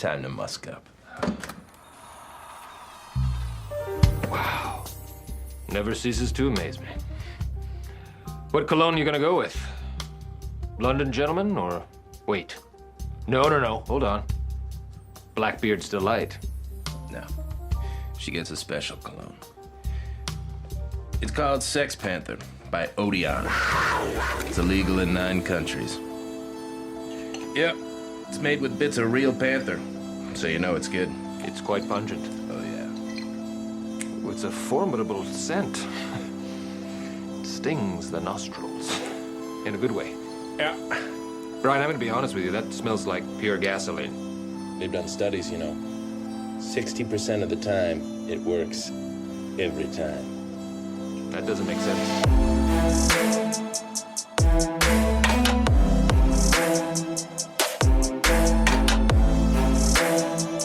Time to musk up. Wow. Never ceases to amaze me. What cologne you gonna go with? London Gentleman or... Wait. No. Hold on. Blackbeard's Delight. No. She gets a special cologne. It's called Sex Panther by Odeon. It's illegal in 9 countries. Yep. It's made with bits of real panther, so you know it's good. It's quite pungent. Oh, yeah. It's a formidable scent. It stings the nostrils. In a good way. Yeah. Brian, I'm gonna be honest with you, that smells like pure gasoline. They've done studies, you know. 60% of the time, it works every time. That doesn't make sense.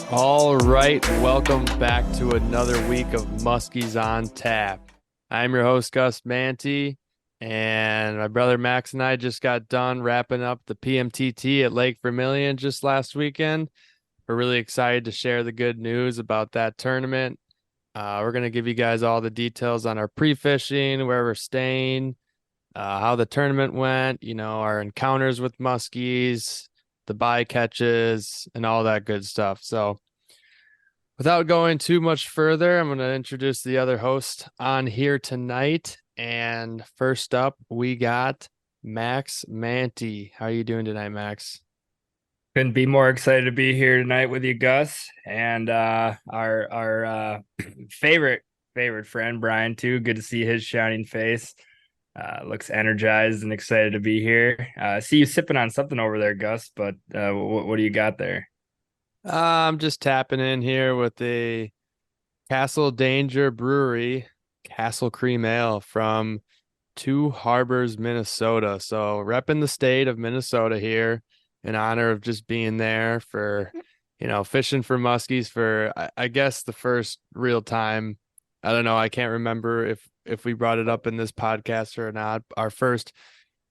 All right, welcome back to another week of Muskies on Tap. I'm your host, Gus Manti, and my brother Max and I just got done wrapping up the PMTT at Lake Vermilion just last weekend. We're really excited to share the good news about that tournament. We're going to give you guys all the details on our pre-fishing, where we're staying, how the tournament went, you know, our encounters with muskies, the bycatches, and all that good stuff. So without going too much further, I'm going to introduce the other host on here tonight. And first up, we got Max Manti. How are you doing tonight, Max? Couldn't be more excited to be here tonight with you, Gus, and our favorite friend Brian too. Good to see his shining face. Looks energized and excited to be here. See you sipping on something over there, Gus. But what do you got there? I'm just tapping in here with the Castle Danger Brewery Castle Cream Ale from Two Harbors, Minnesota. So repping the state of Minnesota here in honor of just being there for, you know, fishing for muskies for, I guess, the first real time. I don't know. I can't remember if we brought it up in this podcast or not. Our first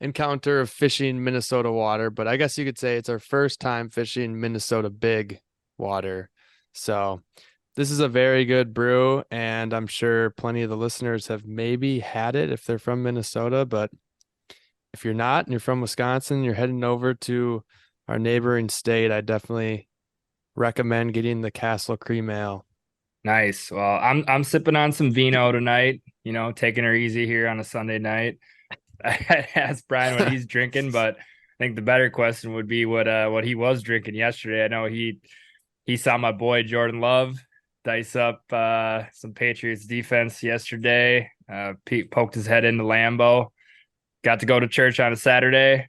encounter of fishing Minnesota water, but I guess you could say it's our first time fishing Minnesota big water. So this is a very good brew, and I'm sure plenty of the listeners have maybe had it if they're from Minnesota, but if you're not and you're from Wisconsin, you're heading over to our neighboring state, I definitely recommend getting the Castle Cream Ale. Nice. Well, I'm sipping on some vino tonight, you know, taking her easy here on a Sunday night. I asked Brian what he's drinking, but I think the better question would be what he was drinking yesterday. I know he saw my boy Jordan Love dice up some Patriots defense yesterday. Pete poked his head into Lambeau. Got to go to church on a Saturday.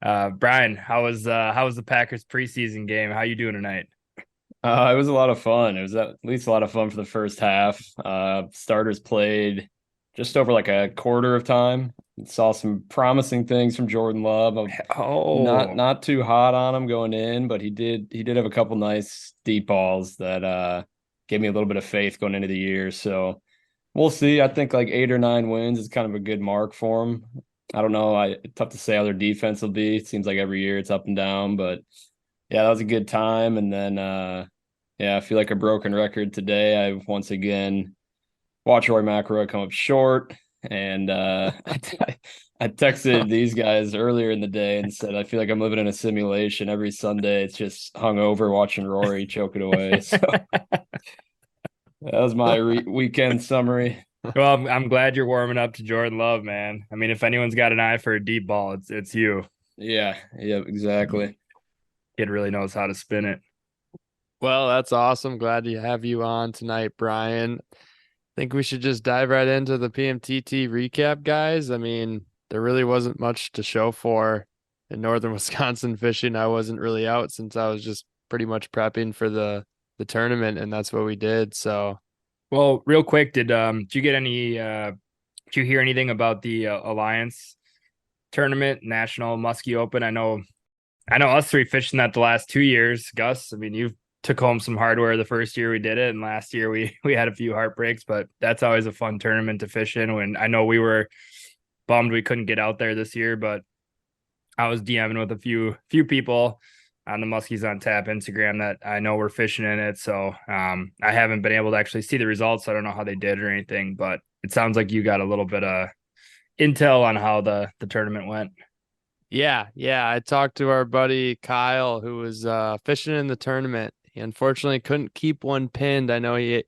Brian, how was the Packers preseason game? How you doing tonight? It was a lot of fun. It was at least a lot of fun for the first half. Starters played just over like a quarter of time. Saw some promising things from Jordan Love. Not too hot on him going in, but he did have a couple nice deep balls that gave me a little bit of faith going into the year. So we'll see. I think like 8 or 9 wins is kind of a good mark for him. I don't know. Tough to say how their defense will be. It seems like every year it's up and down, but yeah, that was a good time. And then, I feel like a broken record today. I once again watched Roy McIlroy come up short, and I texted these guys earlier in the day and said, I feel like I'm living in a simulation. Every Sunday, it's just hungover watching Rory choke it away. So that was my weekend summary. Well, I'm glad you're warming up to Jordan Love, man. I mean, if anyone's got an eye for a deep ball, it's you. Yeah, exactly. Kid really knows how to spin it. Well, that's awesome. Glad to have you on tonight, Brian. I think we should just dive right into the PMTT recap, guys. I mean, there really wasn't much to show for in northern Wisconsin fishing. I wasn't really out since I was just pretty much prepping for the tournament, and that's what we did. So, well, real quick, did you get any did you hear anything about the Alliance tournament, National Muskie Open? I know us three fishing that the last 2 years. Gus, I mean, you took home some hardware the first year we did it, and last year we had a few heartbreaks, but that's always a fun tournament to fish in. When I know we were bummed we couldn't get out there this year, but I was DMing with a few people on the Muskies on Tap Instagram that I know we're fishing in it. So I haven't been able to actually see the results. So I don't know how they did or anything, but it sounds like you got a little bit of intel on how the tournament went. Yeah, I talked to our buddy Kyle, who was fishing in the tournament. He unfortunately couldn't keep one pinned. I know he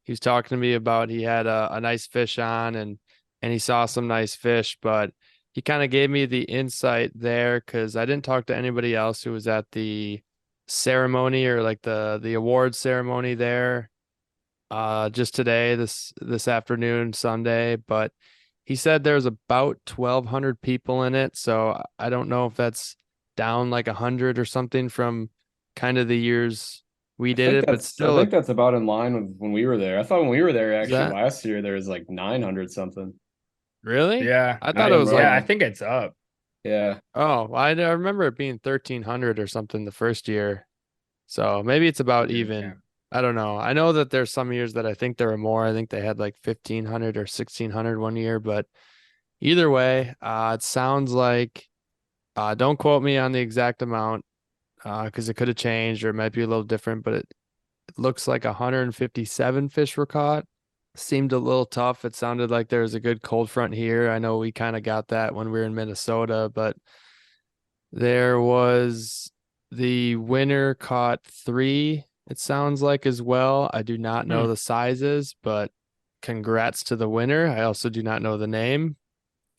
was talking to me about he had a nice fish on and he saw some nice fish, but he kind of gave me the insight there because I didn't talk to anybody else who was at the ceremony or like the award ceremony there just today, this afternoon, Sunday, but he said there's about 1,200 people in it, so I don't know if that's down like 100 or something from kind of the years we did it, but I still, think that's about in line with when we were there. I thought when we were there is actually that last year there was like 900 something. really? Yeah. I I thought it was like, I think it's up. Yeah. oh, I remember it being 1,300 or something the first year, so maybe it's about Yeah. even. I don't know. I know that there's some years that I think there were more. I think they had like 1,500 or 1,600 one year, but either way, it sounds like don't quote me on the exact amount because it could have changed or it might be a little different, but it looks like 157 fish were caught. Seemed a little tough. It sounded like there was a good cold front here. I know we kind of got that when we were in Minnesota, but there was the winner caught three, it sounds like as well. I do not know the sizes, but congrats to the winner. I also do not know the name.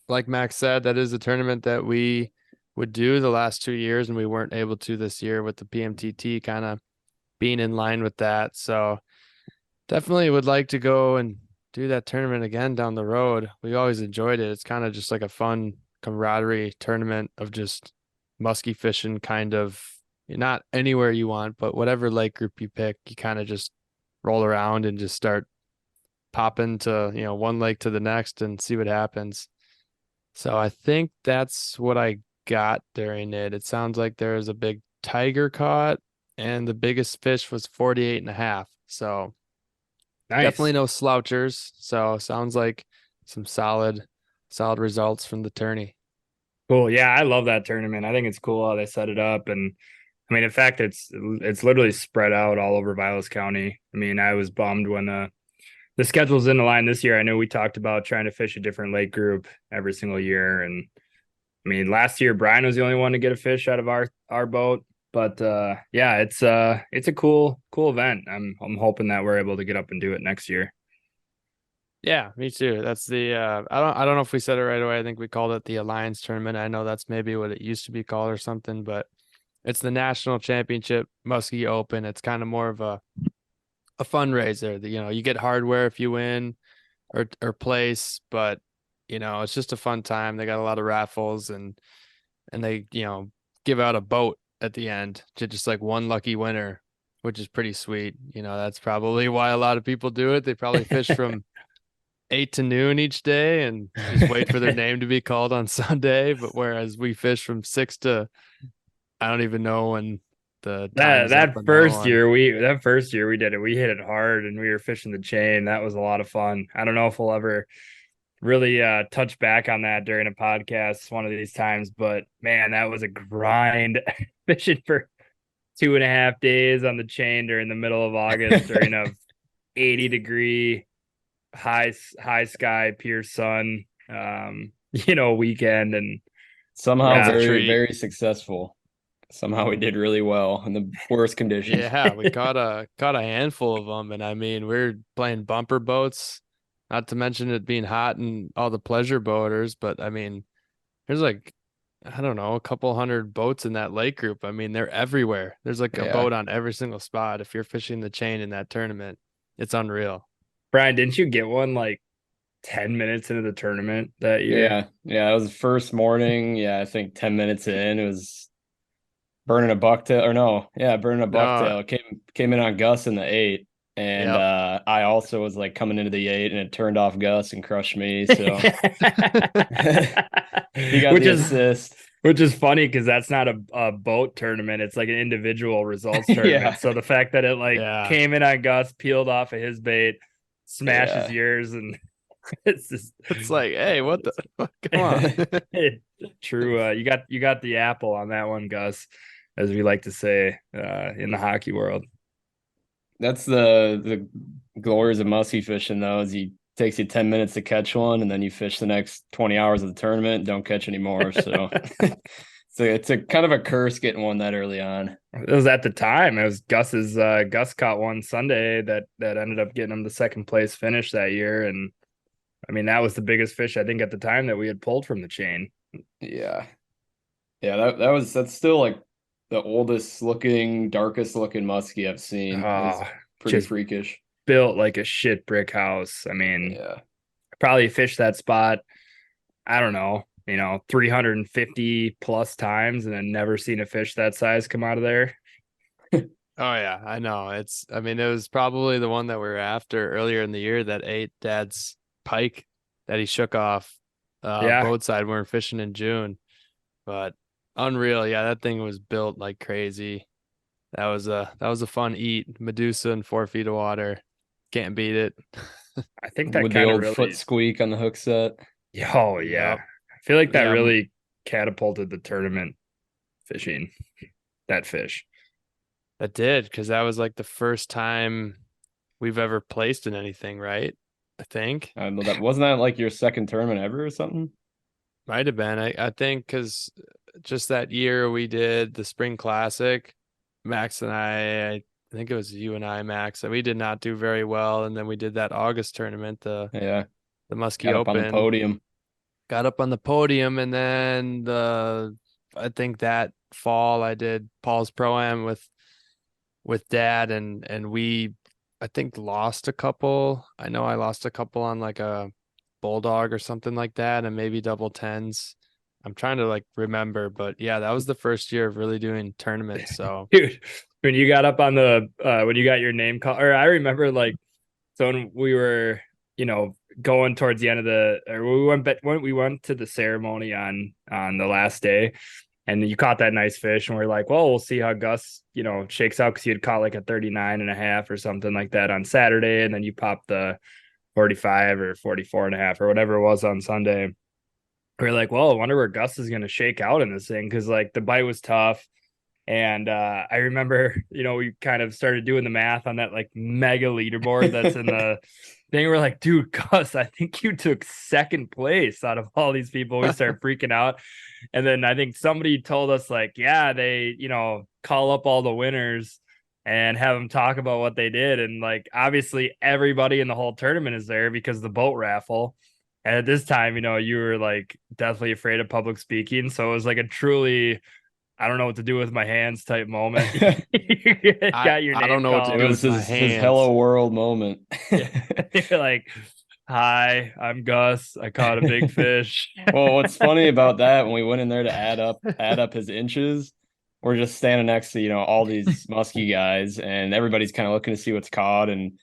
Like Max said, that is a tournament that we would do the last 2 years, and we weren't able to this year with the PMTT kind of being in line with that. So definitely would like to go and do that tournament again down the road. We always enjoyed it. It's kind of just like a fun camaraderie tournament of just musky fishing, kind of not anywhere you want, but whatever lake group you pick, you kind of just roll around and just start popping to, one lake to the next and see what happens. So I think that's what I got during it. It sounds like there was a big tiger caught and the biggest fish was 48 and a half. So Nice. definitely no slouchers. So sounds like some solid results from the tourney. Cool. Yeah, I love that tournament. I think it's cool how they set it up. And I mean, in fact, it's literally spread out all over Vilas County. I mean, I was bummed when the schedule's in the line this year. I know we talked about trying to fish a different lake group every single year. And I mean, last year Brian was the only one to get a fish out of our boat. But yeah, it's a cool event. I'm hoping that we're able to get up and do it next year. Yeah, me too. That's the I don't know if we said it right away. I think we called it the Alliance tournament. I know that's maybe what it used to be called or something, but it's the National Championship Muskie Open. It's kind of more of a fundraiser. You get hardware if you win or place, but it's just a fun time. They got a lot of raffles and they, give out a boat at the end to just like one lucky winner, which is pretty sweet. That's probably why a lot of people do it. They probably fish from 8 to noon each day and just wait for their name to be called on Sunday. But whereas we fish from 6 to, I don't even know when the time's up on first one. year we did it. We hit it hard and we were fishing the chain. That was a lot of fun. I don't know if we'll ever really touch back on that during a podcast one of these times, but man, that was a grind fishing for 2.5 days on the chain during the middle of August during a 80-degree high sky pure sun weekend, and Somehow very successful. Somehow we did really well in the worst conditions. Yeah, we caught a handful of them, and I mean we're playing bumper boats, not to mention it being hot and all the pleasure boaters. But I mean, there's like, I don't know, a couple hundred boats in that lake group. I mean, they're everywhere. There's like a boat on every single spot. If you're fishing the chain in that tournament, it's unreal. Brian, didn't you get one like 10 minutes into the tournament that year? Yeah, it was the first morning. Yeah, I think 10 minutes in, it was burning a bucktail, or no, yeah, burning a bucktail. Came in on Gus in the 8, and I also was like coming into the 8, and it turned off Gus and crushed me. So he got the assist. Which is funny because that's not a boat tournament. It's like an individual results tournament. Yeah. So the fact that it came in on Gus, peeled off of his bait, smashes yours, and it's like, hey, what the fuck? Come on. True. You got the apple on that one, Gus. as we like to say in the hockey world. That's the glories of muskie fishing, though, is he takes you 10 minutes to catch one, and then you fish the next 20 hours of the tournament, don't catch any more. So so it's a kind of a curse getting one that early on. It was at the time. It was Gus's. Gus caught one Sunday that ended up getting him the second place finish that year, and I mean that was the biggest fish I think at the time that we had pulled from the chain. Yeah. Yeah, that's still like the oldest looking, darkest looking muskie I've seen. It's pretty just freakish. Built like a shit brick house. I mean, Yeah. probably fished that spot, I don't know, 350 plus times and then never seen a fish that size come out of there. Oh yeah, I know. I mean, it was probably the one that we were after earlier in the year that ate Dad's pike that he shook off Yeah. boat side when we were fishing in June. But unreal. Yeah, that thing was built like crazy. That was a fun eat. Medusa in 4 feet of water. Can't beat it. I think that With the kind of old really, foot squeak on the hook set. oh yeah. Yep. I feel like that Yeah. really catapulted the tournament fishing, that fish. That did, because that was like the first time we've ever placed in anything, right? I think. I know that wasn't that like your second tournament ever or something? Might have been. I think because just that year we did the Spring Classic. Max and I think it was you and I, Max, and we did not do very well. And then we did that August tournament, the Yeah. Muskie Got up Open. on the podium. Got up on the podium, and then I think that fall I did Paul's Pro-Am with Dad, and we I think lost a couple. I know I lost a couple on like a bulldog or something like that, and maybe double tens. I'm trying to like remember, but yeah, that was the first year of really doing tournaments. So Dude, when you got up on the when you got your name call, or I remember like, so when we were going towards the end of we went to the ceremony on the last day, and you caught that nice fish, and we're like, well, we'll see how Gus shakes out, because he had caught like a 39.5 or something like that on Saturday, and then you popped the 45 or 44.5 or whatever it was on Sunday. We're like, well, I wonder where Gus is going to shake out in this thing, because like the bite was tough. And I remember, we kind of started doing the math on that like mega leaderboard that's in the thing. We're like, dude, Gus, I think you took second place out of all these people. We start freaking out. And then I think somebody told us like, yeah, they, call up all the winners and have them talk about what they did. And like, obviously everybody in the whole tournament is there because of the boat raffle. And at this time, you were like deathly afraid of public speaking. So it was like a truly, I don't know what to do with my hands type moment. Got your name I don't know what to called. do It was with my his hands. hello world moment. You're like, hi, I'm Gus. I caught a big fish. Well, what's funny about that, when we went in there to add up his inches, we're just standing next to, all these muskie guys, and everybody's kind of looking to see what's caught. And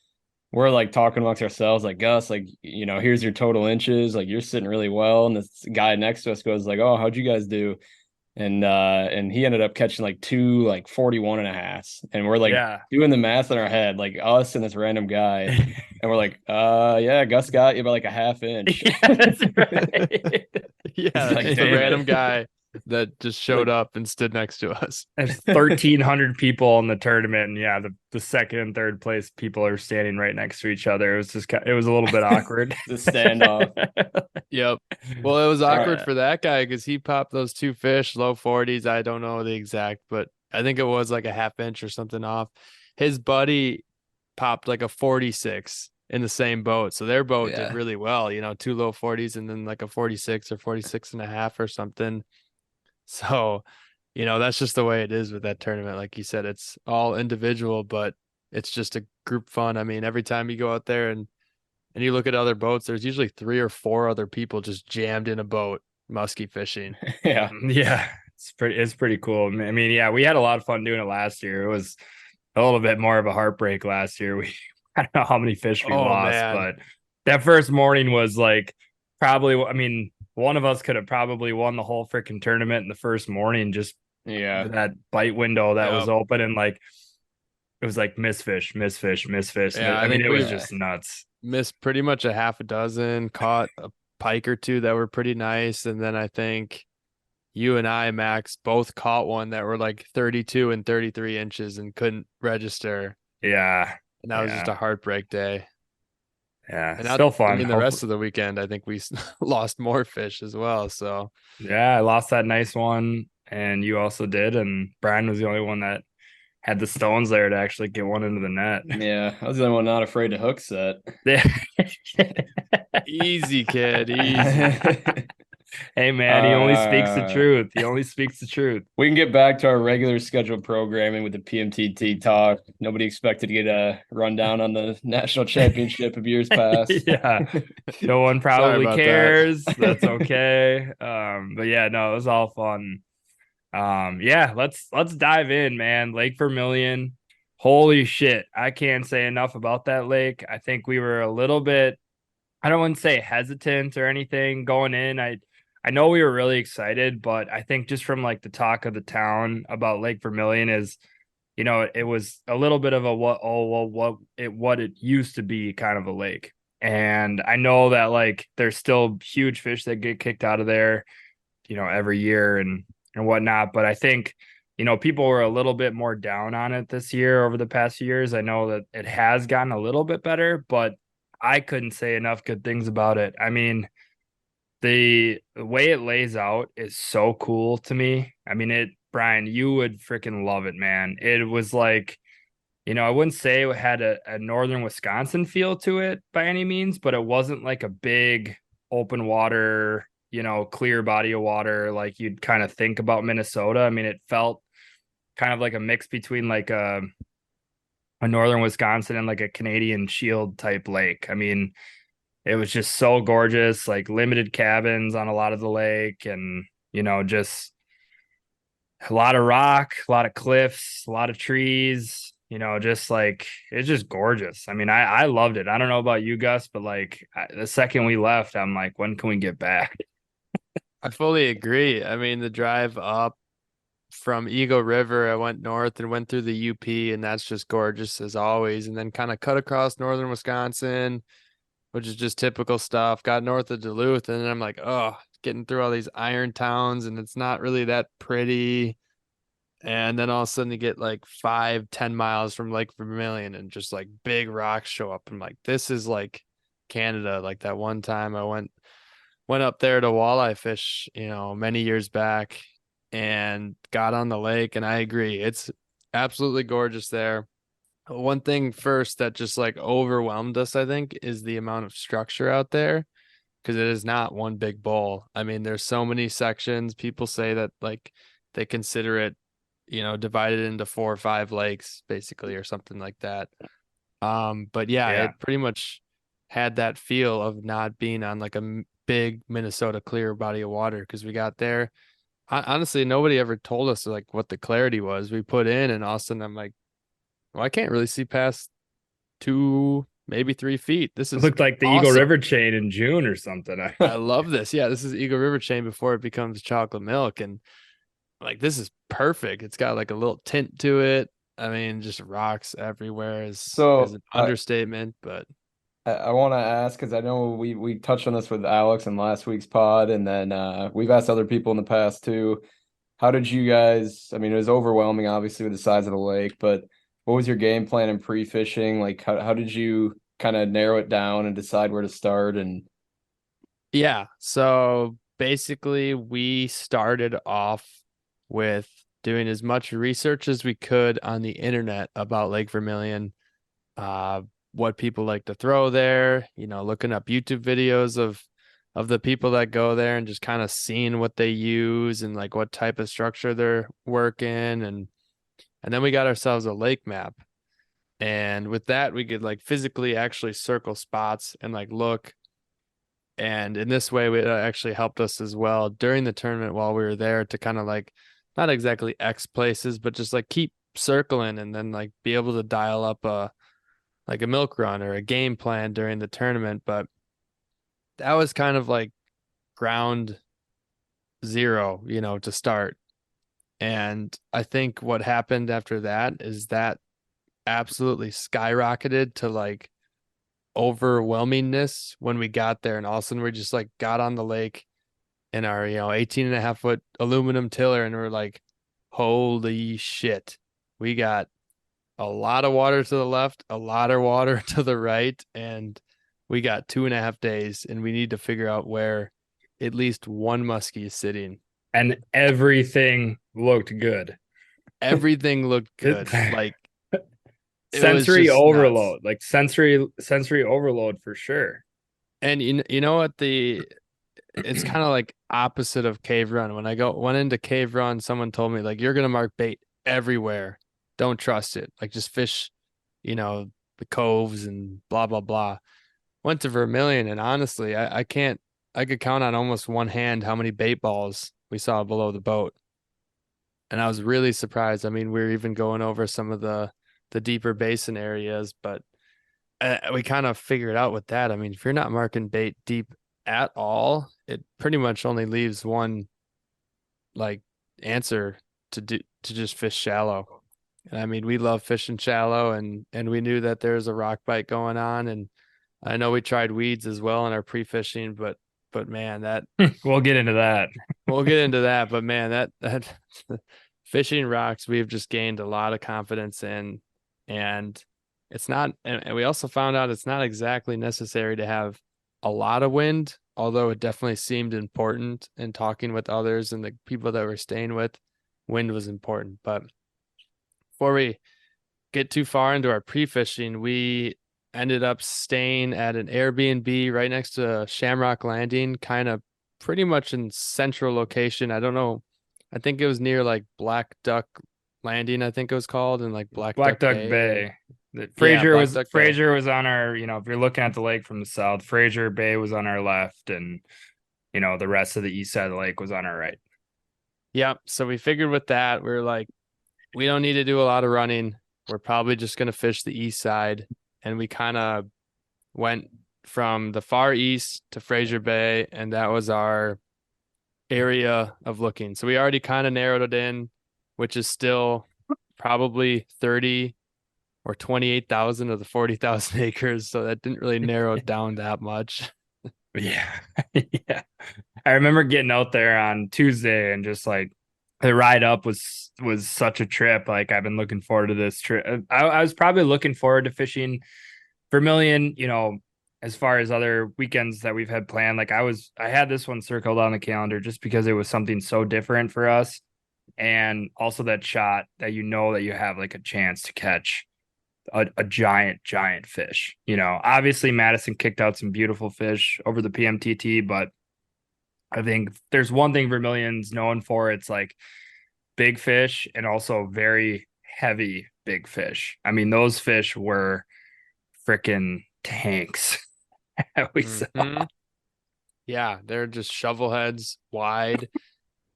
we're like talking amongst ourselves, like, Gus, like, here's your total inches. Like, you're sitting really well. And this guy next to us goes like, oh, how'd you guys do? And he ended up catching like 2 like 41.5, and we're like doing the math in our head, like us and this random guy, and we're like, yeah, Gus got you by like a half inch. Yeah, that's right. Yeah, like, it's a damn random it. guy that just showed up and stood next to us. There's 1,300 people in the tournament, and yeah, the second and third place people are standing right next to each other. It was just it was a little bit awkward. The standoff. Yep. Well, it was awkward right. for that guy because he popped those 2 fish, low 40s. I don't know the exact, but I think it was like a half inch or something off. His buddy popped like a 46 in the same boat. So their boat did really well, 2 low 40s and then like a 46 or 46.5 or something. So, that's just the way it is with that tournament. Like you said, it's all individual, but it's just a group fun. I mean, every time you go out there and you look at other boats, there's usually 3 or 4 other people just jammed in a boat muskie fishing. Yeah. Yeah. It's pretty cool. I mean, yeah, we had a lot of fun doing it last year. It was a little bit more of a heartbreak last year. I don't know how many fish we lost, man. but that first morning was like probably, I mean, one of us could have probably won the whole freaking tournament in the first morning, just that bite window that was open, and like it was like miss fish. Yeah, I mean, it was just nuts. Missed pretty much a half a dozen, caught a pike or 2 that were pretty nice, and then I think you and I, Max, both caught one that were like 32 and 33 inches and couldn't register. Yeah. And that was just a heartbreak day. Yeah. And Still I fun. mean, the rest of the weekend, I think we lost more fish as well. So Yeah, I lost that nice one, and you also did, and Brian was the only one that had the stones there to actually get one into the net. Yeah, I was the only one not afraid to hook set. Yeah. easy, kid, easy. Hey man, he only speaks the Uh, truth. He only speaks the truth. we can get back to our regular scheduled programming with the PMTT talk. Nobody expected to get a rundown on the national championship of years past. Yeah. No one Sorry probably about cares. that. That's okay. But yeah, no, it was all fun. Yeah, let's dive in, man. Lake Vermilion. Holy shit. I can't say enough about that lake. I think we were a little bit, I don't want to say hesitant or anything going in. I know we were really excited, but I think just from like the talk of the town about Lake Vermilion is, it was a little bit of a what it used to be kind of a lake. And I know that like there's still huge fish that get kicked out of there, every year and whatnot. But I think, people were a little bit more down on it this year over the past years. I know that it has gotten a little bit better, but I couldn't say enough good things about it. I mean, the way it lays out is so cool to me. I mean, Brian, you would freaking love it, man. It was like, I wouldn't say it had a northern Wisconsin feel to it by any means, but it wasn't like a big open water, clear body of water like you'd kind of think about Minnesota. I mean, it felt kind of like a mix between like a northern Wisconsin and like a Canadian Shield type lake. I mean, it was just so gorgeous, like limited cabins on a lot of the lake, and just a lot of rock, a lot of cliffs, a lot of trees, just like it's just gorgeous. I mean, I loved it. I don't know about you, Gus, but like the second we left, I'm like, when can we get back? I fully agree. I mean, the drive up from Eagle River, I went north and went through the UP, and that's just gorgeous as always. And then kind of cut across northern Wisconsin, which is just typical stuff. Got north of Duluth, and then I'm like, oh, getting through all these iron towns, and it's not really that pretty. And then all of a sudden you get like 5-10 miles from Lake Vermilion, and just like big rocks show up. I'm like, this is like Canada. Like that one time I went up there to walleye fish, many years back, and got on the lake. And I agree, it's absolutely gorgeous there. One thing first that just like overwhelmed us, I think, is the amount of structure out there, because it is not one big bowl. I mean, there's so many sections. People say that like they consider it, divided into 4 or 5 lakes basically, or something like that. But yeah, Yeah. it pretty much had that feel of not being on like a big Minnesota clear body of water, because we got there. Honestly, nobody ever told us like what the clarity was. We put in, and all of a sudden I'm like, well, I can't really see past 2, maybe 3 feet. This It is looked like the Eagle awesome. River chain in June or something. I love this. Yeah, this is Eagle River chain before it becomes chocolate milk, and like this is perfect. It's got like a little tint to it. I mean, just rocks everywhere is So an understatement, but I want to ask, because I know we touched on this with Alex in last week's pod, and then we've asked other people in the past too. How did you guys? I mean, it was overwhelming, obviously, with the size of the lake, but what was your game plan in pre-fishing? Like, how did you kind of narrow it down and decide where to start? And yeah. So basically, we started off with doing as much research as we could on the internet about Lake Vermilion, what people like to throw there, looking up YouTube videos of the people that go there, and just kind of seeing what they use and like what type of structure they're working. And then we got ourselves a lake map. And with that, we could like physically actually circle spots and like look. And in this way, it actually helped us as well during the tournament while we were there, to kind of like not exactly X places, but just like keep circling, and then like be able to dial up a milk run or a game plan during the tournament. But that was kind of like ground zero, to start. And I think what happened after that is that absolutely skyrocketed to like overwhelmingness when we got there, and all of a sudden we just like got on the lake, in our, 18 and a half foot aluminum tiller. And we're like, holy shit. We got a lot of water to the left, a lot of water to the right. And we got 2.5 days and we need to figure out where at least one muskie is sitting. And everything looked good. Everything looked good. Like sensory overload, nuts. like sensory overload for sure. And you know what, it's kind of like opposite of cave run. When I went into cave run, someone told me like, you're gonna mark bait everywhere. Don't trust it. Like just fish, the coves and blah blah blah. Went to Vermilion, and honestly, I could count on almost one hand how many bait balls we saw below the boat. And I was really surprised. I mean, we were even going over some of the deeper basin areas, but we kind of figured out with that. I mean, if you're not marking bait deep at all, it pretty much only leaves one like answer to just fish shallow. And I mean, we love fishing shallow, and we knew that there was a rock bite going on, and I know we tried weeds as well in our pre-fishing, but man, that We'll get into that. we'll get into that. But man, that fishing rocks, we've just gained a lot of confidence in, and it's not. And we also found out it's not exactly necessary to have a lot of wind, although it definitely seemed important. In talking with others and the people that we're staying with, wind was important. But before we get too far into our pre-fishing, we ended up staying at an Airbnb right next to Shamrock Landing, kind of pretty much in central location. I don't know. I think it was near like Black Duck Landing, I think it was called, and like Black Duck Bay. Bay. Fraser Black was Duck Bay. Fraser was on our, if you're looking at the lake from the south, Fraser Bay was on our left, and the rest of the east side of the lake was on our right. Yep. So we figured with that, we were like, we don't need to do a lot of running. We're probably just going to fish the east side. And we kind of went from the far east to Fraser Bay, and that was our area of looking. So we already kind of narrowed it in, which is still probably 30 or 28,000 of the 40,000 acres. So that didn't really narrow it down that much. Yeah. Yeah. I remember getting out there on Tuesday and just like the ride up was such a trip. Like I've been looking forward to this trip. I was probably looking forward to fishing Vermilion, as far as other weekends that we've had planned. Like I had this one circled on the calendar just because it was something so different for us. And also that shot that that you have like a chance to catch a giant fish. Obviously Madison kicked out some beautiful fish over the PMTT, but I think there's one thing Vermilion's known for. It's like big fish and also very heavy big fish. I mean, those fish were freaking tanks that we saw. Yeah, they're just shovel heads wide.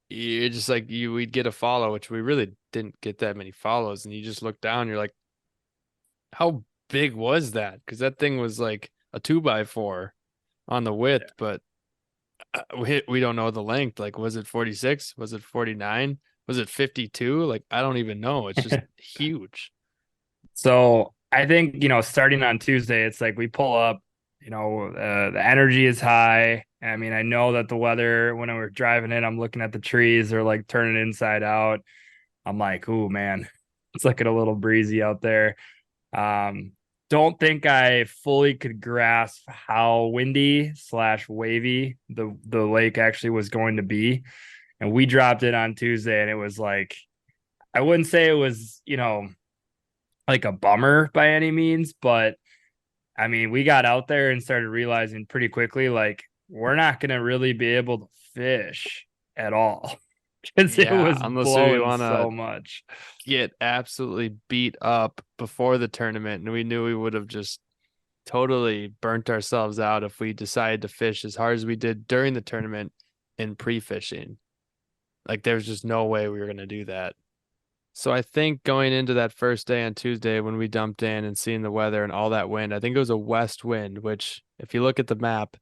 You just like we'd get a follow, which we really didn't get that many follows, and you just look down, you're like, how big was that? Because that thing was like a 2x4 on the width, but we don't know the length. Like, was it 46? Was it 49? Was it 52? Like, I don't even know. It's just huge. So I think, starting on Tuesday, it's like we pull up, the energy is high. I mean, I know that the weather, when we're driving in, I'm looking at the trees, they're like turning inside out. I'm like, ooh, man, it's looking a little breezy out there. Don't think I fully could grasp how windy / wavy the lake actually was going to be. And we dropped it on Tuesday, and it was like, I wouldn't say it was, like a bummer by any means, but I mean, we got out there and started realizing pretty quickly, like, we're not going to really be able to fish at all because it was blowing so much. Get absolutely beat up before the tournament, and we knew we would have just totally burnt ourselves out if we decided to fish as hard as we did during the tournament in pre-fishing. Like, there's just no way we were going to do that. So I think going into that first day on Tuesday when we dumped in and seeing the weather and all that wind, I think it was a west wind, which if you look at the map,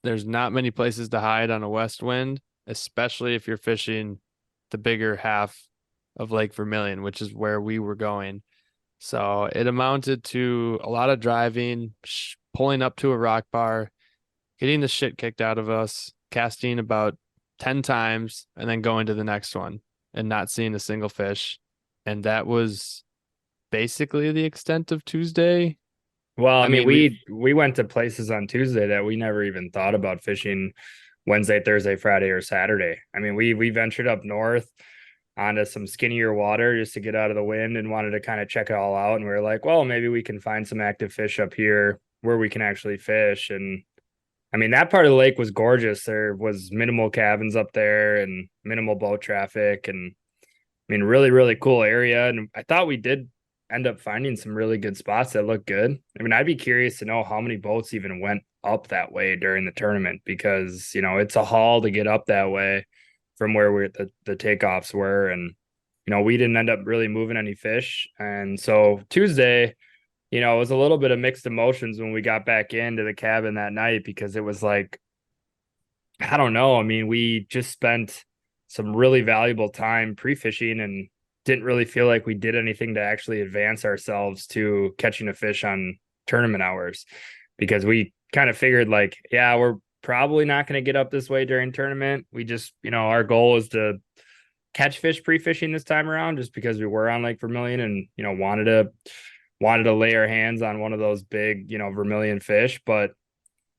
there's not many places to hide on a west wind, especially if you're fishing the bigger half of Lake Vermilion, which is where we were going. So it amounted to a lot of driving, pulling up to a rock bar, getting the shit kicked out of us, casting about 10 times and then going to the next one and not seeing a single fish. And that was basically the extent of Tuesday. Well, I I mean, mean, we went to places on Tuesday that we never even thought about fishing Wednesday, Thursday, Friday, or Saturday. I mean, we ventured up north onto some skinnier water just to get out of the wind and wanted to kind of check it all out. And we were like, well, maybe we can find some active fish up here where we can actually fish. And I mean, that part of the lake was gorgeous. There was minimal cabins up there and minimal boat traffic. And I mean, really, really cool area. And I thought we did end up finding some really good spots that look good. I mean, I'd be curious to know how many boats even went up that way during the tournament because, you know, it's a haul to get up that way from where the takeoffs were. And, you know, we didn't end up really moving any fish. And so Tuesday, you know, it was a little bit of mixed emotions when we got back into the cabin that night because it was like, I don't know. I mean, we just spent some really valuable time pre-fishing and didn't really feel like we did anything to actually advance ourselves to catching a fish on tournament hours because we kind of figured like, yeah, we're probably not going to get up this way during tournament. We just, you know, our goal is to catch fish pre-fishing this time around just because we were on Lake Vermilion and, you know, wanted to lay our hands on one of those big, you know, Vermilion fish. But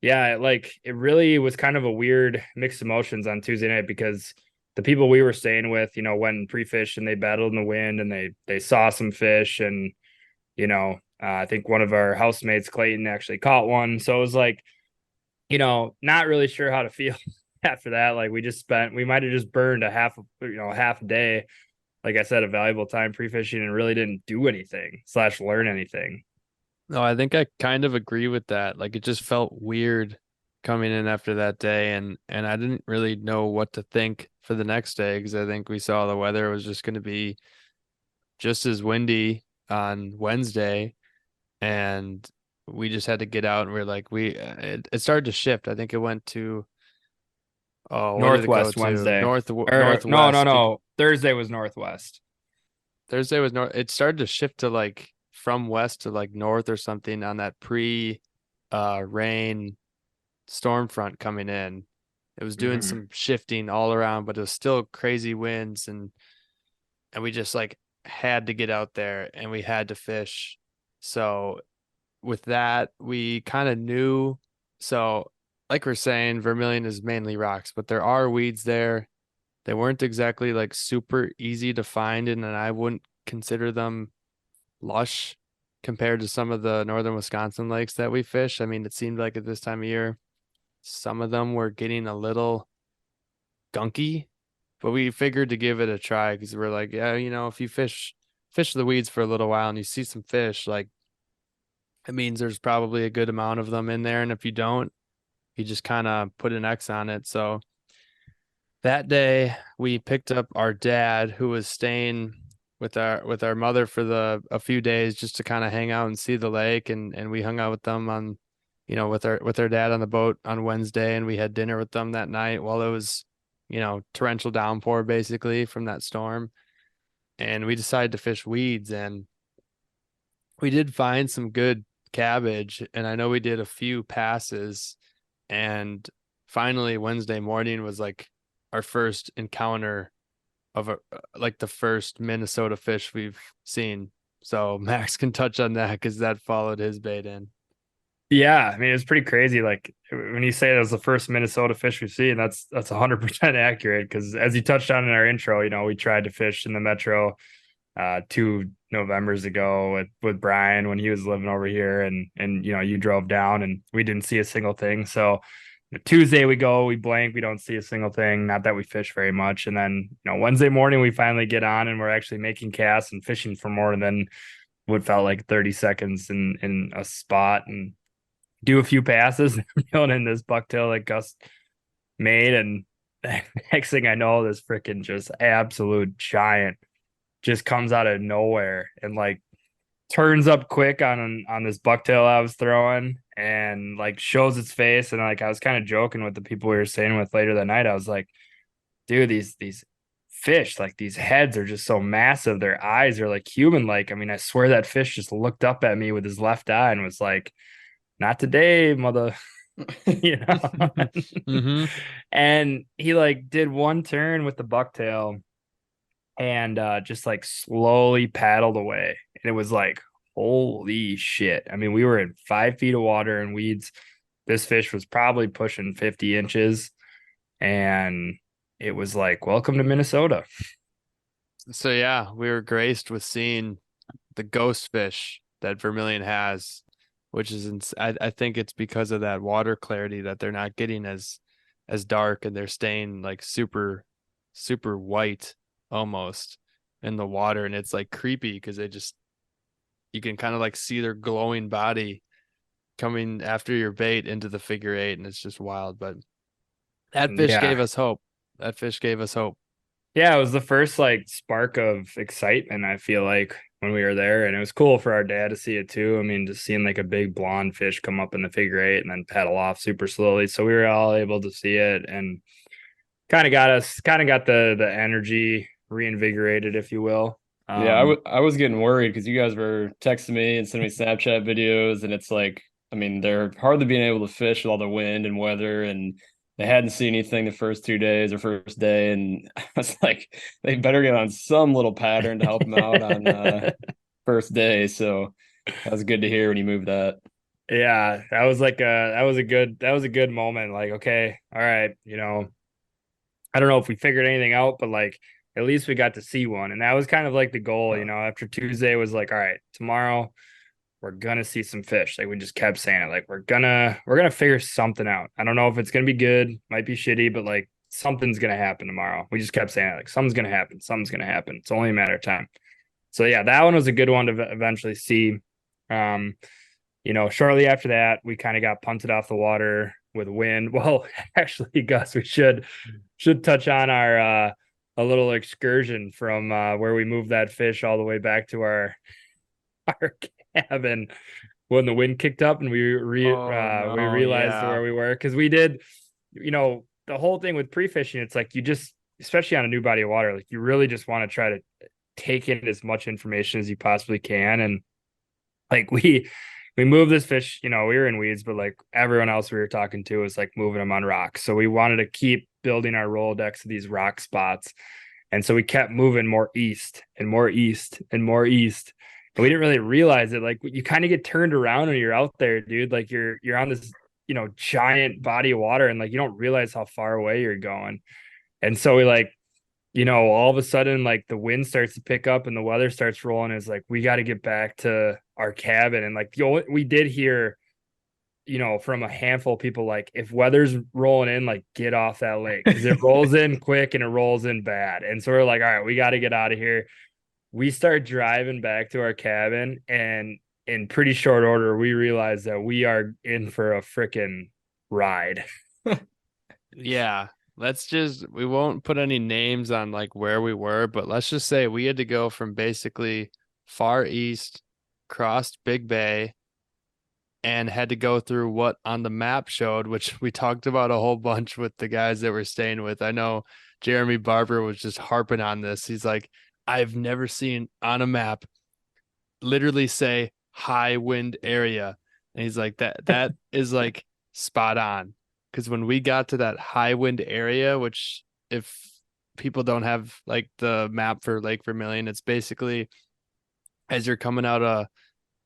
yeah, like it really was kind of a weird mixed emotions on Tuesday night because the people we were staying with, you know, went and pre-fished and they battled in the wind and they saw some fish and, you know, I think one of our housemates, Clayton, actually caught one. So it was like, you know, not really sure how to feel after that. Like we might have just burned a half a day, like I said, a valuable time pre-fishing and really didn't do anything / learn anything. no, I think I kind of agree with that. Like it just felt weird coming in after that day and I didn't really know what to think for the next day because I think we saw the weather was just going to be just as windy on Wednesday and we just had to get out and we are like it started to shift. I think it went to what did it go Northwest to? Wednesday. Northwest. No. Thursday was northwest. Thursday was north. It started to shift to like from west to like north or something on that pre rain storm front coming in. It was doing some shifting all around, but it was still crazy winds and we just like had to get out there and we had to fish. So with that, we kind of knew. So like we're saying, Vermilion is mainly rocks, but there are weeds there. They weren't exactly like super easy to find, and I wouldn't consider them lush compared to some of the northern Wisconsin lakes that we fish. I mean, it seemed like at this time of year, some of them were getting a little gunky, but we figured to give it a try because we're like, yeah, you know, if you fish the weeds for a little while and you see some fish, like it means there's probably a good amount of them in there. And if you don't, you just kind of put an X on it. So that day we picked up our dad who was staying with our mother for a few days just to kind of hang out and see the lake and we hung out with them on, you know, with our dad on the boat on Wednesday and we had dinner with them that night while it was, you know, torrential downpour basically from that storm. And we decided to fish weeds and we did find some good cabbage and I know we did a few passes and finally Wednesday morning was like our first encounter of like the first Minnesota fish we've seen. So Max can touch on that because that followed his bait in. Yeah, I mean, it's pretty crazy. Like when you say that was the first Minnesota fish we've seen, that's 100% accurate. Because as you touched on in our intro, you know, we tried to fish in the Metro 2 Novembers ago with Brian when he was living over here, and you know, you drove down and we didn't see a single thing. So Tuesday we go, we blank, we don't see a single thing. Not that we fish very much, and then you know, Wednesday morning we finally get on and we're actually making casts and fishing for more than what felt like 30 seconds in a spot and do a few passes reeling in this bucktail that Gus made. And next thing I know, this freaking just absolute giant just comes out of nowhere and like turns up quick on this bucktail I was throwing and like shows its face. And like I was kind of joking with the people we were staying with later that night. I was like, dude, these fish, like these heads are just so massive. Their eyes are like human like. I mean, I swear that fish just looked up at me with his left eye and was like, not today, mother. you know. Mm-hmm. And he like did one turn with the bucktail and just like slowly paddled away. And it was like, holy shit. I mean, we were in 5 feet of water and weeds. This fish was probably pushing 50 inches. And it was like, welcome to Minnesota. So yeah, we were graced with seeing the ghost fish that Vermilion has, which is I think it's because of that water clarity that they're not getting as dark, and they're staying like super white almost in the water, and it's like creepy because you can kind of like see their glowing body coming after your bait into the figure eight, and it's just wild. But that fish Yeah. gave us hope. That fish gave us hope. Yeah, it was the first like spark of excitement, I feel like, when we were there. And it was cool for our dad to see it too. I mean, just seeing like a big blonde fish come up in the figure eight and then paddle off super slowly. So we were all able to see it and kind of got the energy reinvigorated, if you will. Yeah, I was getting worried because you guys were texting me and sending me Snapchat videos, and it's like, I mean, they're hardly being able to fish with all the wind and weather, and they hadn't seen anything the first 2 days or first day, and I was like, they better get on some little pattern to help them out on first day. So that was good to hear when you moved that. Yeah, that was a good moment. Like, okay, all right, you know, I don't know if we figured anything out, but like at least we got to see one. And that was kind of like the goal, you know, after Tuesday was like, all right, tomorrow we're gonna see some fish. Like we just kept saying it, like we're gonna figure something out. I don't know if it's gonna be good, might be shitty, but like something's gonna happen tomorrow. We just kept saying it, like something's gonna happen, something's gonna happen. It's only a matter of time. So yeah, that one was a good one to eventually see. Um, you know, shortly after that, we kind of got punted off the water with wind. Well, actually, Gus, we should touch on our a little excursion from where we moved that fish all the way back to our cabin when the wind kicked up and Oh we no, realized yeah. where we were, because we did, you know, the whole thing with pre-fishing, it's like you just, especially on a new body of water, like you really just want to try to take in as much information as you possibly can. And like we moved this fish, you know, we were in weeds, but like everyone else we were talking to was like moving them on rocks. So we wanted to keep building our Rolodex of these rock spots. And so we kept moving more east and more east and more east. And we didn't really realize it. Like you kind of get turned around when you're out there, dude. Like you're on this, you know, giant body of water, and like you don't realize how far away you're going. And so we like, you know, all of a sudden, like the wind starts to pick up and the weather starts rolling. It's like, we got to get back to our cabin. And like, we did hear, you know, from a handful of people, like, if weather's rolling in, like, get off that lake because it rolls in quick and it rolls in bad. And so we're like, all right, we got to get out of here. We start driving back to our cabin, and in pretty short order, we realized that we are in for a freaking ride. Yeah. We won't put any names on like where we were, but let's just say we had to go from basically far east, crossed Big Bay, and had to go through what on the map showed, which we talked about a whole bunch with the guys that we're staying with. I know Jeremy Barber was just harping on this. He's like, I've never seen on a map literally say high wind area. And he's like, that is like spot on. Because when we got to that high wind area, which if people don't have like the map for Lake Vermilion, it's basically as you're coming out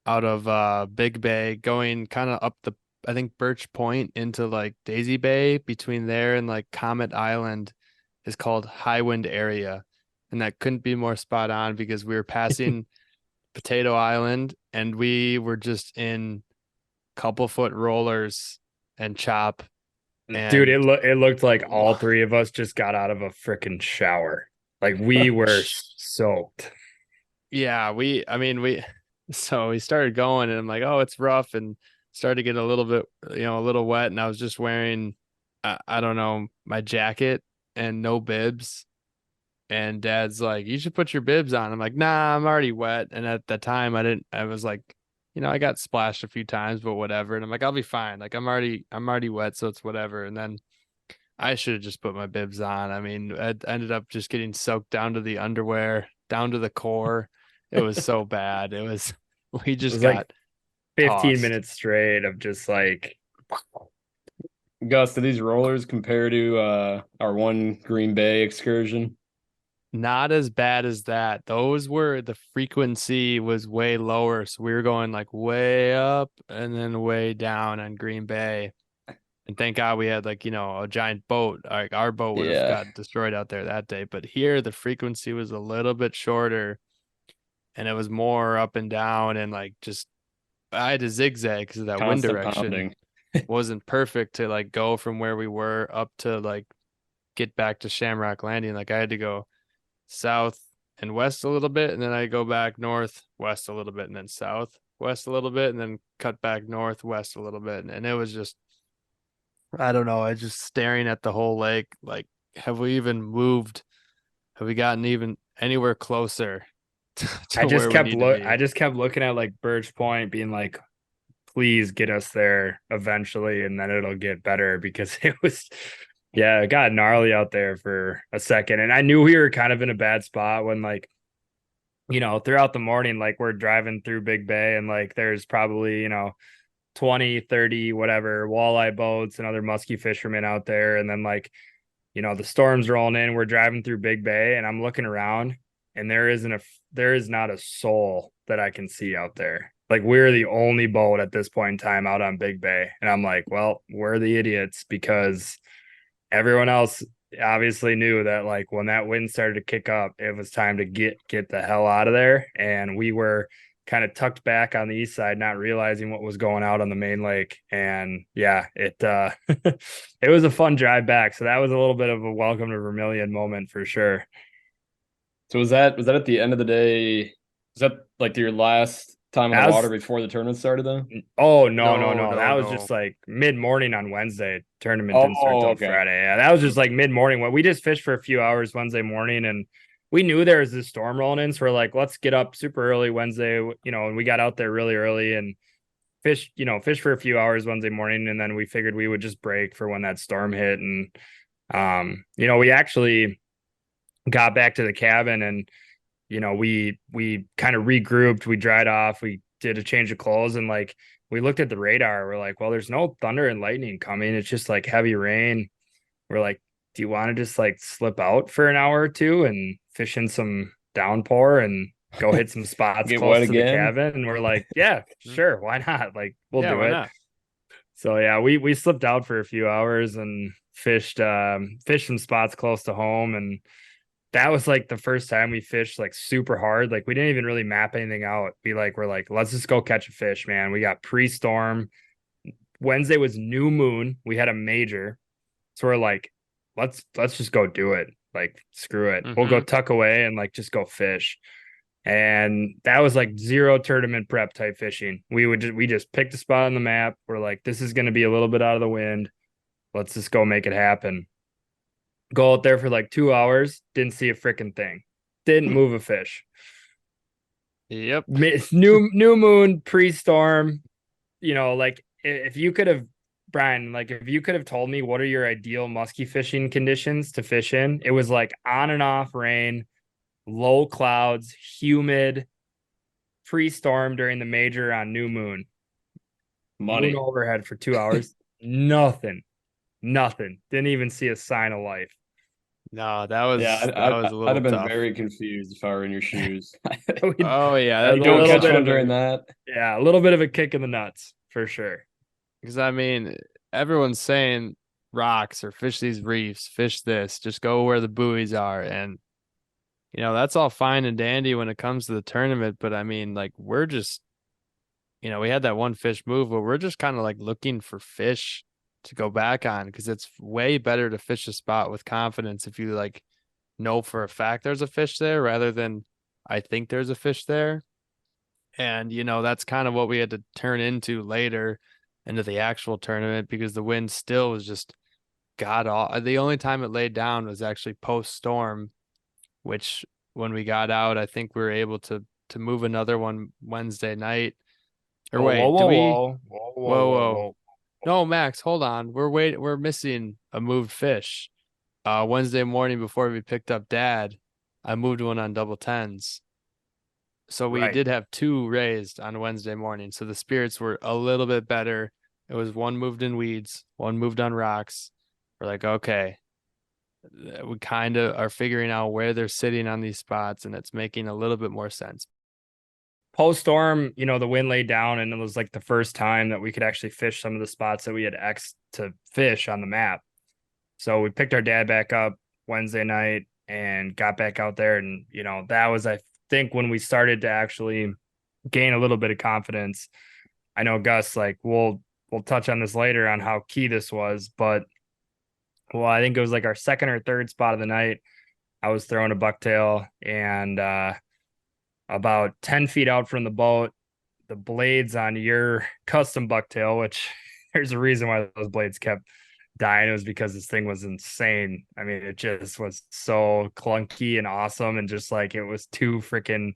of Big Bay, going kind of up the I think Birch Point into like Daisy Bay, between there and like Comet Island is called high wind area. And that couldn't be more spot on because we were passing Potato Island and we were just in couple foot rollers and chop. Dude, And it looked like all three of us just got out of a freaking shower. Like we were soaked. yeah, so we started going and I'm like, oh, it's rough, and started to get a little bit, a little wet. And I was just wearing, I don't know, my jacket and no bibs. And dad's like, you should put your bibs on. I'm like, nah, I'm already wet. And at the time I was like, I got splashed a few times, but whatever. And I'm like, I'll be fine. Like I'm already wet. So it's whatever. And then I should have just put my bibs on. I mean, I ended up just getting soaked down to the underwear, down to the core. It was so bad. We It just was like got 15 tossed. minutes straight of just like Gus, do these rollers compare to our one Green Bay excursion? Not as bad as that. Those were the frequency was way lower. So we were going like way up and then way down on Green Bay. And thank God we had like, a giant boat. Like our boat would have Yeah, got destroyed out there that day. But here the frequency was a little bit shorter and it was more up and down and like just I had to zigzag because of that wind constant direction pounding. wasn't perfect to like go from where we were up to like get back to Shamrock Landing. Like I had to go south and west a little bit, and then I go back north, west a little bit, and then south, west a little bit, and then cut back north, west a little bit. And it was just, I don't know, I just staring at the whole lake. Like, have we even moved? Have we gotten even anywhere closer to where we need to be? I just kept looking at like Birch Point, being like, please get us there eventually, and then it'll get better because it was, yeah, it got gnarly out there for a second. And I knew we were kind of in a bad spot when, like, throughout the morning, like we're driving through Big Bay and like there's probably, 20, 30, whatever, walleye boats and other musky fishermen out there. And then, like, the storm's rolling in, we're driving through Big Bay and I'm looking around and there is not a soul that I can see out there. Like we're the only boat at this point in time out on Big Bay. And I'm like, well, we're the idiots because everyone else obviously knew that like when that wind started to kick up, it was time to get the hell out of there. And we were kind of tucked back on the east side, not realizing what was going out on the main lake. And yeah, it it was a fun drive back. So that was a little bit of a welcome to Vermilion moment for sure. So was that at the end of the day? Was that like your last time on the water before the tournament started then? Oh no. That was No. just like mid-morning on Wednesday. Tournament didn't start till Okay. Friday. Yeah, that was just like mid-morning. When we just fished for a few hours Wednesday morning, and we knew there was this storm rolling in. So we're like, let's get up super early Wednesday, and we got out there really early and fish for a few hours Wednesday morning, and then we figured we would just break for when that storm hit. And we actually got back to the cabin and we kind of regrouped, we dried off, we did a change of clothes, and like we looked at the radar, we're like, well, there's no thunder and lightning coming, it's just like heavy rain. We're like, do you want to just like slip out for an hour or two and fish in some downpour and go hit some spots Get close wet to the again? cabin? And we're like, yeah, sure, why not? Like we'll do why it. not? So yeah, we slipped out for a few hours and fished some spots close to home. And that was like the first time we fished like super hard. Like we didn't even really map anything out. We're like, let's just go catch a fish, man. We got pre-storm. Wednesday was new moon. We had a major. So we're like, let's just go do it. Like, screw it. We'll go tuck away and like just go fish. And that was like zero tournament prep type fishing. We just picked a spot on the map. We're like, this is going to be a little bit out of the wind. Let's just go make it happen. Go out there for like 2 hours, didn't see a freaking thing, didn't move a fish. Yep. New moon, pre-storm. Like if you could have, Brian, like if you could have told me what are your ideal musky fishing conditions to fish in, it was like on and off rain, low clouds, humid, pre-storm during the major on new moon. Money. Moon overhead for 2 hours. Nothing. Didn't even see a sign of life. No, that was Yeah, that was a little I'd have been tough. very confused if I were in your shoes. Oh yeah, You don't catch one during that. Yeah, a little bit of a kick in the nuts for sure. because I mean, everyone's saying rocks or fish these reefs, fish this, just go where the buoys are, and that's all fine and dandy when it comes to the tournament. But I mean, like we're just, we had that one fish move, but we're just kind of like looking for fish to go back on because it's way better to fish a spot with confidence if you like know for a fact there's a fish there rather than I think there's a fish there. And that's kind of what we had to turn into later into the actual tournament because the wind still was just god awful. The only time it laid down was actually post storm, which when we got out, I think we were able to move another one Wednesday night. Or wait, whoa. No, Max, hold on. We're missing a moved fish. Wednesday morning before we picked up Dad, I moved one on double tens. So we did have two raised on Wednesday morning. So the spirits were a little bit better It was one moved in weeds, one moved on rocks. We're like, okay, we kind of are figuring out where they're sitting on these spots, and it's making a little bit more sense. Post storm, the wind laid down, and it was like the first time that we could actually fish some of the spots that we had X to fish on the map. So we picked our dad back up Wednesday night and got back out there. And, that was, I think, when we started to actually gain a little bit of confidence. I know Gus, like we'll touch on this later on how key this was, but I think it was like our second or third spot of the night. I was throwing a bucktail, and about 10 feet out from the boat, the blades on your custom bucktail, which there's a reason why those blades kept dying. It was because this thing was insane. I mean, it just was so clunky and awesome, and just like it was two freaking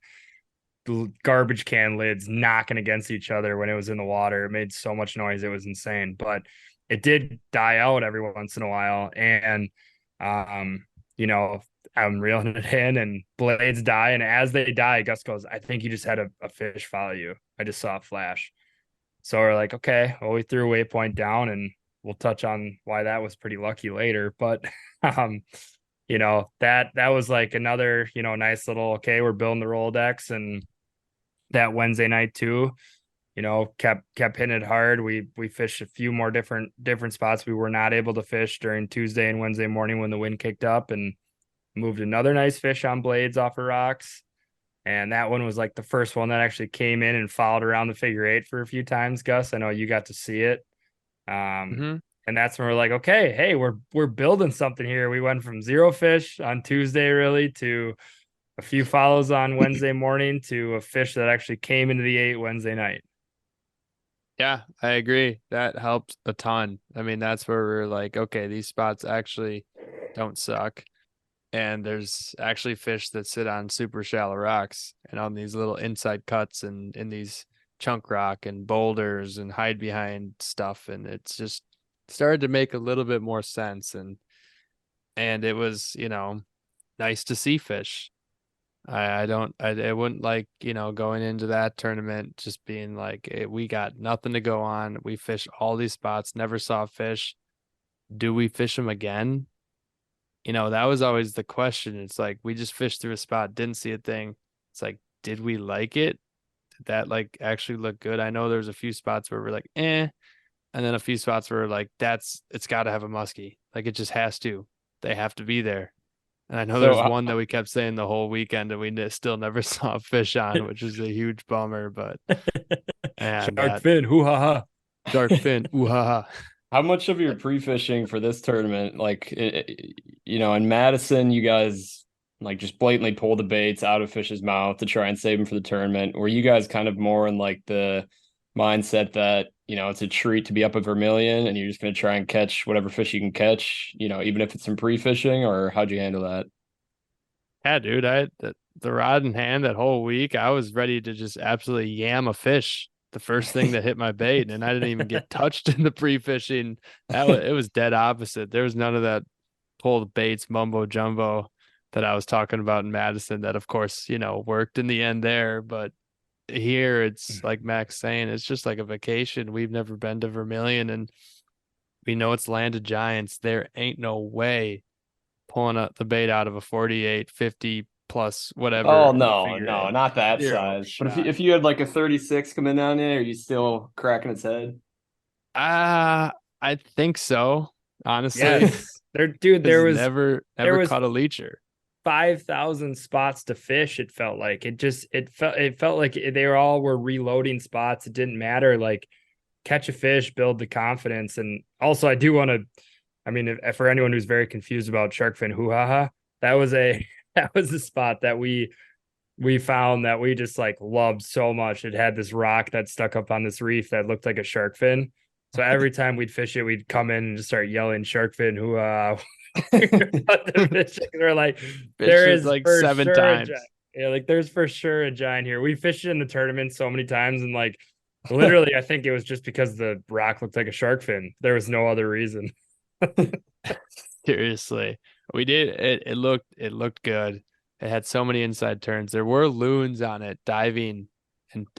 garbage can lids knocking against each other when it was in the water. It made so much noise, it was insane. But it did die out every once in a while, and I'm reeling it in, and blades die, and as they die, Gus goes, I think you just had a fish follow you. I just saw a flash. So we're like, okay, well, we threw a waypoint down, and we'll touch on why that was pretty lucky later. But that was like another, nice little, okay, we're building the Rolodex. And that Wednesday night too, kept hitting it hard. We fished a few more different spots we were not able to fish during Tuesday and Wednesday morning when the wind kicked up, and moved another nice fish on blades off of rocks. And that one was like the first one that actually came in and followed around the figure eight for a few times. Gus, I know you got to see it. And that's when we're like, okay, hey, we're building something here. We went from 0 fish on Tuesday really to a few follows on Wednesday morning to a fish that actually came into the 8 Wednesday night. Yeah, I agree. That helped a ton. I mean, that's where we're like, okay, these spots actually don't suck. And there's actually fish that sit on super shallow rocks and on these little inside cuts and in these chunk rock and boulders and hide behind stuff. And it's just started to make a little bit more sense. And it was, nice to see fish. I wouldn't like, going into that tournament, just being like, hey, we got nothing to go on. We fished all these spots, never saw a fish. Do we fish them again? That was always the question. It's like, we just fished through a spot, didn't see a thing. It's like, did we like it? Did that like actually look good? I know there's a few spots where we're like, eh. And then a few spots where we're like, it's got to have a muskie. Like, it just has to. They have to be there. And I know there's one that we kept saying the whole weekend and we still never saw a fish on, which is a huge bummer. But shark fin, hoo ha ha. Shark fin, ooh ha ha. How much of your pre-fishing for this tournament, like, in Madison, you guys like just blatantly pull the baits out of fish's mouth to try and save them for the tournament? Were you guys kind of more in like the mindset that, it's a treat to be up at Vermilion and you're just going to try and catch whatever fish you can catch, even if it's some pre-fishing, or how'd you handle that? Yeah, dude, I had the rod in hand that whole week. I was ready to just absolutely yam a fish the first thing that hit my bait, and I didn't even get touched in the pre-fishing. It was dead opposite. There was none of that pull the baits mumbo jumbo that I was talking about in Madison that of course, worked in the end there. But here it's like Max saying, it's just like a vacation. We've never been to Vermilion and we know it's land of giants. There ain't no way pulling up the bait out of a 48, 50 plus whatever. Oh, no, not that Zero size. shot. But if you had like a 36 coming down there, are you still cracking its head? I think so, honestly. Yes. There was never caught a leecher. 5,000 spots to fish. It felt like it felt like they were reloading spots. It didn't matter. Like, catch a fish, build the confidence. And also I do want to, I mean, for anyone who's very confused about shark fin hoo ha ha, that was a spot that we found that we just like loved so much. It had this rock that stuck up on this reef that looked like a shark fin. So every time we'd fish it, we'd come in and just start yelling shark fin hoo ha. We're like, there is like for 7 sure times. Yeah, like there's for sure a giant here. We fished in the tournament so many times, and like literally, I think it was just because the rock looked like a shark fin. There was no other reason. Seriously, we did it looked good. It had so many inside turns. There were loons on it diving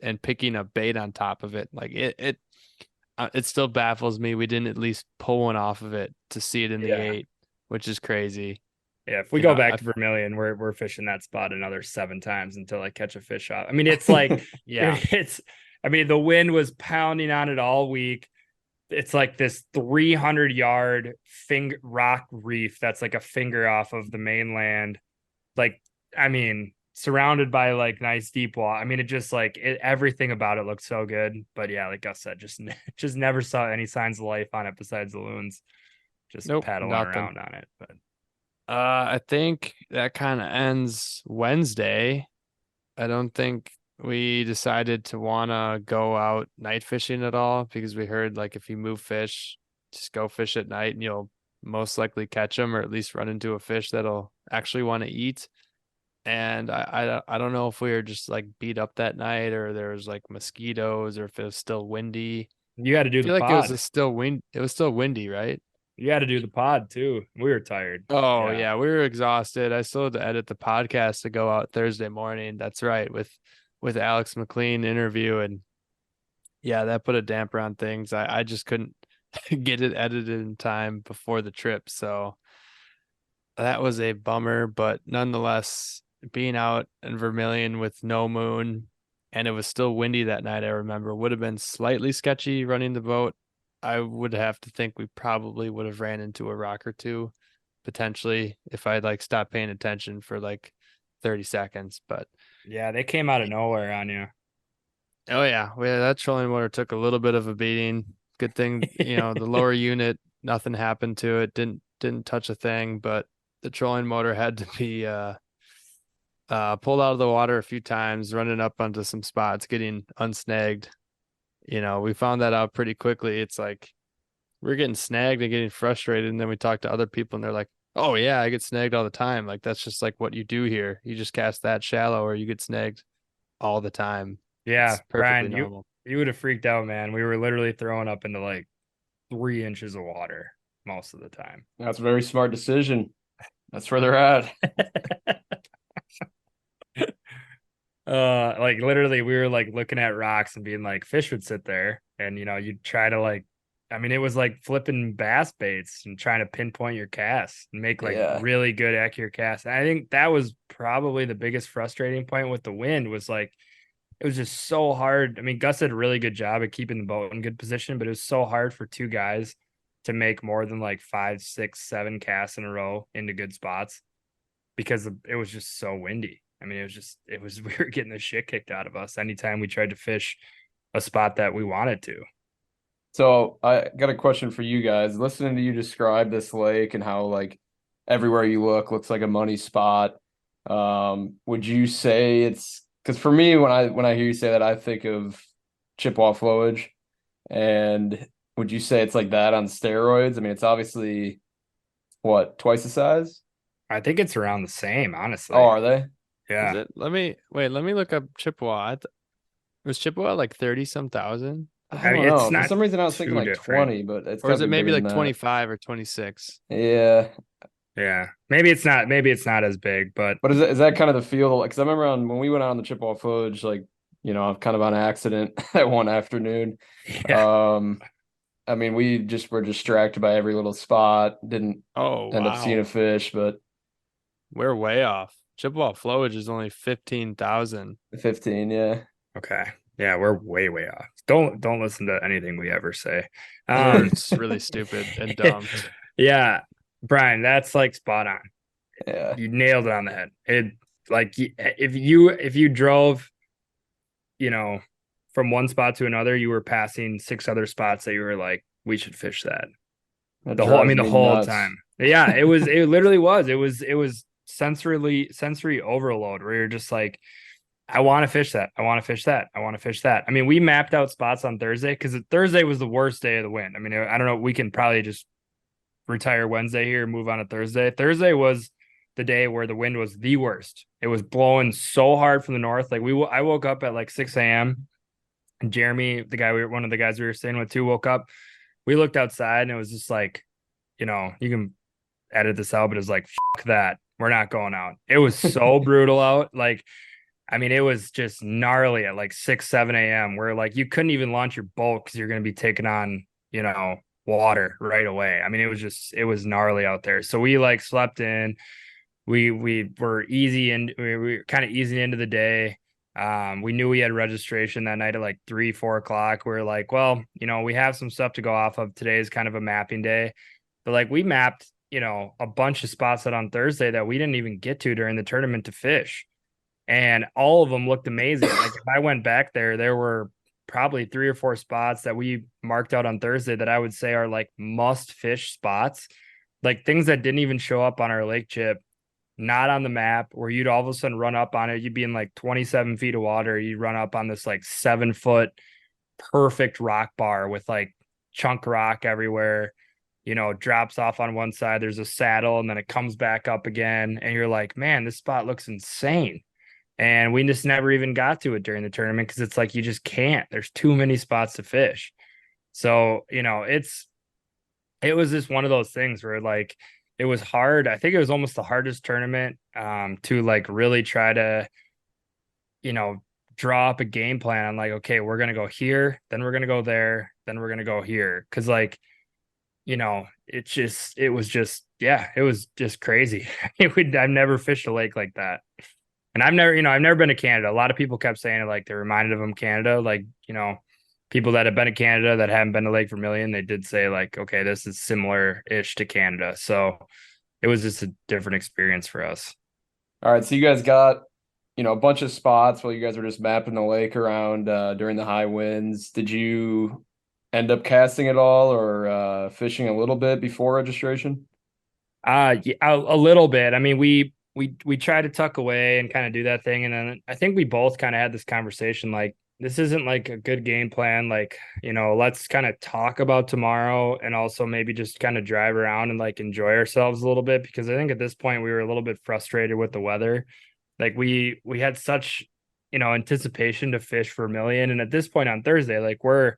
and picking up bait on top of it. Like it it still baffles me we didn't at least pull one off of it to see it in the Yeah. 8, which is crazy. Yeah, if we You go know, back I to Vermilion, we're fishing that spot another 7 times until I catch a fish off. I mean, it's like yeah, it's I mean, the wind was pounding on it all week. It's like this 300-yard finger rock reef that's like a finger off of the mainland. Like, I mean, surrounded by like nice deep water. I mean, it just like everything about it looked so good. But yeah, like Gus said, just never saw any signs of life on it besides the loons just nope, paddling nothing. around on it. But I think that kind of ends Wednesday. I don't think we decided to want to go out night fishing at all because we heard like if you move fish, just go fish at night and you'll most likely catch them or at least run into a fish that'll actually want to eat. And I don't know if we were just like beat up that night or there was like mosquitoes or if it was still windy. you got to do I the feel like pod. it was still windy, right? You got to do the pod too. We were tired. Oh yeah, we were exhausted. I still had to edit the podcast to go out Thursday morning. That's right, with Alex McLean interview, and yeah, that put a damper on things. I just couldn't get it edited in time before the trip, so that was a bummer. But nonetheless, being out in Vermilion with no moon, and it was still windy that night. I remember would have been slightly sketchy running the boat. I would have to think we probably would have ran into a rock or two potentially if I'd like stopped paying attention for like 30 seconds. But Yeah, they came out of nowhere on you. oh yeah, that trolling motor took a little bit of a beating. Good thing, the lower unit, nothing happened to it. Didn't touch a thing, but the trolling motor had to be pulled out of the water a few times, running up onto some spots, getting unsnagged. We found that out pretty quickly. It's like we're getting snagged and getting frustrated. And then we talk to other people and they're like, oh yeah, I get snagged all the time. Like, that's just like what you do here. You just cast that shallow or you get snagged all the time. Yeah, It's perfectly Brian, normal. you would have freaked out, man. We were literally throwing up into like 3 inches of water most of the time. That's a very smart decision. That's where they're at. Like literally we were like looking at rocks and being like fish would sit there and you'd try to like I mean it was like flipping bass baits and trying to pinpoint your cast and make like Yeah. really good accurate casts. And I think that was probably the biggest frustrating point with the wind was like it was just so hard. I mean, Gus did a really good job at keeping the boat in good position, but it was so hard for 2 guys to make more than like 5, 6, 7 casts in a row into good spots because it was just so windy. I mean, we were getting the shit kicked out of us anytime we tried to fish a spot that we wanted to. So I got a question for you guys. Listening to you describe this lake and how like everywhere you look looks like a money spot. Would you say it's because for me when I hear you say that I think of Chippewa flowage, and would you say it's like that on steroids? I mean, it's obviously what, twice the size? I think it's around the same, honestly. Oh, are they? Yeah. Is it? Let me look up Chippewa. Was Chippewa like 30 some thousand? I don't mean, it's know. For not some reason I was too thinking like different. 20, but it's Or is gotta it be maybe bigger like than that. 25 or 26? Yeah. Yeah. Maybe it's not as big, but But is that kind of the feel? Because I remember when we went out on the Chippewa flowage, like, kind of on accident that one afternoon. yeah. I mean, we just were distracted by every little spot, didn't Oh, end up seeing wow. a fish, but We're way off. Chippewa flowage is only 15,000. 15, yeah. Okay. Yeah, we're way, way off. Don't listen to anything we ever say. It's really stupid and dumb. Yeah, Brian, that's like spot on. Yeah. You nailed it on the head. It like if you drove, from one spot to another, you were passing 6 other spots that you were like, we should fish that. That The drives me whole nuts. time. Yeah, it literally was. It was sensory overload where you're just like, I want to fish that. I want to fish that. I want to fish that. I mean, we mapped out spots on Thursday because Thursday was the worst day of the wind. I mean, I don't know. We can probably just retire Wednesday here and move on to Thursday. Thursday was the day where the wind was the worst. It was blowing so hard from the north. Like I woke up at like 6 a.m. and Jeremy, one of the guys we were staying with too, woke up. We looked outside and it was just like, you can edit this out, but it was like, fuck that. We're not going out. It was so brutal out. Like I mean, it was just gnarly at like 6, 7 a.m. where like you couldn't even launch your boat because you're going to be taking on, water right away. I mean, it was gnarly out there. So we like slept in. We were easy and we were kind of easing into the day. We knew we had registration that night at like 3, 4 o'clock. We were like, well, we have some stuff to go off of. Today is kind of a mapping day. But like we mapped, a bunch of spots that on Thursday that we didn't even get to during the tournament to fish. And all of them looked amazing. Like if I went back there were probably 3 or 4 spots that we marked out on Thursday that I would say are like must fish spots, like things that didn't even show up on our lake chip, not on the map, where you'd all of a sudden run up on it. You'd be in like 27 feet of water. You'd run up on this like 7-foot perfect rock bar with like chunk rock everywhere, drops off on one side. There's a saddle and then it comes back up again. And you're like, man, this spot looks insane. And we just never even got to it during the tournament because it's like you just can't. There's too many spots to fish. So, it was just one of those things where like it was hard. I think it was almost the hardest tournament to like really try to, draw up a game plan. I'm like, okay, we're gonna go here, then we're gonna go there, then we're gonna go here. Cause like, it was just crazy. I've never fished a lake like that. And I've never been to Canada. A lot of people kept saying it like they reminded them Canada. Like, people that have been to Canada that haven't been to Lake Vermilion, they did say like, okay, this is similar-ish to Canada. So it was just a different experience for us. All right, so you guys got, a bunch of spots while you guys were just mapping the lake around during the high winds. Did you end up casting at all or fishing a little bit before registration? Yeah, a little bit. I mean, we try to tuck away and kind of do that thing. And then I think we both kind of had this conversation, like, this isn't like a good game plan. Like, let's kind of talk about tomorrow and also maybe just kind of drive around and like enjoy ourselves a little bit. Because I think at this point we were a little bit frustrated with the weather. Like we had such, anticipation to fish Vermilion. And at this point on Thursday, like we're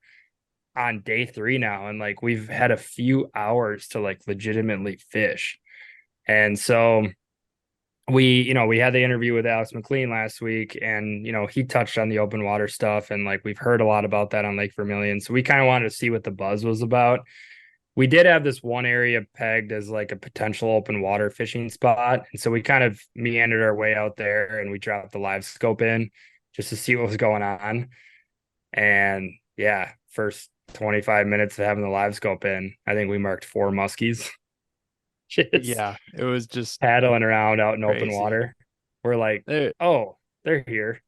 on day 3 now. And like, we've had a few hours to like legitimately fish. And so we had the interview with Alex McLean last week and, he touched on the open water stuff. And like, we've heard a lot about that on Lake Vermilion. So we kind of wanted to see what the buzz was about. We did have this one area pegged as like a potential open water fishing spot. And so we kind of meandered our way out there and we dropped the live scope in just to see what was going on. And yeah, first 25 minutes of having the live scope in, I think we marked 4 muskies. Yeah, it was just paddling around out in crazy. open water. We're like, oh, they're here.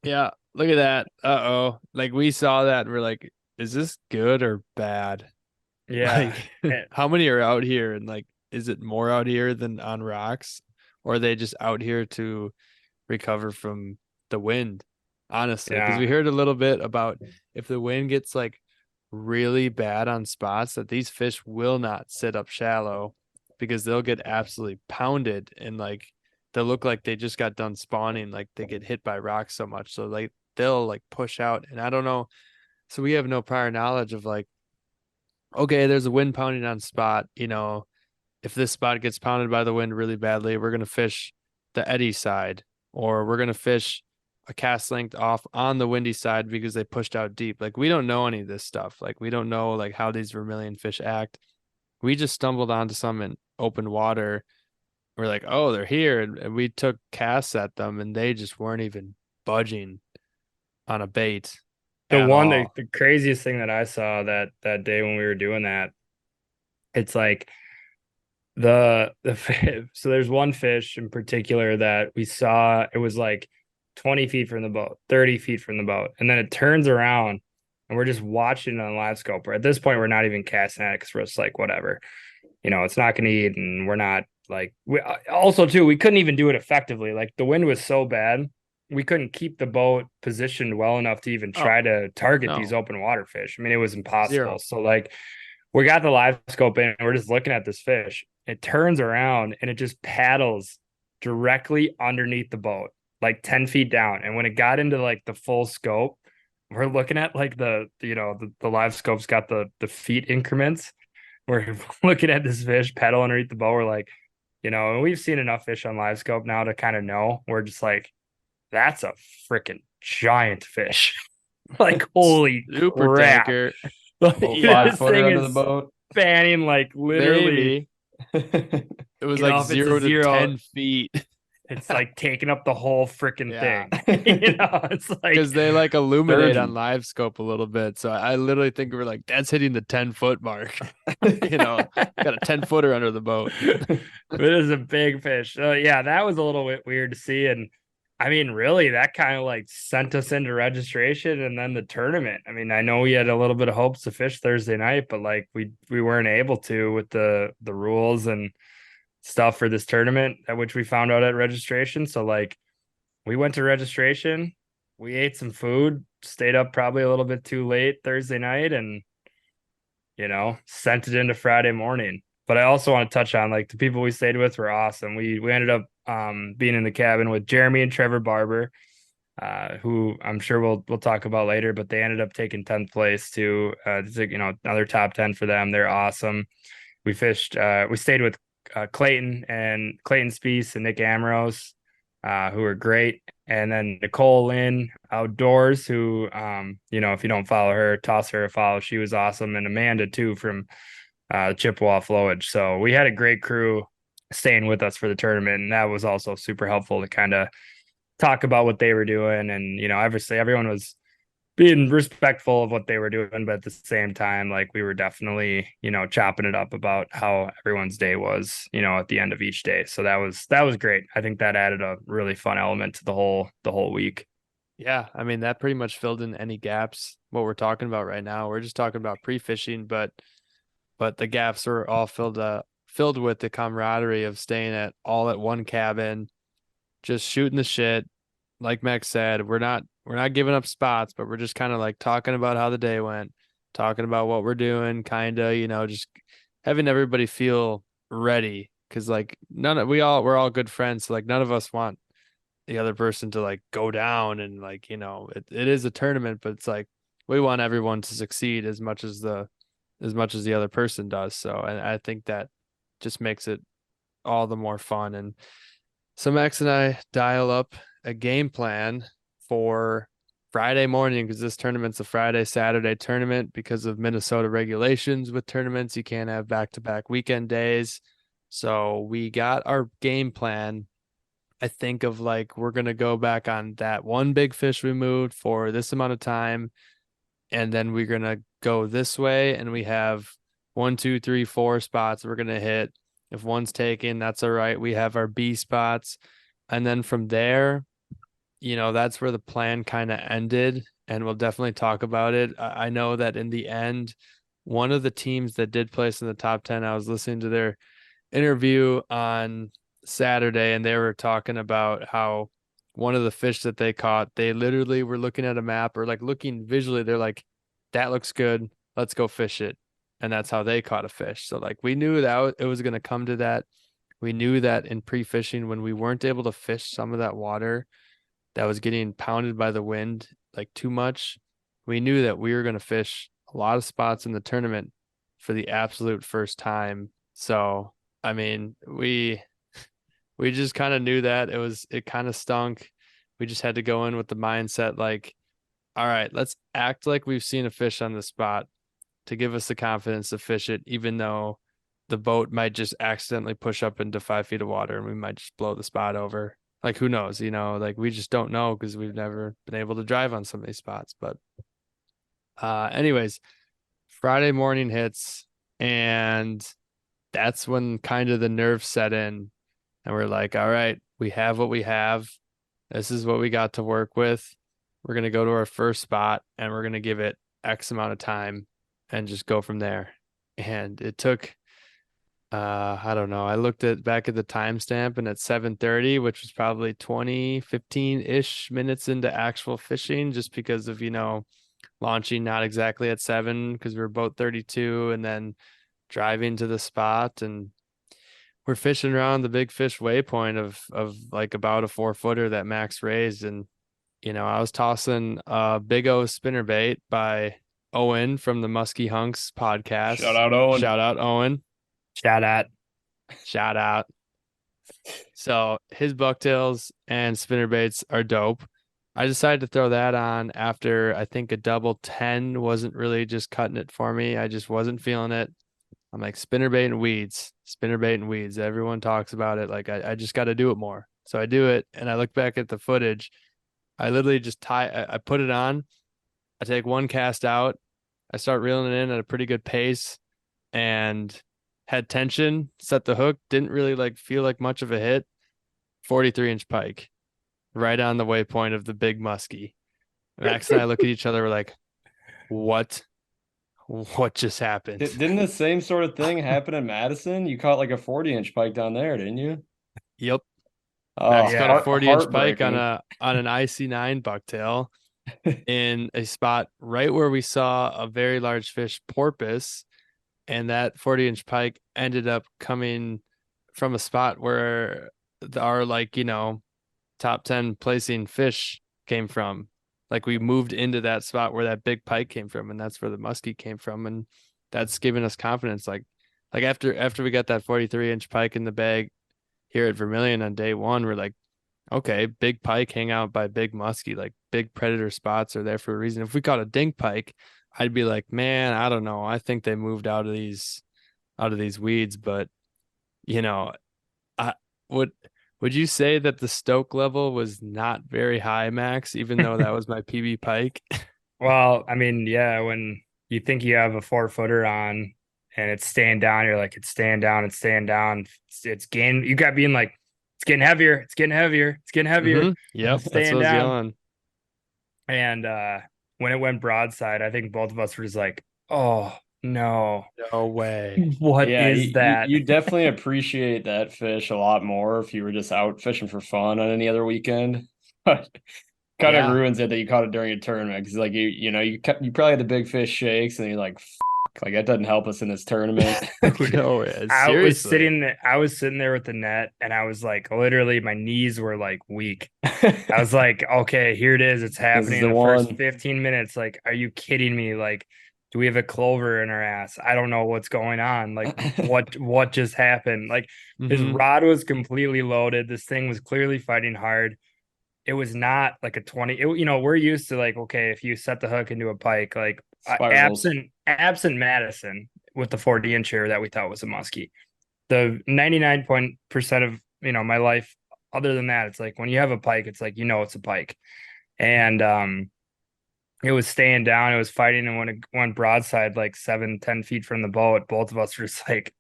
Yeah, look at that. Uh-oh. Like we saw that and we're like, is this good or bad? Yeah. Like, how many are out here? And like, is it more out here than on rocks? Or are they just out here to recover from the wind? Honestly, because we heard a little bit about if the wind gets like really bad on spots, that these fish will not sit up shallow because they'll get absolutely pounded and like they'll look like they just got done spawning, like they get hit by rocks so much. So like they'll like push out. And I don't know. So we have no prior knowledge of like, okay, there's a wind pounding on spot. If this spot gets pounded by the wind really badly, we're going to fish the eddy side, or we're going to fish a cast length off on the windy side because they pushed out deep. Like we don't know any of this stuff. Like we don't know like how these vermilion fish act. We just stumbled onto some in open water. We're like, oh, they're here. And we took casts at them and they just weren't even budging on a bait. The craziest thing that I saw that day when we were doing that, it's like so there's one fish in particular that we saw. It was like 20 feet from the boat, 30 feet from the boat. And then it turns around and we're just watching it on live scope. At this point, we're not even casting at it because we're just like, whatever, it's not going to eat. And we're not like, we couldn't even do it effectively. Like the wind was so bad. We couldn't keep the boat positioned well enough to even try to target these open water fish. I mean, it was impossible. 0. So like we got the live scope in and we're just looking at this fish. It turns around and it just paddles directly underneath the boat, like 10 feet down. And when it got into like the full scope, we're looking at like the live scope's got the feet increments. We're looking at this fish paddle underneath the boat. We're like, and we've seen enough fish on live scope now to kind of know. We're just like, that's a freaking giant fish. Like, holy Super crap. tanker. Like, Little Yeah. five this footer thing under the is boat. spanning like literally, Maybe. It was you know, like if it's a 0 to zero, 10 feet. it's like taking up the whole freaking Yeah. thing. You know, it's like, Because they like illuminate on Sturgeon. live scope a little bit. So I literally think we're like, that's hitting the 10-foot mark. Got a 10-footer under the boat. it is a big fish. So yeah, that was a little bit weird to see. And I mean, really, that kind of like sent us into registration and then the tournament. I mean, I know we had a little bit of hopes to fish Thursday night, but like we weren't able to with the rules and stuff for this tournament, at which we found out at registration. So like we went to registration, we ate some food, stayed up probably a little bit too late Thursday night, and sent it into Friday morning. But I also want to touch on like the people we stayed with were awesome. We ended up being in the cabin with Jeremy and Trevor Barber, who I'm sure we'll talk about later, but they ended up taking 10th place to another top 10 for them. They're awesome. We stayed with Clayton Spiess and Nick Ambrose, who are great. And then Nicole Lynn Outdoors, who, if you don't follow her, toss her a follow. She was awesome. And Amanda, too, from Chippewa Flowage. So we had a great crew staying with us for the tournament. And that was also super helpful to kind of talk about what they were doing. And, obviously everyone was being respectful of what they were doing, but at the same time, like we were definitely, chopping it up about how everyone's day was, at the end of each day. So that was great. I think that added a really fun element to the whole week. Yeah. I mean, that pretty much filled in any gaps. What we're talking about right now, we're just talking about pre-fishing, but the gaps were all filled with the camaraderie of staying at one cabin, just shooting the shit. Like Max said, we're not giving up spots, but we're just kind of like talking about how the day went, talking about what we're doing, kind of, just having everybody feel ready. Cause like we're all good friends. So like none of us want the other person to like go down and like, it is a tournament, but it's like we want everyone to succeed as much as the other person does. So, and I think that just makes it all the more fun. And so Max and I dial up a game plan for Friday morning because this tournament's a Saturday tournament because of Minnesota regulations with tournaments. You can't have back-to-back weekend days. So we got our game plan. I think of like, we're going to go back on that one big fish we moved for this amount of time. And then we're going to go this way. And we have 1, 2, 3, 4 spots we're going to hit. If one's taken, that's all right. We have our B spots. And then from there, that's where the plan kind of ended. And we'll definitely talk about it. I know that in the end, one of the teams that did place in the top 10, I was listening to their interview on Saturday, and they were talking about how one of the fish that they caught, they literally were looking at a map or like looking visually. They're like, that looks good. Let's go fish it. And that's how they caught a fish. So like we knew that it was going to come to that. We knew that in pre-fishing when we weren't able to fish some of that water that was getting pounded by the wind like too much, we knew that we were going to fish a lot of spots in the tournament for the absolute first time. So, I mean, we just kind of knew that it kind of stunk. We just had to go in with the mindset like, all right, let's act like we've seen a fish on the spot to give us the confidence to fish it, even though the boat might just accidentally push up into 5 feet of water and we might just blow the spot over. Like, who knows, like we just don't know because we've never been able to drive on some of these spots. But anyways, Friday morning hits and that's when kind of the nerves set in and we're like, all right, we have what we have. This is what we got to work with. We're going to go to our first spot and we're going to give it X amount of time and just go from there. And it took, I don't know. I looked back at the timestamp and at 7:30, which was probably 15-ish minutes into actual fishing, just because of, launching not exactly at 7 because we were boat 32 and then driving to the spot. And we're fishing around the big fish waypoint of like about a 4-footer that Max raised. And, I was tossing a Big O spinnerbait by Owen from the Muskie Hunks podcast. Shout out Owen. Shout out Owen. Shout out. Shout out. So his bucktails and spinnerbaits are dope. I decided to throw that on after I think a double 10 wasn't really just cutting it for me. I just wasn't feeling it. I'm like spinnerbait and weeds, spinnerbait and weeds. Everyone talks about it. Like I just got to do it more. So I do it, and I look back at the footage. I literally just I put it on. I take one cast out. I start reeling it in at a pretty good pace, and had tension. Set the hook. Didn't really like feel like much of a hit. 43-inch pike, right on the waypoint of the big muskie. Max and I look at each other. We're like, "What? What just happened?" Didn't the same sort of thing happen in Madison? You caught like a 40-inch pike down there, didn't you? Yep. Oh, Max caught a 40-inch pike heartbreaking. on an IC9 bucktail in a spot right where we saw a very large fish porpoise, and that 40-inch pike ended up coming from a spot where our like, top 10 placing fish came from. Like we moved into that spot where that big pike came from, and that's where the muskie came from, and that's given us confidence. Like after we got that 43-inch pike in the bag here at Vermilion on day one, we're like, okay, big pike hang out by big muskie, like big predator spots are there for a reason. If we caught a dink pike, I'd be like, man, I don't know. I think they moved out of these weeds, but you know, I would you say that the stoke level was not very high, Max, even though that was my PB pike? Well, I mean, yeah, when you think you have a 4-footer on and it's staying down, you're like, it's staying down, it's staying down. It's getting, you got being like, it's getting heavier, it's getting heavier, it's getting heavier, Yep, it's that's what I staying was down. yelling. And when it went broadside, I think both of us were just like, oh no, No way. what Yeah, is that? you definitely appreciate that fish a lot more if you were just out fishing for fun on any other weekend. But kind of Yeah. ruins it that you caught it during a tournament because like you probably had the big fish shakes and you're like, like that doesn't help us in this tournament. No way. I was Seriously. sitting there with the net, and I was like, literally, my knees were like weak. I was like, okay, here it is. It's This is happening in the the first one. 15 minutes. Like, are you kidding me? Like, do we have a clover in our ass? I don't know what's going on. Like, what just happened? Like, his Mm-hmm. rod was completely loaded. This thing was clearly fighting hard. It was not like a 20. We're used to like, okay, if you set the hook into a pike, like Spirals. absent Madison with the 40-incher that we thought was a muskie. The 99% of my life, other than that, it's like when you have a pike, it's like it's a pike. And it was staying down, it was fighting, and when it went broadside like 7-10 feet from the boat, both of us were just like,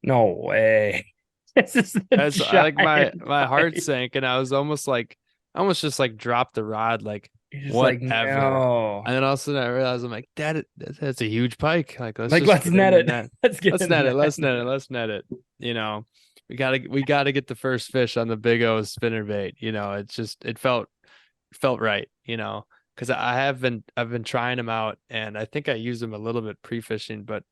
no way. This is a As I like giant my heart pike. sank, and I was almost like just like dropped the rod, like You're just like, whatever. no. And then all of a sudden I realized I'm like, that's a huge pike. Like let's Like, just let's get in net the it. net. Let's get Let's in the net it. net. Let's net it. Let's net it. You know, we gotta get the first fish on the big O spinnerbait. It felt right, because I've been trying them out, and I think I used them a little bit pre-fishing, but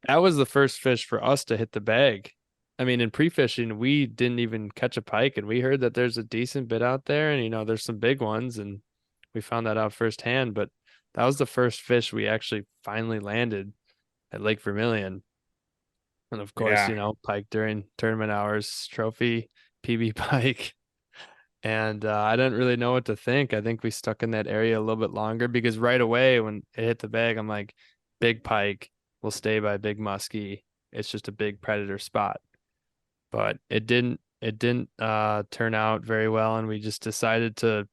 that was the first fish for us to hit the bag. I mean, in pre-fishing, we didn't even catch a pike, and we heard that there's a decent bit out there, and there's some big ones, and we found that out firsthand. But that was the first fish we actually finally landed at Lake Vermilion. And of course, Yeah. pike during tournament hours, trophy, PB pike. And I didn't really know what to think. I think we stuck in that area a little bit longer because right away when it hit the bag, I'm like, big pike will stay by big muskie. It's just a big predator spot. But it didn't turn out very well, and we just decided to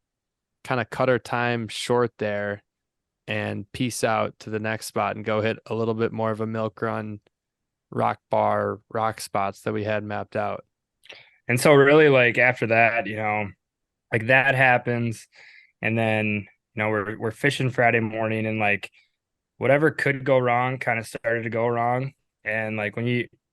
kind of cut our time short there and peace out to the next spot and go hit a little bit more of a milk run rock bar rock spots that we had mapped out. And so really like after that, like that happens, and then we're fishing Friday morning, and like whatever could go wrong kind of started to go wrong. And like when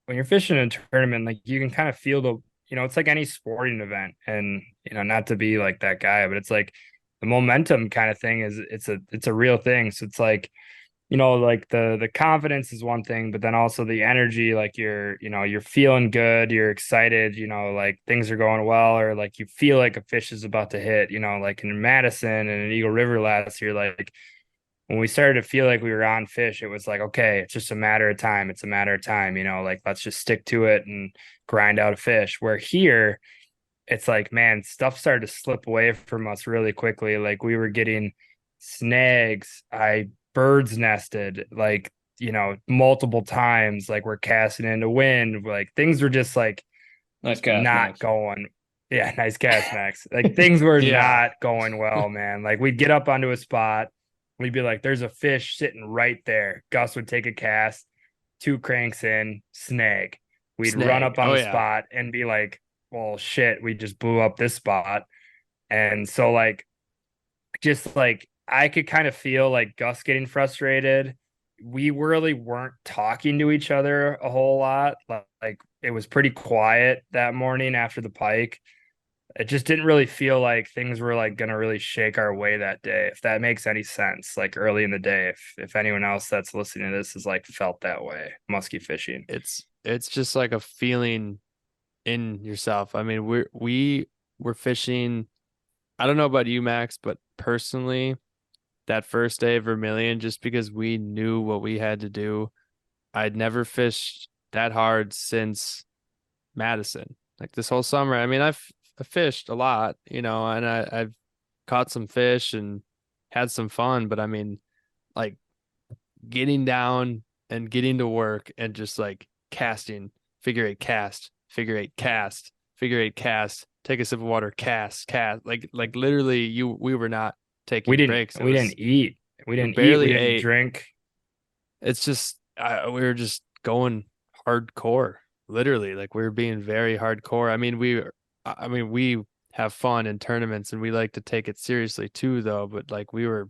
you're fishing in a tournament, like you can kind of feel it's like any sporting event, and not to be like that guy, but it's like the momentum kind of thing is it's a real thing. So it's like like the confidence is one thing, but then also the energy, like you're feeling good, you're excited, like things are going well, or like you feel like a fish is about to hit, like in Madison and in Eagle River last year, like when we started to feel like we were on fish, it was like, okay, it's just a matter of time. It's a matter of time, like let's just stick to it and grind out a fish. Where here, it's like, man, stuff started to slip away from us really quickly. Like we were getting snags, I birds nested, like, multiple times, like we're casting into wind, like things were just like Nice cast, not Max. going. Yeah, nice cast, Max. Like things were Yeah. not going well, man. Like we'd get up onto a spot, we'd be like, there's a fish sitting right there. Gus would take a cast, two cranks in, snag. We'd run Snag. up on Oh the yeah. spot and be like, well, shit, we just blew up this spot. And so, like, just like I could kind of feel like Gus getting frustrated. We really weren't talking to each other a whole lot. Like it was pretty quiet that morning after the pike. It just didn't really feel like things were like gonna really shake our way that day, if that makes any sense. Like early in the day, if anyone else that's listening to this is like felt that way, musky fishing. It's just like a feeling in yourself. I mean, we were fishing. I don't know about you, Max, but personally, that first day of Vermilion, just because we knew what we had to do, I'd never fished that hard since Madison. Like this whole summer. I mean, I fished a lot, and I've caught some fish and had some fun, but I mean, like getting down and getting to work and just like casting, figure eight cast, figure eight cast, figure eight cast, take a sip of water, cast, like literally we were not We taking didn't breaks. It we was, didn't eat. We we didn't eat. We barely didn't ate. drink. It's just we were just going hardcore, literally. Like we were being very hardcore. I mean we have fun in tournaments and we like to take it seriously too, though. But like we were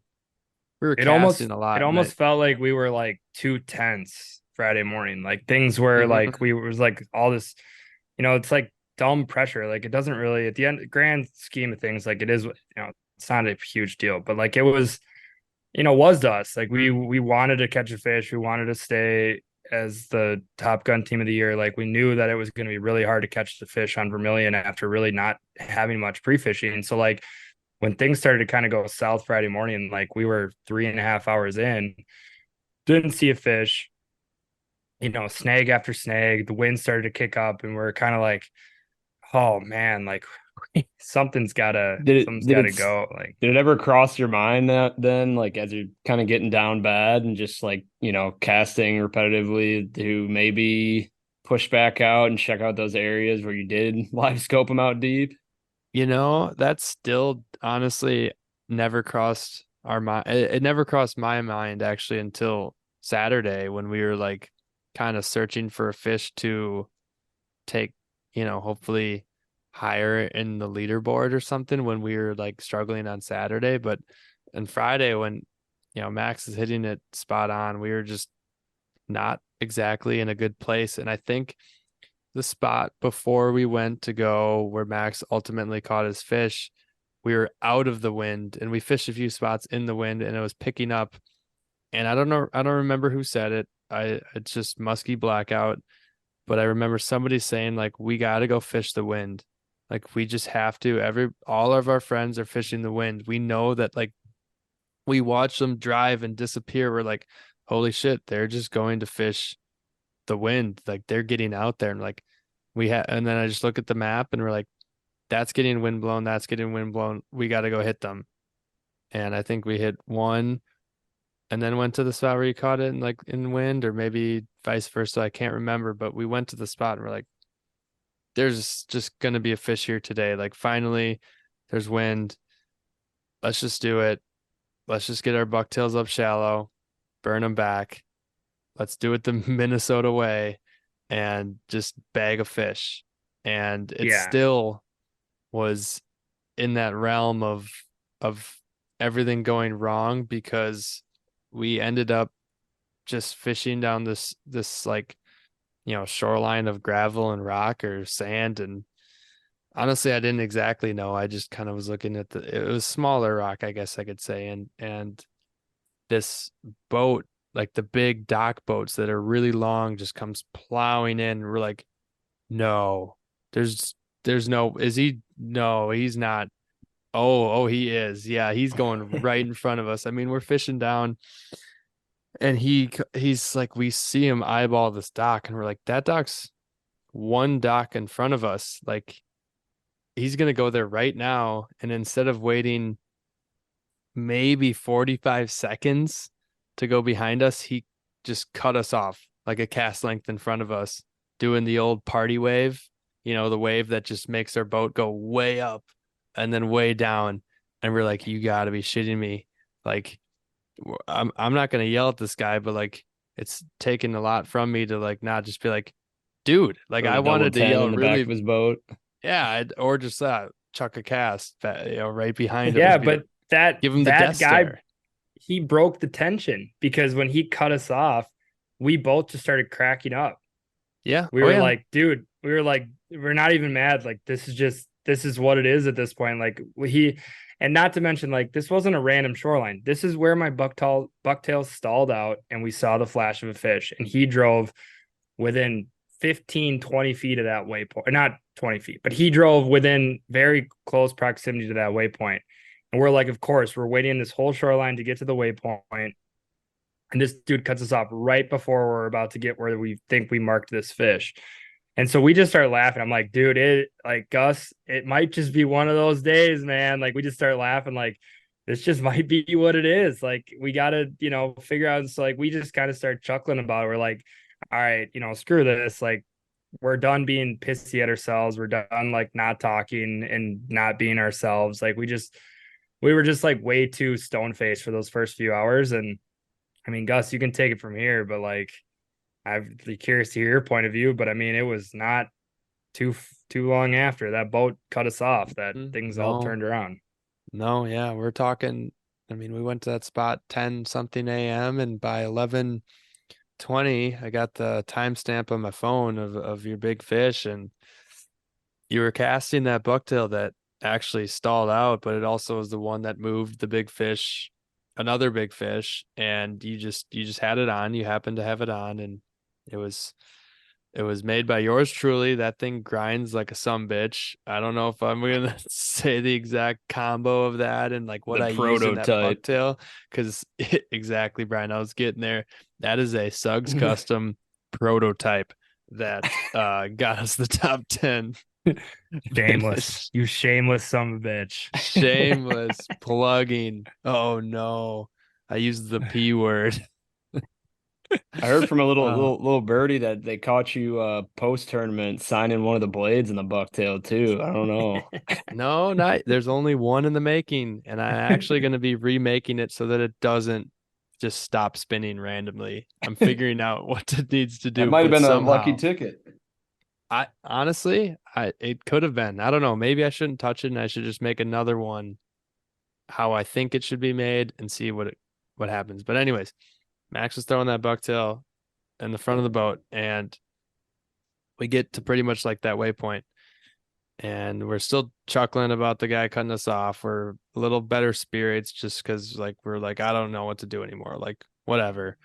It almost casting a it lot, and almost felt like we were like too tense Friday morning. Like things were Mhm. like we was like all this, it's like dumb pressure. Like it doesn't really at the end grand scheme of things, like it is, it's not a huge deal, but like it was to us. Like we wanted to catch a fish. We wanted to stay as the Top Gun team of the year. Like we knew that it was going to be really hard to catch the fish on Vermilion after really not having much pre-fishing. So like when things started to kind of go south Friday morning, like we were 3.5 hours in, didn't see a fish, snag after snag, the wind started to kick up and we're kind of like, oh man, like something's gotta Did it something's did gotta it go. Like did it ever cross your mind that then, like as you're kind of getting down bad and just like, casting repetitively to maybe push back out and check out those areas where you did live scope them out deep? That's still honestly never crossed our mind. It never crossed my mind actually until Saturday when we were like kind of searching for a fish to take, hopefully higher in the leaderboard or something when we were like struggling on Saturday. But on Friday when, Max is hitting it spot on, we were just not exactly in a good place. And I think the spot before we went to go where Max ultimately caught his fish, we were out of the wind and we fished a few spots in the wind and it was picking up. And I don't know, I don't remember who said it. It's just musky blackout. But I remember somebody saying like we got to go fish the wind. Like we just have to. All of our friends are fishing the wind. We know that like we watch them drive and disappear. We're like, holy shit, they're just going to fish the wind. Like they're getting out there and like and then I just look at the map and we're like, that's getting wind blown. That's getting wind blown. We got to go hit them. And I think we hit one and then went to the spot where you caught it in wind or maybe vice versa. I can't remember, but we went to the spot and we're like, there's just going to be a fish here today. Like finally there's wind. Let's just do it. Let's just get our bucktails up shallow, burn them back. Let's do it the Minnesota way and just bag a fish. And it yeah, still was in that realm of everything going wrong because we ended up just fishing down this like, shoreline of gravel and rock or sand. And honestly, I didn't exactly know. I just kind of was looking at it was smaller rock, I guess I could say. And this boat, like the big dock boats that are really long, just comes plowing in. We're like, no, there's no, is he? No, he's not Oh, he is. Yeah, he's going right in front of us. I mean, we're fishing down, and he's like, we see him eyeball this dock, and we're like, that dock's one dock in front of us. Like, he's gonna go there right now, and instead of waiting maybe 45 seconds to go behind us, he just cut us off like a cast length in front of us, doing the old party wave, the wave that just makes our boat go way up and then way down. And we're like, you gotta be shitting me. Like, I'm not gonna yell at this guy, but like, it's taken a lot from me to like not just be like, dude, like Throw I a double wanted to 10 yell in the back really, of his boat. yeah, or just chuck a cast, right behind him. Yeah, And be but that give him the that death guy, stare. he broke the tension because when he cut us off, we both just started cracking up. Yeah. We Oh, were yeah. like, dude, we're not even mad. Like, this is what it is at this point. Like, and not to mention, like, this wasn't a random shoreline. This is where my bucktail stalled out and we saw the flash of a fish. And he drove within 15, 20 feet of that waypoint, or not 20 feet, but he drove within very close proximity to that waypoint. And we're like, of course, we're waiting this whole shoreline to get to the waypoint. And this dude cuts us off right before we're about to get where we think we marked this fish. And so we just start laughing. I'm like, dude, Gus, it might just be one of those days, man. Like, we just start laughing, like, this just might be what it is. Like, we gotta, figure out. So like, we just kind of start chuckling about it. We're like, all right, screw this. Like, we're done being pissy at ourselves. We're done like not talking and not being ourselves. Like, we were just like way too stone faced for those first few hours. And I mean, Gus, you can take it from here, but like, I'd be curious to hear your point of view. But I mean, it was not too long after that boat cut us off that things all turned around. No, yeah, we're talking. I mean, we went to that spot 10 something a.m. and by 11:20, I got the timestamp on my phone of your big fish, and you were casting that bucktail that actually stalled out, but it also was the one that moved the big fish, another big fish, and you just had it on. You happened to have it on, and it was made by yours truly. That thing grinds like a sumbitch. I don't know if I'm gonna say the exact combo of that and like what The I use in that prototype. bucktail, because exactly, Brian, I was getting there. That is a Suggs custom prototype that got us the top 10. Shameless. You shameless son of a bitch. Shameless plugging. Oh no, I used the P word. I heard from a little birdie that they caught you post tournament signing one of the blades in the bucktail too. I don't know. No, not there's only one in the making, and I'm actually going to be remaking it so that it doesn't just stop spinning randomly. I'm figuring out what it needs to do. That might have but been a somehow, lucky ticket. I honestly, it could have been. I don't know. Maybe I shouldn't touch it, and I should just make another one how I think it should be made and see what happens. But anyways, Max was throwing that bucktail in the front of the boat, and we get to pretty much like that waypoint, and we're still chuckling about the guy cutting us off. We're a little better spirits just because like we're like, I don't know what to do anymore. Like, whatever.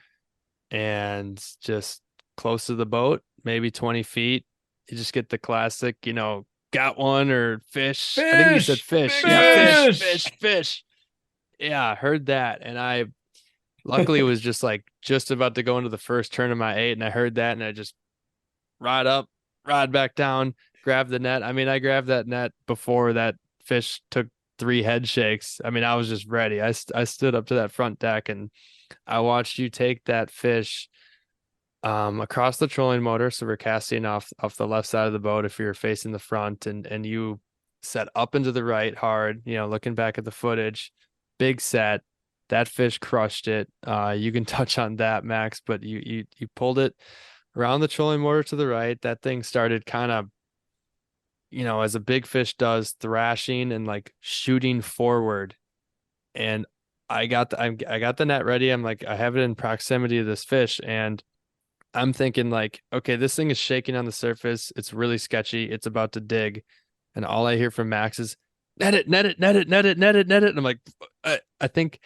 And just close to the boat, maybe 20 feet, you just get the classic, got one or fish. I think you said fish. Big Yeah, fish. fish. Yeah, I heard that. And I luckily was just about to go into the first turn of my 8, and I heard that, and I just rod up, rod back down, grab the net. I mean, I grabbed that net before that fish took 3 head shakes. I mean, I was just ready. I stood up to that front deck, and I watched you take that fish across the trolling motor. So we're casting off the left side of the boat if you're facing the front, and you set up into the right hard, looking back at the footage, big set. That fish crushed it. You can touch on that, Max, but you pulled it around the trolling motor to the right. That thing started kind of, as a big fish does, thrashing and like shooting forward. And I got the net ready. I'm like, I have it in proximity to this fish, and I'm thinking like, okay, this thing is shaking on the surface. It's really sketchy. It's about to dig. And all I hear from Max is net it, net it, net it, net it, net it, net it. And I'm like, I think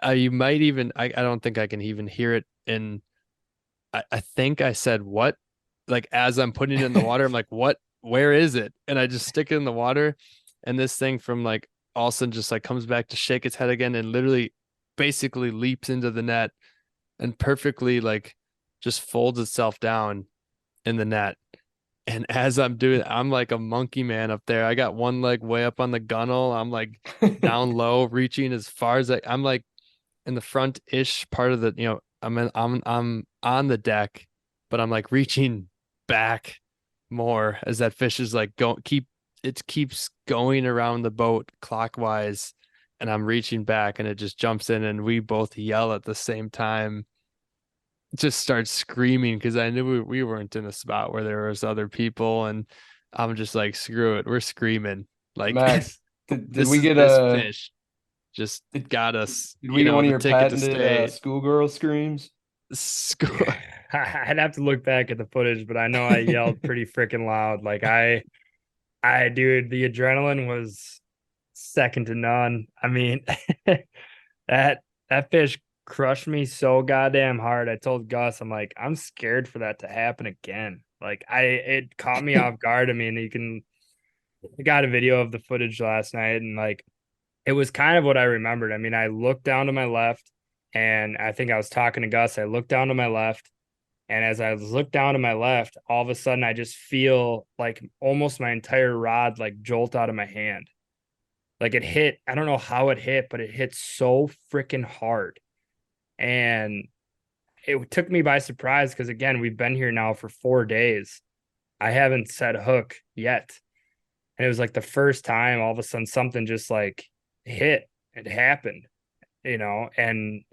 you might even, I don't think I can even hear it in, I think I said what, like as I'm putting it in the water, I'm like, what, where is it? And I just stick it in the water, and this thing from like all of a sudden just like comes back to shake its head again and literally basically leaps into the net and perfectly like just folds itself down in the net. And as I'm doing, I'm like a monkey man up there. I got one leg way up on the gunnel. I'm like down low, reaching as far as I'm like in the front-ish part of the, I'm on the deck, but I'm like reaching back more as that fish is like it keeps going around the boat clockwise, and I'm reaching back and it just jumps in and we both yell at the same time. Just start screaming because I knew we weren't in a spot where there was other people, and I'm just like, screw it, we're screaming. Like Max, did this we get this a fish just got us, did we get one of the your ticket to patented stay. schoolgirl screams? I'd have to look back at the footage, but I know I yelled pretty freaking loud. Like dude, the adrenaline was second to none. I mean, that fish crushed me so goddamn hard. I told Gus, I'm like, I'm scared for that to happen again. Like it caught me off guard. I mean, I got a video of the footage last night, and like it was kind of what I remembered. I mean, I looked down to my left, and I think I was talking to Gus. I looked down to my left, and as I looked down to my left, all of a sudden I just feel like almost my entire rod like jolt out of my hand. Like it hit, I don't know how it hit, but it hit so freaking hard. And it took me by surprise because, again, we've been here now for 4 days. I haven't set hook yet. And it was like the first time all of a sudden something just like hit. It happened, and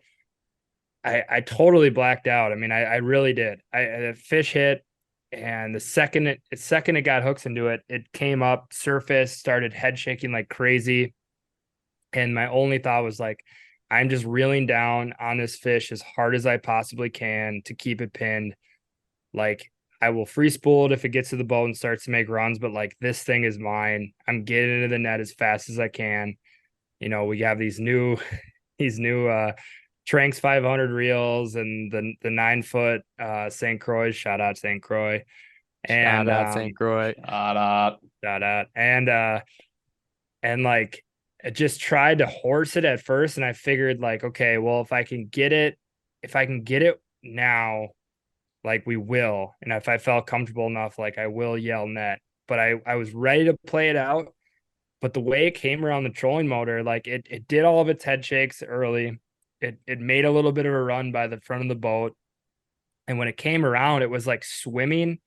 I totally blacked out. I mean, I really did. The fish hit, and the second it got hooks into it, it came up, surfaced, started head shaking like crazy. And my only thought was like, I'm just reeling down on this fish as hard as I possibly can to keep it pinned. Like, I will free spool it if it gets to the boat and starts to make runs, but like, this thing is mine. I'm getting into the net as fast as I can. We have these new Tranks 500 reels and the 9-foot St. Croix. Shout out St. Croix. And Shout out St. Croix. Shout out. And like, I just tried to horse it at first, and I figured like, okay, well, if I can get it now, like we will. And if I felt comfortable enough, like I will yell net. But I was ready to play it out. But the way it came around the trolling motor, like it did all of its head shakes early. It made a little bit of a run by the front of the boat. And when it came around, it was like swimming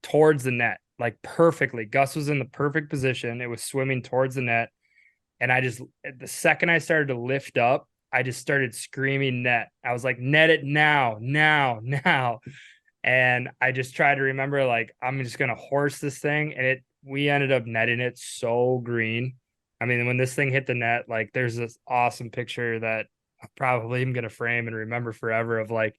towards the net, like perfectly. Gus was in the perfect position. It was swimming towards the net. And the second I started to lift up, I just started screaming net. I was like, net it now. And I just tried to remember, like, I'm just going to horse this thing. And we ended up netting it so green. I mean, when this thing hit the net, like there's this awesome picture that I probably am going to frame and remember forever of like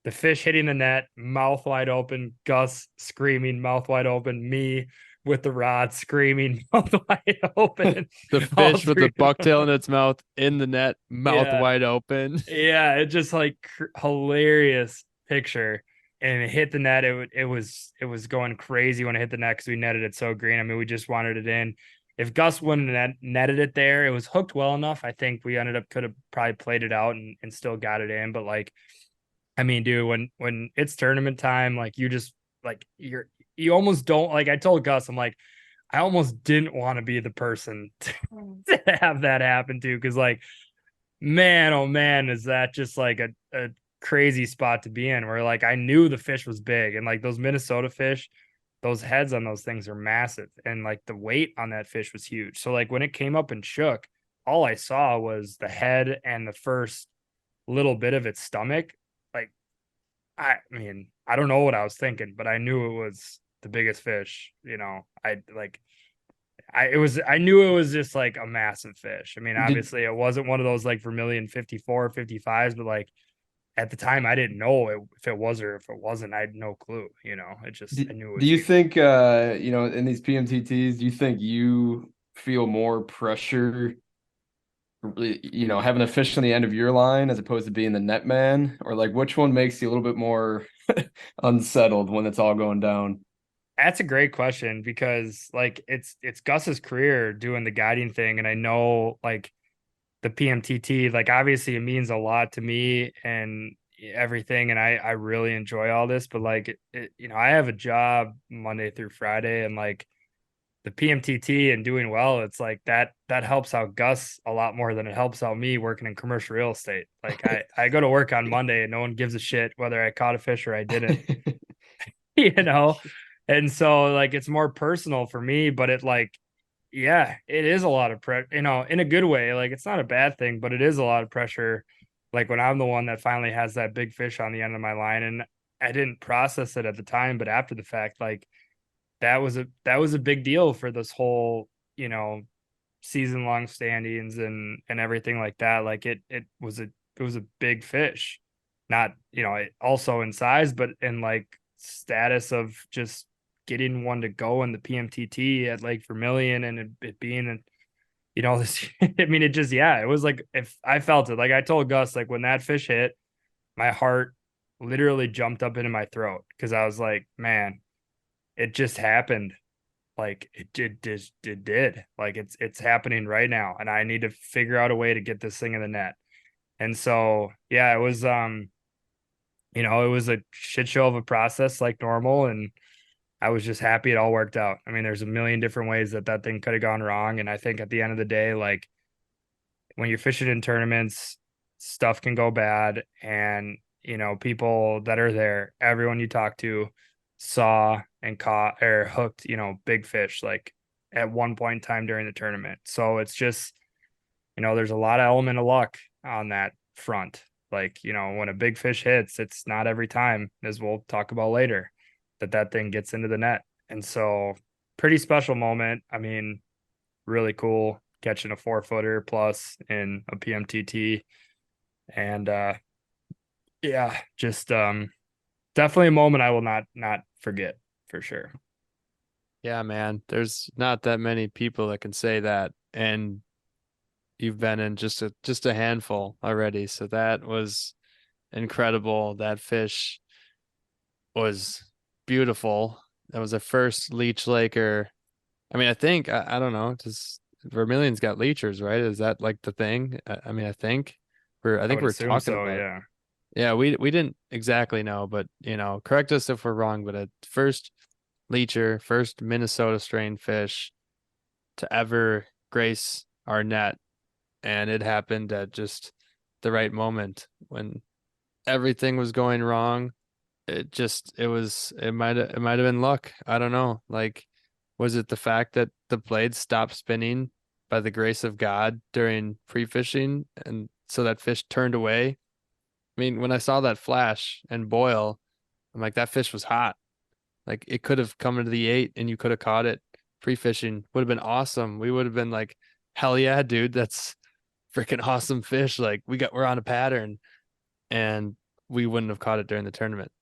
the fish hitting the net, mouth wide open, Gus screaming, mouth wide open, me with the rod screaming, mouth wide open. The fish with the bucktail in its mouth in the net, mouth wide open. Yeah, it just like hilarious picture. And it hit the net. It was going crazy when it hit the net because we netted it so green. I mean, we just wanted it in. If Gus wouldn't have netted it there, it was hooked well enough. I think we could have probably played it out and still got it in. But like, I mean, dude, when it's tournament time, like you just like you almost don't, like I told Gus, I'm like, I almost didn't want to be the person to have that happen to, because like, man, oh man, is that just like a crazy spot to be in, where like I knew the fish was big, and like those Minnesota fish, those heads on those things are massive, and like the weight on that fish was huge. So like when it came up and shook, all I saw was the head and the first little bit of its stomach. Like, I mean, I don't know what I was thinking, but I knew it was the biggest fish. I knew it was just like a massive fish. I mean, obviously it wasn't one of those like Vermilion 54 55s, but like at the time I didn't know if it was or if it wasn't. I had no clue. I knew it was. Do you think in these PMTTs, do you think you feel more pressure, having a fish on the end of your line as opposed to being the net man? Or like which one makes you a little bit more unsettled when it's all going down? That's a great question because like it's Gus's career doing the guiding thing, and I know like the PMTT, like obviously it means a lot to me and everything, and I really enjoy all this, but like you know, I have a job Monday through Friday, and like the PMTT and doing well, it's like that helps out Gus a lot more than it helps out me working in commercial real estate. Like I go to work on Monday and no one gives a shit whether I caught a fish or I didn't, you know? And so like it's more personal for me, but it like, yeah, it is a lot of pressure, you know, in a good way. Like it's not a bad thing, but it is a lot of pressure. Like when I'm the one that finally has that big fish on the end of my line, and I didn't process it at the time, but after the fact, like that was a big deal for this whole, you know, season long standings and everything like that. Like it was a big fish, not, you know, also in size, but in like status of just getting one to go in the PMTT at Lake Vermilion, and it being, you know, this, I mean, it just, yeah, it was like, if I felt it, like I told Gus, like when that fish hit, my heart literally jumped up into my throat. Cause I was like, man, it just happened. Like it did. Like it's happening right now. And I need to figure out a way to get this thing in the net. And so, yeah, it was, you know, it was a shit show of a process like normal. And I was just happy it all worked out. I mean, there's a million different ways that thing could have gone wrong. And I think at the end of the day, like when you're fishing in tournaments, stuff can go bad. And, you know, people that are there, everyone you talk to saw and caught or hooked, you know, big fish like at one point in time during the tournament. So it's just, you know, there's a lot of element of luck on that front. Like, you know, when a big fish hits, it's not every time, as we'll talk about later, that thing gets into the net. And so pretty special moment. I mean, really cool catching a 4-footer plus in a PMTT. And yeah, just definitely a moment I will not forget for sure. Yeah, man. There's not that many people that can say that, and you've been in just a handful already. So that was incredible. That fish was beautiful. That was a first leech laker. I mean, I think I don't know. Just Vermilion's got leechers, right? Is that like the thing? I mean, I I think would we're assume talking so, about. yeah. Yeah, we didn't exactly know, but you know, correct us if we're wrong. But a first leecher, first Minnesota strain fish to ever grace our net, and it happened at just the right moment when everything was going wrong. It might have been luck. I don't know. Like, was it the fact that the blade stopped spinning by the grace of God during pre-fishing, and so that fish turned away? I mean, when I saw that flash and boil, I'm like, that fish was hot. Like it could have come into the 8 and you could have caught it pre-fishing. Would have been awesome. We would have been like, hell yeah, dude, that's freaking awesome fish. Like we're on a pattern, and we wouldn't have caught it during the tournament.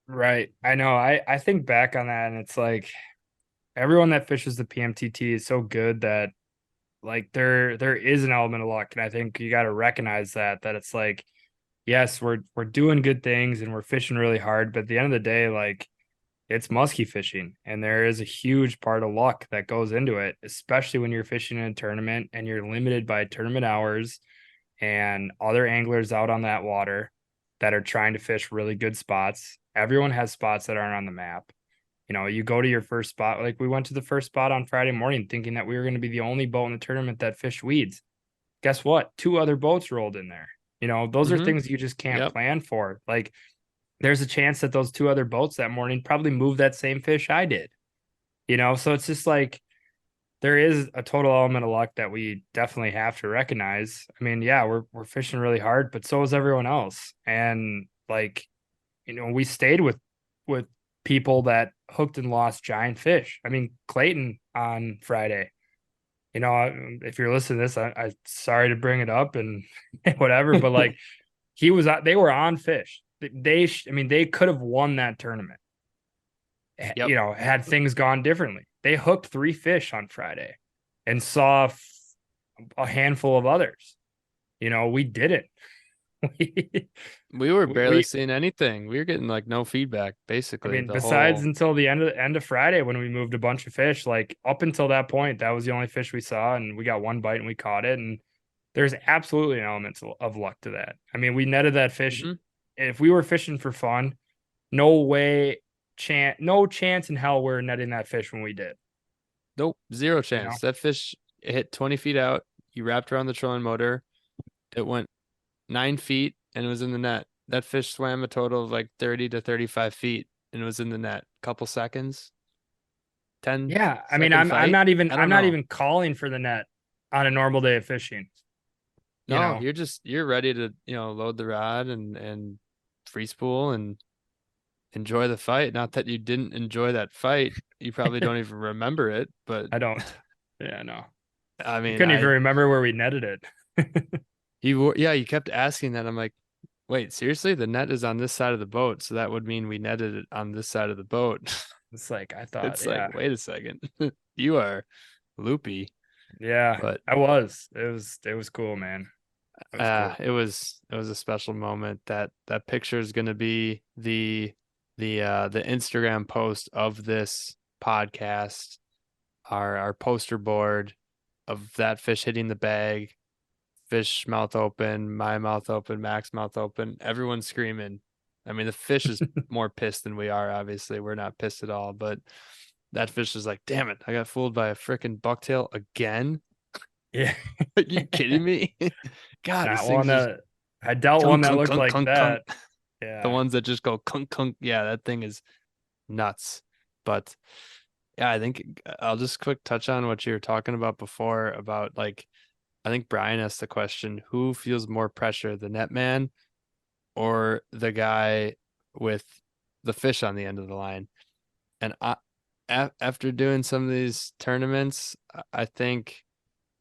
Right. I know. I think back on that, and it's like everyone that fishes the PMTT is so good that like there is an element of luck. And I think you got to recognize that it's like, yes, we're doing good things and we're fishing really hard, but at the end of the day, like it's musky fishing, and there is a huge part of luck that goes into it, especially when you're fishing in a tournament and you're limited by tournament hours and other anglers out on that water that are trying to fish really good spots. Everyone has spots that aren't on the map. You know, you go to your first spot, like we went to the first spot on Friday morning thinking that we were going to be the only boat in the tournament that fished weeds. Guess what? 2 other boats rolled in there. You know, those are Mm-hmm. things you just can't Yep. plan for. Like there's a chance that those 2 other boats that morning probably moved that same fish I did. You know, so it's just like there is a total element of luck that we definitely have to recognize. I mean, yeah, we're fishing really hard, but so is everyone else. And like, you know, we stayed with people that hooked and lost giant fish. I mean, Clayton on Friday. You know, if you're listening to this, I sorry to bring it up and whatever, but like they were on fish. I mean, they could have won that tournament. Yep. You know, had things gone differently. They hooked 3 fish on Friday and saw a handful of others. You know, we didn't. We were barely we seeing anything. We were getting like no feedback I basically mean, the besides whole. until the end of Friday when we moved a bunch of fish, like up until that point, that was the only fish we saw, and we got one bite and we caught it. And there's absolutely an element of luck to that. I mean, we netted that fish. Mhm. If we were fishing for fun, no chance in hell we're netting that fish when we did. Nope, zero You know, chance. That fish hit 20 feet out. You wrapped around the trolling motor. It went 9 feet and it was in the net. That fish swam a total of like 30 to 35 feet and it was in the net. Couple seconds, 10 yeah. I mean, second I'm fight. not even I I'm don't not know. even calling for the net on a normal day of fishing. You No, know, you're ready to, load the rod and free spool and enjoy the fight. Not that you didn't enjoy that fight. You probably don't even remember it, but I don't. Yeah, no. I I mean, couldn't even remember where we netted it. you kept asking that. I'm like, wait, seriously? The net is on this side of the boat, so that would mean we netted it on this side of the boat. It's like I thought, It's like, yeah, wait a second. You are loopy. yeah. But I was. It was cool, man. It was cool. it was a special moment. That picture is gonna be the Instagram post of this podcast, our poster board of that fish hitting the bag, fish mouth open, my mouth open, Mac's mouth open, everyone's screaming. I mean, the fish is more pissed than we are, obviously. We're not pissed at all, but that fish is like, damn it, I got fooled by a freaking bucktail again. Yeah. Are you kidding me? God, these Not one things just that I dealt one kunk that kunk looked kunk like kunk kunk. that. The Yeah. ones that just go kunk kunk. Yeah, that thing is nuts. But yeah, I think I'll just quick touch on what you were talking about before about like I think Brian asked the question, who feels more pressure, the net man or the guy with the fish on the end of the line? And after doing some of these tournaments, I think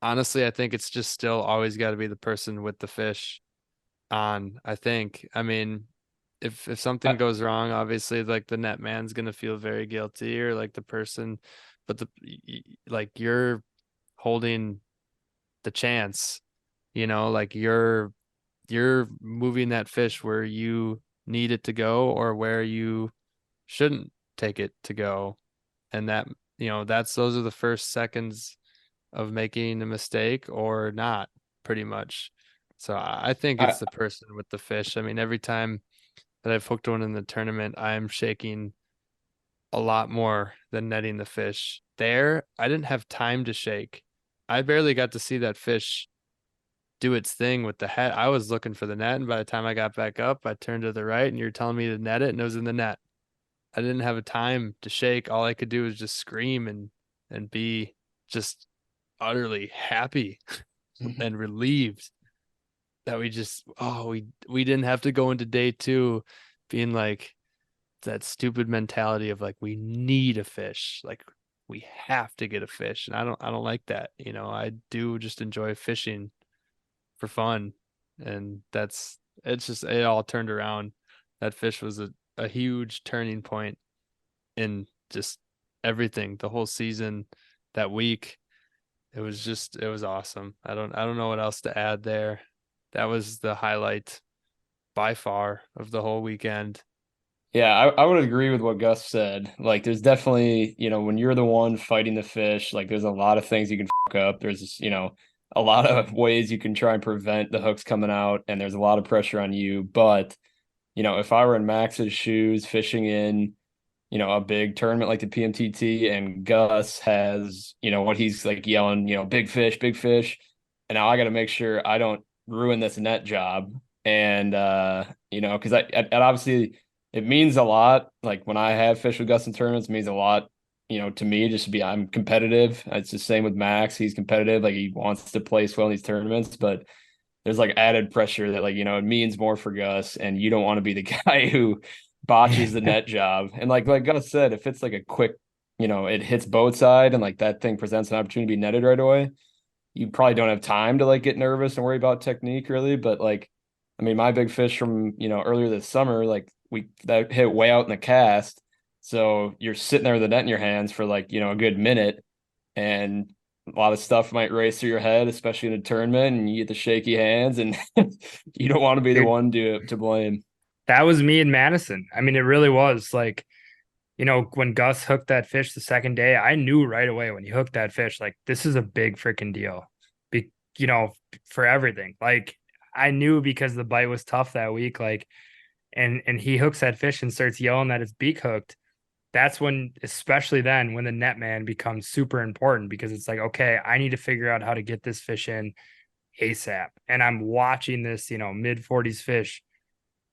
honestly, I think it's just still always got to be the person with the fish on. I mean, if something I, goes wrong, obviously like the net man's gonna feel very guilty or like the person, but like you're holding the chance, like you're moving that fish where you need it to go or where you shouldn't take it to go. And that, those are the first seconds of making a mistake or not, pretty much. So I think I, it's the person with the fish. I mean, every time that I've hooked one in the tournament, I'm shaking a lot more than netting the fish. There, I didn't have time to shake. I barely got to see that fish do its thing with the head. I was looking for the net, and by the time I got back up, I turned to the right, and you're telling me to net it, and it was in the net. I didn't have a time to shake. All I could do was just scream and be just utterly happy and relieved that we didn't have to go into day two being like that stupid mentality of like we need a fish, like we have to get a fish. And I don't like that. I do just enjoy fishing for fun. And it all turned around. That fish was a huge turning point in just everything, the whole season, that week. It was awesome. I don't know what else to add there. That was the highlight by far of the whole weekend. yeah, I would agree with what Gus said. Like, there's definitely, when you're the one fighting the fish, like, there's a lot of things you can fuck up. There's, a lot of ways you can try and prevent the hooks coming out, and there's a lot of pressure on you. But, if I were in Max's shoes fishing in, a big tournament like the PMTT, and Gus has, what he's like yelling, big fish. And now I got to make sure I don't ruin this net job. And, because obviously it means a lot. Like when I have fish with Gus in tournaments, it means a lot, to me, just to be, I'm competitive. It's the same with Max. He's competitive. Like he wants to place well in these tournaments, but there's like added pressure that like, it means more for Gus, and you don't want to be the guy who botches the net job. And like Gus said, if it's like a quick, it hits both side and like that thing presents an opportunity to be netted right away, you probably don't have time to like get nervous and worry about technique really. But like, I mean, my big fish from, earlier this summer, like that hit way out in the cast. So you're sitting there with the net in your hands for like, a good minute. And a lot of stuff might race through your head, especially in a tournament, and you get the shaky hands, and you don't want to be the Dude, one to blame. that was me in Madison. I mean, it really was like, when Gus hooked that fish the second day, I knew right away when he hooked that fish, like this is a big freaking deal. Be, for everything. Like I knew because the bite was tough that week. Like, and he hooks that fish and starts yelling that it's beak hooked. That's when, especially then, when the net man becomes super important because it's like, okay, I need to figure out how to get this fish in ASAP. And I'm watching this, mid 40s fish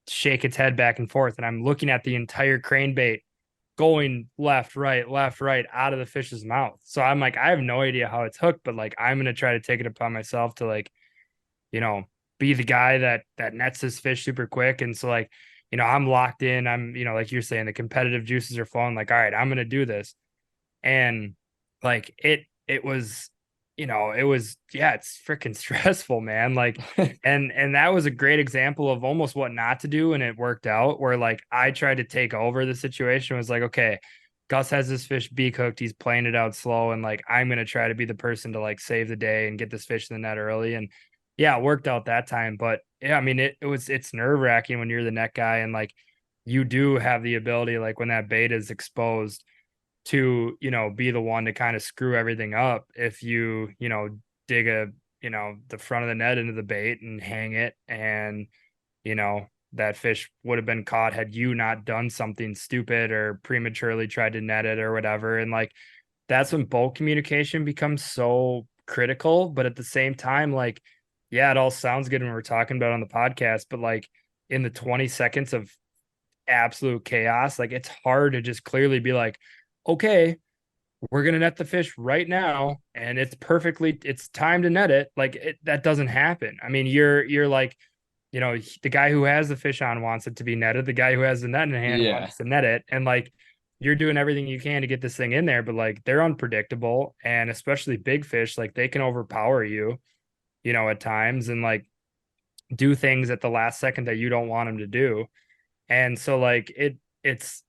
shake its head back and forth. And I'm looking at the entire crankbait going left, right out of the fish's mouth. So I'm like, I have no idea how it's hooked, but like, I'm going to try to take it upon myself to like, you know, be the guy that nets this fish super quick. And so like, I'm locked in. I'm, like you're saying, the competitive juices are flowing. Like, all right, I'm going to do this. And like, it was, yeah, it's freaking stressful, man. Like, and that was a great example of almost what not to do. And it worked out where like, I tried to take over the situation. It was like, okay, Gus has this fish beak hooked. He's playing it out slow. And like, I'm going to try to be the person to like save the day and get this fish in the net early. And yeah, it worked out that time. But yeah, I mean, it's nerve wracking when you're the net guy and like, you do have the ability, like when that bait is exposed, to be the one to kind of screw everything up if you dig the front of the net into the bait and hang it, and that fish would have been caught had you not done something stupid or prematurely tried to net it or whatever. And like that's when boat communication becomes so critical. But at the same time, like, yeah, it all sounds good when we're talking about it on the podcast, but like in the 20 seconds of absolute chaos, like it's hard to just clearly be like, okay, we're gonna net the fish right now, and it's time to net it. Like that doesn't happen. I mean, you're like, the guy who has the fish on wants it to be netted. The guy who has the net in hand Yeah. wants to net it, and like you're doing everything you can to get this thing in there, but like they're unpredictable, and especially big fish, like they can overpower you, at times, and like do things at the last second that you don't want them to do. And so like it's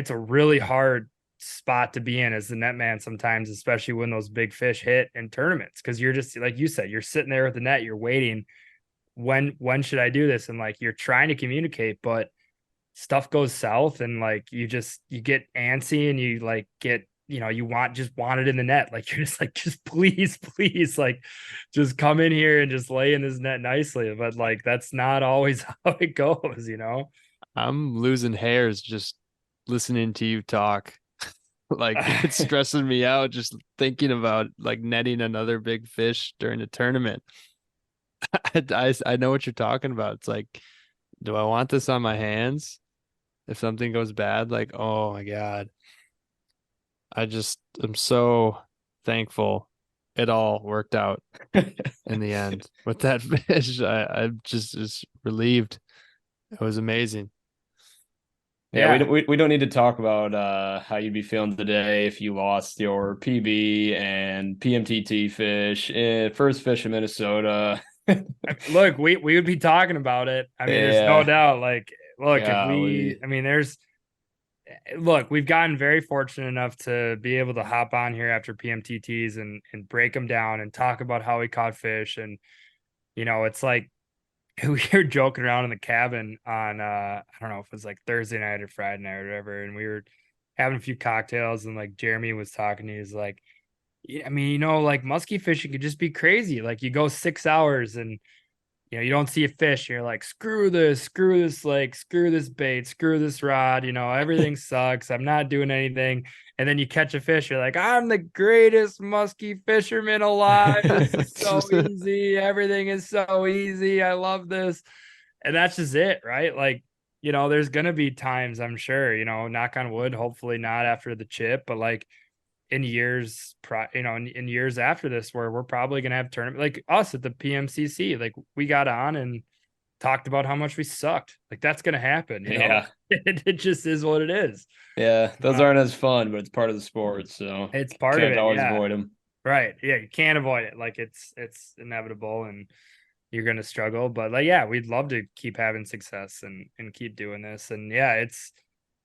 a really hard spot to be in as the net man sometimes, especially when those big fish hit in tournaments, because you're just like you said, you're sitting there with the net, you're waiting, when should I do this? And like you're trying to communicate, but stuff goes south, and like you get antsy, and you like get you want it in the net. Like you're just like, just please, like just come in here and just lay in this net nicely. But like that's not always how it goes. I'm losing hairs just listening to you talk. Like it's stressing me out just thinking about like netting another big fish during a tournament. I know what you're talking about. It's like, do I want this on my hands if something goes bad? Like, oh my God. I'm so thankful it all worked out in the end with that fish. I'm just relieved. It was amazing. Yeah, Yeah. we don't need to talk about how you'd be feeling today if you lost your PB and PMTT fish, first fish in Minnesota. Look, we would be talking about it. I mean, there's no Yeah, doubt. Like, look, golly. we've gotten very fortunate enough to be able to hop on here after PMTTs and break them down and talk about how we caught fish. And, it's like we were joking around in the cabin on, I don't know if it was like Thursday night or Friday night or whatever. And we were having a few cocktails, and like Jeremy was talking to me. He's like, I mean, like musky fishing could just be crazy. Like you go 6 hours and you don't see a fish. You're like, screw this, like screw this bait, screw this rod. Everything sucks. I'm not doing anything. And then you catch a fish. You're like, I'm the greatest musky fisherman alive. This is so easy. Everything is so easy. I love this. And that's just it, right? Like, there's gonna be times, I'm sure, knock on wood, hopefully not after the chip, but like in years in years after this, where we're probably going to have tournament like us at the PMCC, like we got on and talked about how much we sucked. Like that's going to happen. Yeah. It just is what it is. Yeah, those aren't as fun, but it's part of the sport, so It's part of can't it. always Yeah. avoid them. Right. Yeah. You can't avoid it. Like it's inevitable, and you're going to struggle, but like, yeah, we'd love to keep having success and keep doing this. And yeah,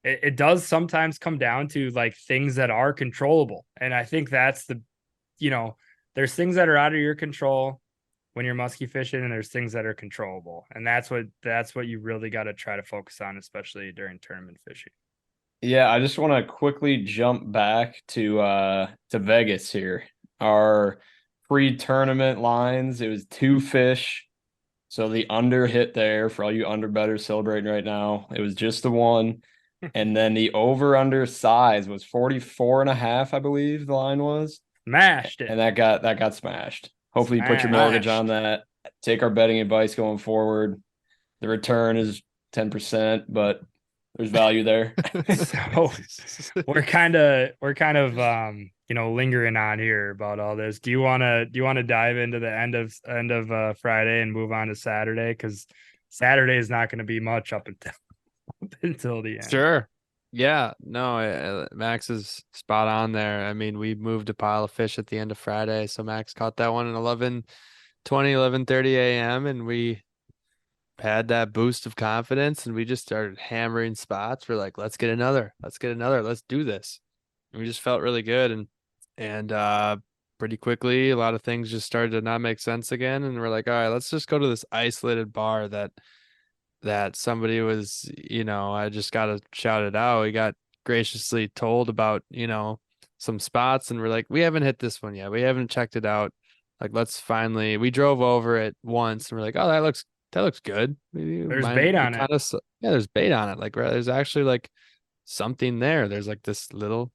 it does sometimes come down to like things that are controllable. And I think that's there's things that are out of your control when you're musky fishing, and there's things that are controllable. And that's what you really got to try to focus on, especially during tournament fishing. Yeah, I just want to quickly jump back to Vegas here. Our pre-tournament lines, it was 2 fish. So the under hit there for all you under bettors celebrating right now. It was just the 1. And then the over under size was 44.5, I believe the line was. Smashed it. And that got smashed. Hopefully you put your mortgage on that. Take our betting advice going forward. The return is 10%, but there's value there. So we're kind of lingering on here about all this. Do you want to dive into the end of Friday and move on to Saturday? Because Saturday is not going to be much up until the end. Sure. Yeah, no, Max is spot on there. I mean, we moved a pile of fish at the end of Friday, so Max caught that one at 11:30 a.m. and we had that boost of confidence and we just started hammering spots. We're like, let's get another, let's do this. And we just felt really good and pretty quickly a lot of things just started to not make sense again. And we're like, all right, let's just go to this isolated bar that somebody was, I just gotta shout it out. We got graciously told about, some spots and we're like, we haven't hit this one yet. We haven't checked it out. Like, we drove over it once and we're like, oh, that looks good. There's bait on it. Yeah, there's bait on it. Like, there's actually like something there. There's like this little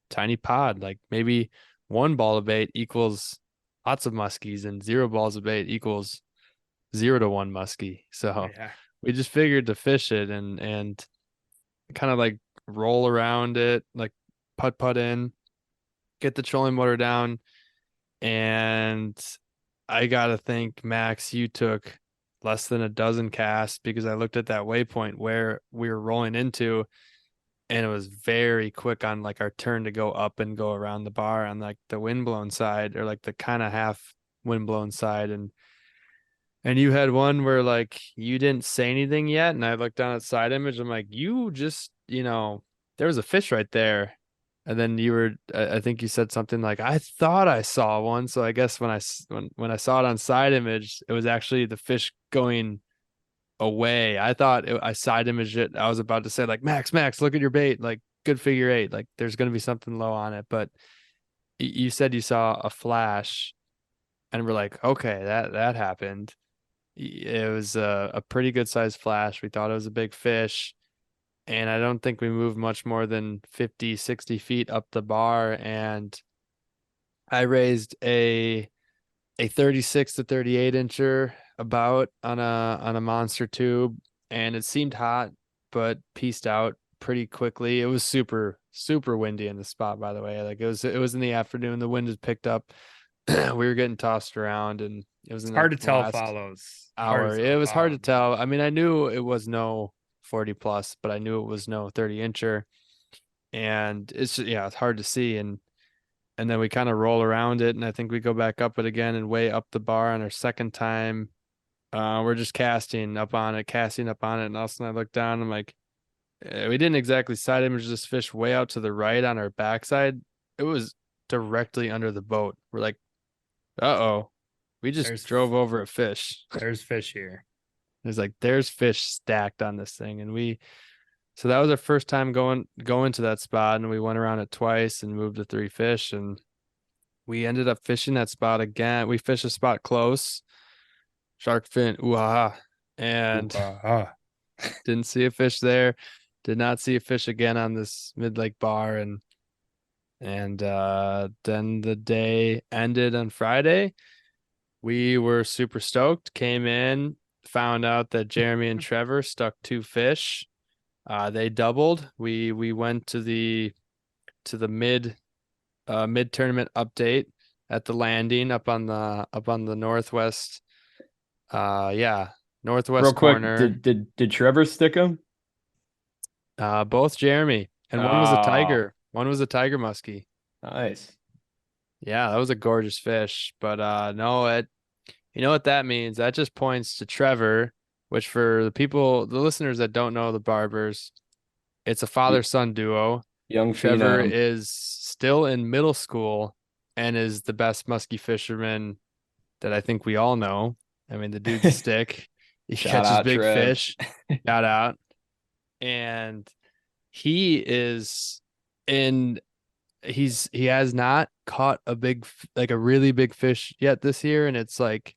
tiny pod. Like maybe 1 ball of bait equals lots of muskies and 0 balls of bait equals 0 to 1 muskie. So yeah. We just figured to fish it and kind of like roll around it, like putt in, get the trolling motor down. And I gotta think, Max, you took less than a dozen casts because I looked at that waypoint where we were rolling into and it was very quick on like our turn to go up and go around the bar on like the windblown side or like the kind of half windblown side. And you had one where like you didn't say anything yet. And I looked down at side image. I'm like, you just, there was a fish right there. And then I think you said something like, I thought I saw one. So I guess when I saw it on side image, it was actually the fish going away. I thought I side imaged it. I was about to say like, Max, look at your bait. Like good figure 8. Like there's going to be something low on it. But you said you saw a flash and we're like, okay, that happened. It was a pretty good sized flash. We thought it was a big fish. And I don't think we moved much more than 50, 60 feet up the bar. And I raised a 36 to 38 incher about on a monster tube. And it seemed hot, but pieced out pretty quickly. It was super, super windy in the spot, by the way. Like it was in the afternoon. The wind had picked up. We were getting tossed around and it was hard to tell follows hour. It was hard to tell. I mean, I knew it was no 40 plus, but I knew it was no 30 incher. And it's hard to see. And then we kind of roll around it. And I think we go back up it again and way up the bar on our second time. We're just casting up on it. And all of a sudden I look down. I'm like, we didn't exactly side image this fish way out to the right on our backside. It was directly under the boat. We're like, uh-oh. We just drove over a fish. There's fish here. There's fish stacked on this thing. And so that was our first time going to that spot. And we went around it twice and moved to 3 fish. And we ended up fishing that spot again. We fished a spot close, shark fin, ooh-ha, and didn't see a fish there. Did not see a fish again on this mid-lake bar. And then the day ended on Friday. We were super stoked, came in, found out that Jeremy and Trevor stuck 2 fish. They doubled. We went to the mid tournament update at the landing up on the northwest. Northwest Real quick, corner. Did Trevor stick him? Both Jeremy and one was a tiger. One was a tiger muskie. Nice. Yeah, that was a gorgeous fish. But no, you know what that means? That just points to Trevor, which for the listeners that don't know the Barbers, it's a father-son duo. Young Trevor phenom. is still in middle school and is the best musky fisherman that I think we all know. I mean, the dude's a stick. He Shout catches out, big Trev. fish. Shout out. And he is in he has not caught like a really big fish yet this year, and it's like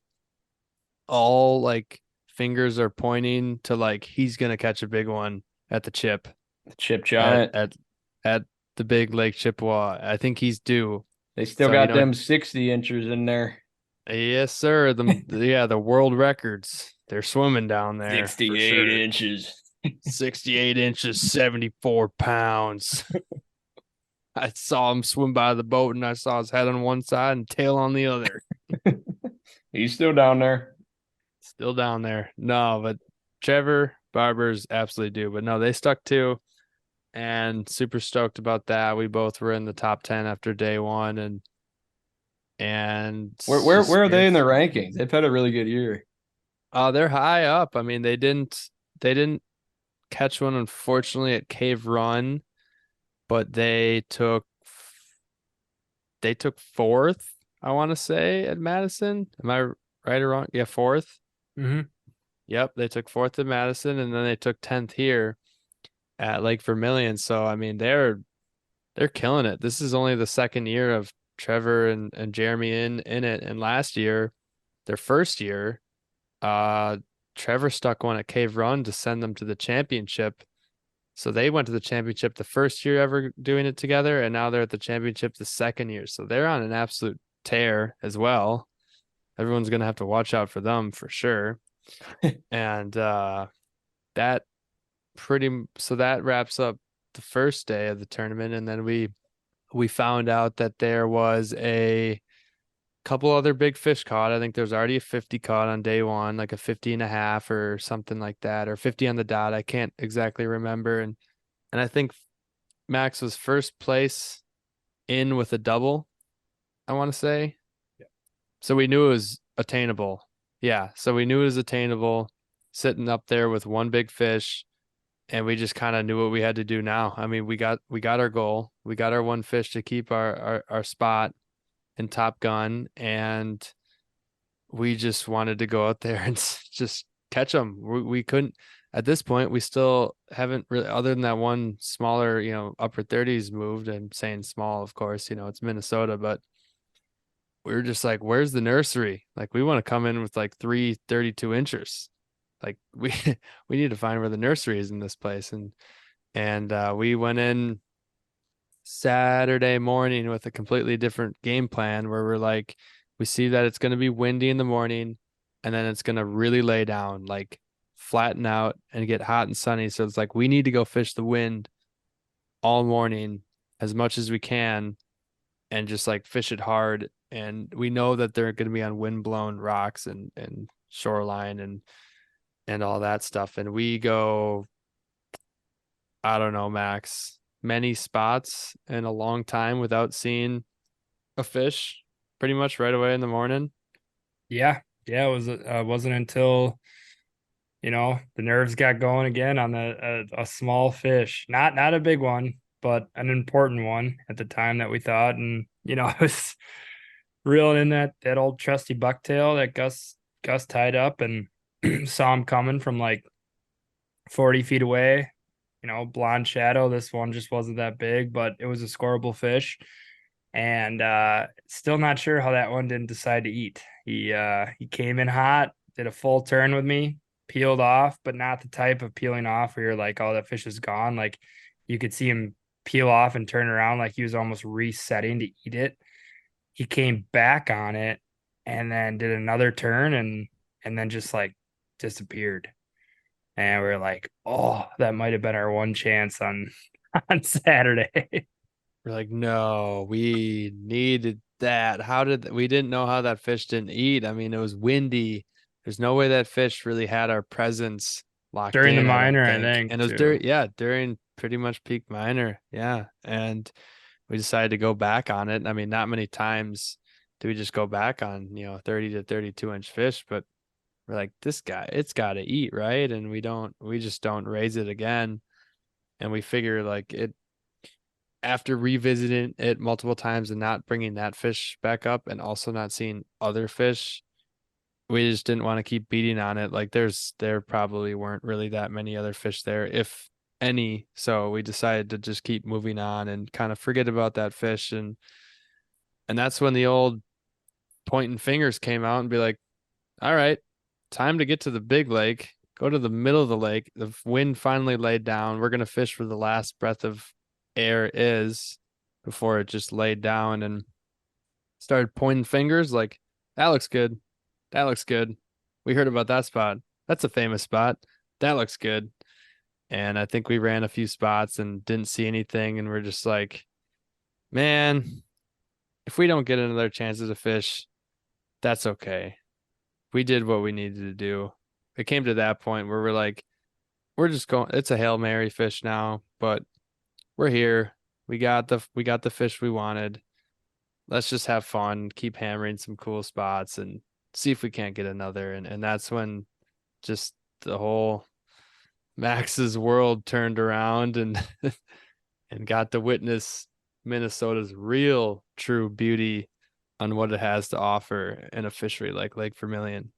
all like fingers are pointing to like he's gonna catch a big one at the chip Chip at Giant. at the big Lake Chippewa. I think he's due. They still So, got them 60 inches in there. yes, sir. The world records. They're swimming down there for 68 sure. inches. 68 inches, 74 pounds. I saw him swim by the boat and I saw his head on one side and tail on the other. He's still down there. Still down there. No, but Trevor Barber's absolutely due. But no, they stuck too. And super stoked about that. We both were in the top 10 after day one. And Where are they in the rankings? They've had a really good year. They're high up. I mean, they didn't catch one, unfortunately, at Cave Run, but they took fourth, I want to say, at Madison. Am I right or wrong? Yeah, fourth. Mm-hmm. Yep, they took fourth at Madison, and then they took 10th here at Lake Vermilion. So I mean, they're killing it. This is only the second year of Trevor and Jeremy in it, and last year, their first year, Trevor stuck one at Cave Run to send them to the championship. So they went to the championship the first year ever doing it together, and now they're at the championship the second year. So they're on an absolute tear as well. Everyone's gonna have to watch out for them for sure. And that so that wraps up the first day of the tournament, and then we found out that there was a couple other big fish caught. I think there's already a 50 caught on day one, like a 50 and a half or something like that, or 50 on the dot. I can't exactly remember. And I think Max was first place in with a double, I want to say. Yeah. So we knew it was attainable. Yeah. So we knew it was attainable, sitting up there with one big fish. And we just kind of knew what we had to do now. I mean, we got our goal. We got our one fish to keep our spot in Top Gun, and we just wanted to go out there and just catch them. We couldn't at this point. We still haven't really, other than that one smaller, upper 30s moved. I'm saying small, of course, it's Minnesota, but we were just like, where's the nursery? Like, we want to come in with like 32 inches. Like we need to find where the nursery is in this place. And we went in Saturday morning with a completely different game plan where we're like, we see that it's going to be windy in the morning and then it's going to really lay down, like flatten out and get hot and sunny. So it's like, we need to go fish the wind all morning as much as we can and just like fish it hard. And we know that they're going to be on wind blown rocks and shoreline and all that stuff. And we go, I don't know, Max, many spots in a long time without seeing a fish pretty much right away in the morning. Yeah. It was wasn't until the nerves got going again on a small fish, not a big one, but an important one at the time that we thought. And I was reeling in that old trusty bucktail that Gus tied up, and saw him coming from like 40 feet away, blonde shadow. This one just wasn't that big, but it was a scoreable fish. And still not sure how that one didn't decide to eat. He came in hot, did a full turn with me, peeled off, but not the type of peeling off where you're like, oh, that fish is gone. Like you could see him peel off and turn around like he was almost resetting to eat it. He came back on it and then did another turn and then just like disappeared. And we are like, oh, that might have been our one chance on Saturday. We're like, no, we needed that. We didn't know how that fish didn't eat. I mean, it was windy. There's no way that fish really had our presence locked during in, the minor, I think. And it was too. during pretty much peak minor. Yeah. And we decided to go back on it. I mean, not many times do we just go back on, 30 to 32 inch fish, but we're like, this guy, it's got to eat, right? And we just don't raise it again. And we figure like after revisiting it multiple times and not bringing that fish back up and also not seeing other fish, we just didn't want to keep beating on it. Like there probably weren't really that many other fish there, if any. So we decided to just keep moving on and kind of forget about that fish. And that's when the old pointing fingers came out and be like, all right, time to get to the big lake. Go to the middle of the lake. The wind finally laid down. We're gonna fish for the last breath of air is before it just laid down, and started pointing fingers like, that looks good. That looks good. We heard about that spot. That's a famous spot. That looks good. And I think we ran a few spots and didn't see anything. And we're just like, man, if we don't get another chance to fish, that's okay. We did what we needed to do. It came to that point where we're like, we're just going, it's a Hail Mary fish now, but we're here. We got the fish we wanted. Let's just have fun, keep hammering some cool spots and see if we can't get another. And that's when just the whole Max's world turned around and and got to witness Minnesota's real true beauty on what it has to offer in a fishery like Lake Vermilion.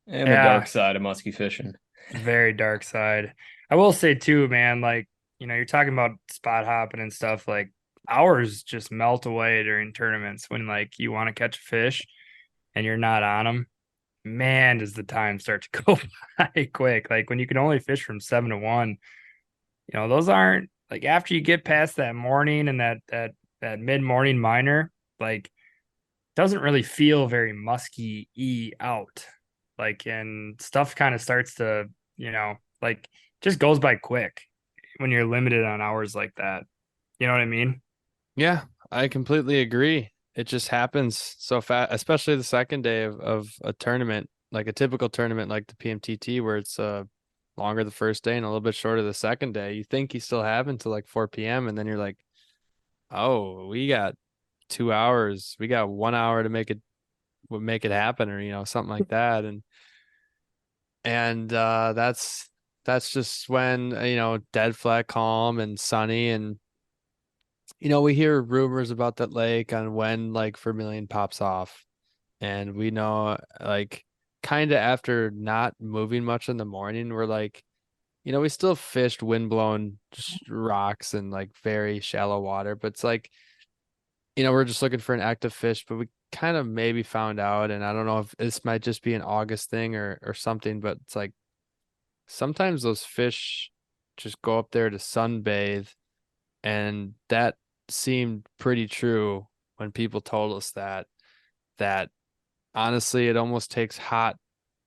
And the Yeah. dark side of musky fishing. Very dark side. I will say too, man, like, you're talking about spot hopping and stuff, like hours just melt away during tournaments when like you want to catch a fish and you're not on them. Man, does the time start to go by quick. Like when you can only fish from 7 to 1, those aren't like, after you get past that morning and that mid-morning minor, like doesn't really feel very musky out. Like, and stuff kind of starts to, like just goes by quick when you're limited on hours like that. You know what I mean? Yeah, I completely agree. It just happens so fast, especially the second day of a tournament, like a typical tournament like the PMTT, where it's longer the first day and a little bit shorter the second day. You think you still have until like 4 p.m. and then you're like, oh, we got 2 hours. We got 1 hour to make it happen, or something like that. And that's just when dead flat calm and sunny. And we hear rumors about that lake on when like Vermilion pops off, and we know like kind of after not moving much in the morning, we're like, we still fished windblown rocks and like very shallow water, but it's like, we're just looking for an active fish. But we kind of maybe found out, and I don't know if this might just be an August thing or something, but it's like sometimes those fish just go up there to sunbathe, and that seemed pretty true when people told us that honestly it almost takes hot,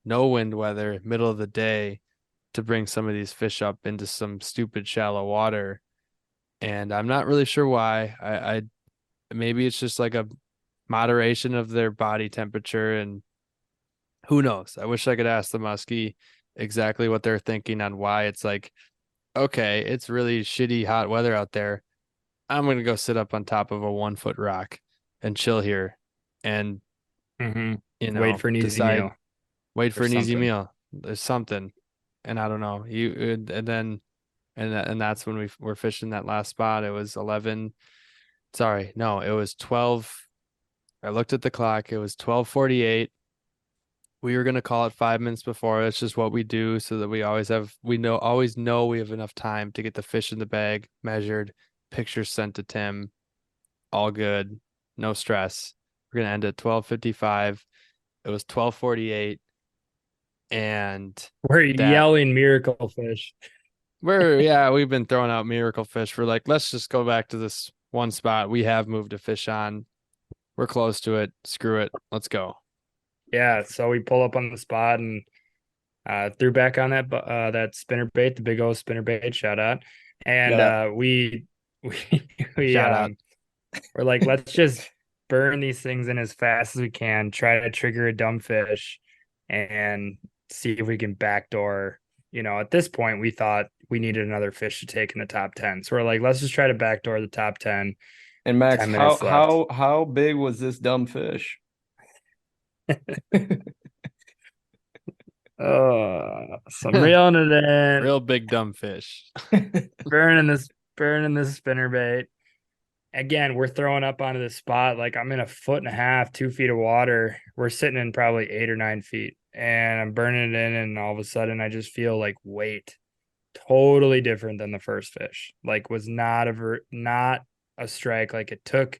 no wind weather, middle of the day to bring some of these fish up into some stupid shallow water. And I'm not really sure why. I maybe it's just like a moderation of their body temperature, and who knows? I wish I could ask the muskie exactly what they're thinking on why it's like, okay, it's really shitty hot weather out there. I'm gonna go sit up on top of a 1 foot rock and chill here, and Wait for an easy meal. wait for or an easy something. meal. There's something, and I don't know. And that's when were fishing that last spot. It was 11. Sorry, no, it was 12. I looked at the clock. It was 12:48. We were gonna call it 5 minutes before. That's just what we do, so that we always know we have enough time to get the fish in the bag, measured, pictures sent to Tim, all good, no stress. We're gonna end at 12:55. It was 12:48, and We're that yelling miracle fish. we've been throwing out miracle fish. We're like, let's just go back to this one spot we have moved a fish on. We're close to it. Screw it. Let's go. Yeah, so we pull up on the spot and threw back on that spinner bait, the big old spinner bait. Shout out. And we Shout out. we're like, let's just burn these things in as fast as we can, try to trigger a dumb fish and see if we can backdoor. At this point we thought we needed another fish to take in the top 10. So we're like, let's just try to backdoor the top 10. And Max, 10 minutes how big was this dumb fish? So I'm reeling it in. Real big dumb fish. burning this spinner bait. again, we're throwing up onto the spot. Like I'm in 1.5 feet, 2 feet of water. We're sitting in probably 8 or 9 feet, and I'm burning it in. And all of a sudden I just feel like weight totally different than the first fish. Like was not a strike. Like it took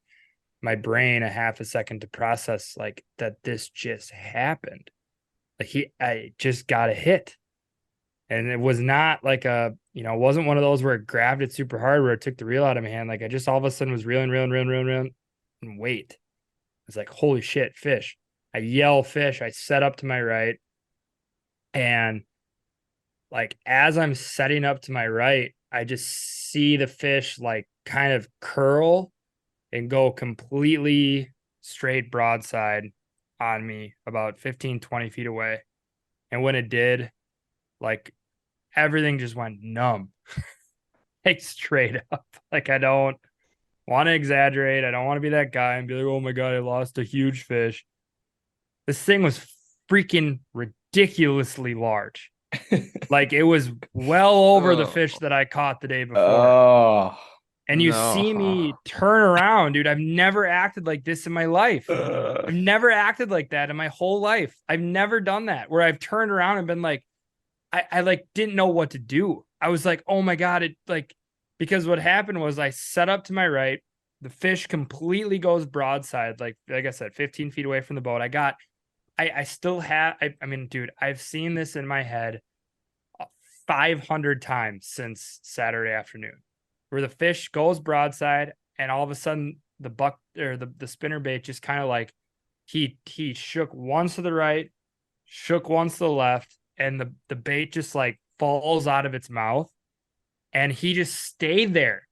my brain a half a second to process like that this just happened. Like I just got a hit. And it was not like it wasn't one of those where it grabbed it super hard where it took the reel out of my hand. Like I just all of a sudden was reeling, and wait. It's like, holy shit, fish. I yell fish. I set up to my right. And like as I'm setting up to my right, I just see the fish like kind of curl and go completely straight broadside on me about 15, 20 feet away. And when it did, like everything just went numb. Like straight up. Like I don't want to exaggerate. I don't want to be that guy and be like, oh my God, I lost a huge fish. This thing was freaking ridiculously large. Like it was well over the fish that I caught the day before. Oh. And you see me turn around, dude. I've never acted like this in my life. I've never acted like that in my whole life. I've never done that where I've turned around and been like, I like didn't know what to do. I was like, oh my God, it like, because what happened was I set up to my right. The fish completely goes broadside. Like I said, 15 feet away from the boat. I still have, I mean, dude, I've seen this in my head 500 times since Saturday afternoon where the fish goes broadside and all of a sudden the buck or the spinner bait just kind of like he shook once to the right, shook once to the left, and the bait just like falls out of its mouth and he just stayed there.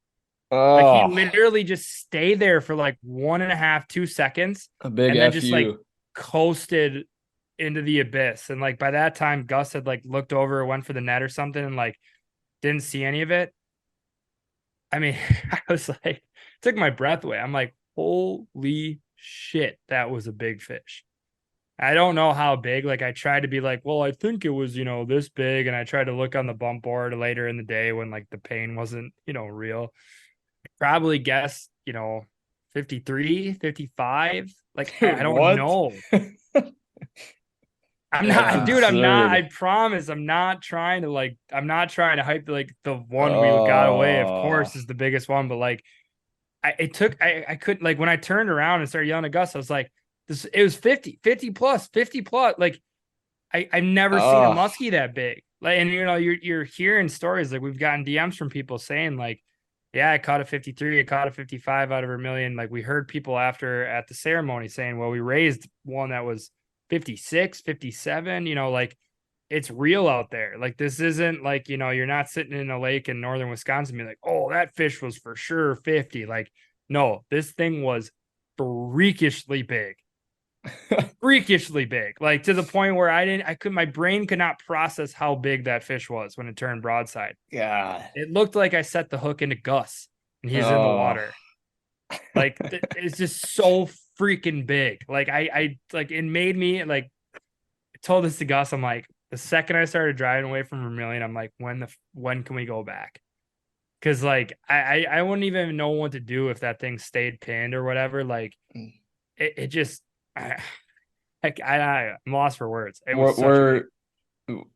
Like he literally just stayed there for like 1.5, 2 seconds. A big and then F just you. like coasted into the abyss. And like by that time, Gus had like looked over, went for the net or something, and like didn't see any of it. I mean, I was like, took my breath away. I'm like, holy shit, that was a big fish. I don't know how big. Like I tried to be like, well, I think it was, this big. And I tried to look on the bump board later in the day when like the pain wasn't, real. Probably guess, 53, 55. Like I don't What? know. I'm That's not, dude. I'm not. absurd. I promise. I'm not trying to hype like the one we got away. Of course, is the biggest one, but like, I couldn't like when I turned around and started yelling at Gus. I was like, this. It was 50 plus, 50 plus. Like, I've never seen a muskie that big. Like, and you're hearing stories like we've gotten DMs from people saying like, yeah, I caught a 53, I caught a 55 out of Vermilion. Like we heard people after at the ceremony saying, well, we raised one that was 56, 57, like it's real out there. Like this isn't like, you're not sitting in a lake in northern Wisconsin being like, oh, that fish was for sure 50. Like, no, this thing was freakishly big. Freakishly big. Like to the point where my brain could not process how big that fish was when it turned broadside. God. It looked like I set the hook into Gus and he's in the water. Like it's just so freaking big. Like I like it made me like I told this to Gus. I'm like, the second I started driving away from Vermilion, I'm like, when can we go back? Because like I wouldn't even know what to do if that thing stayed pinned or whatever. Like it just I'm lost for words. It was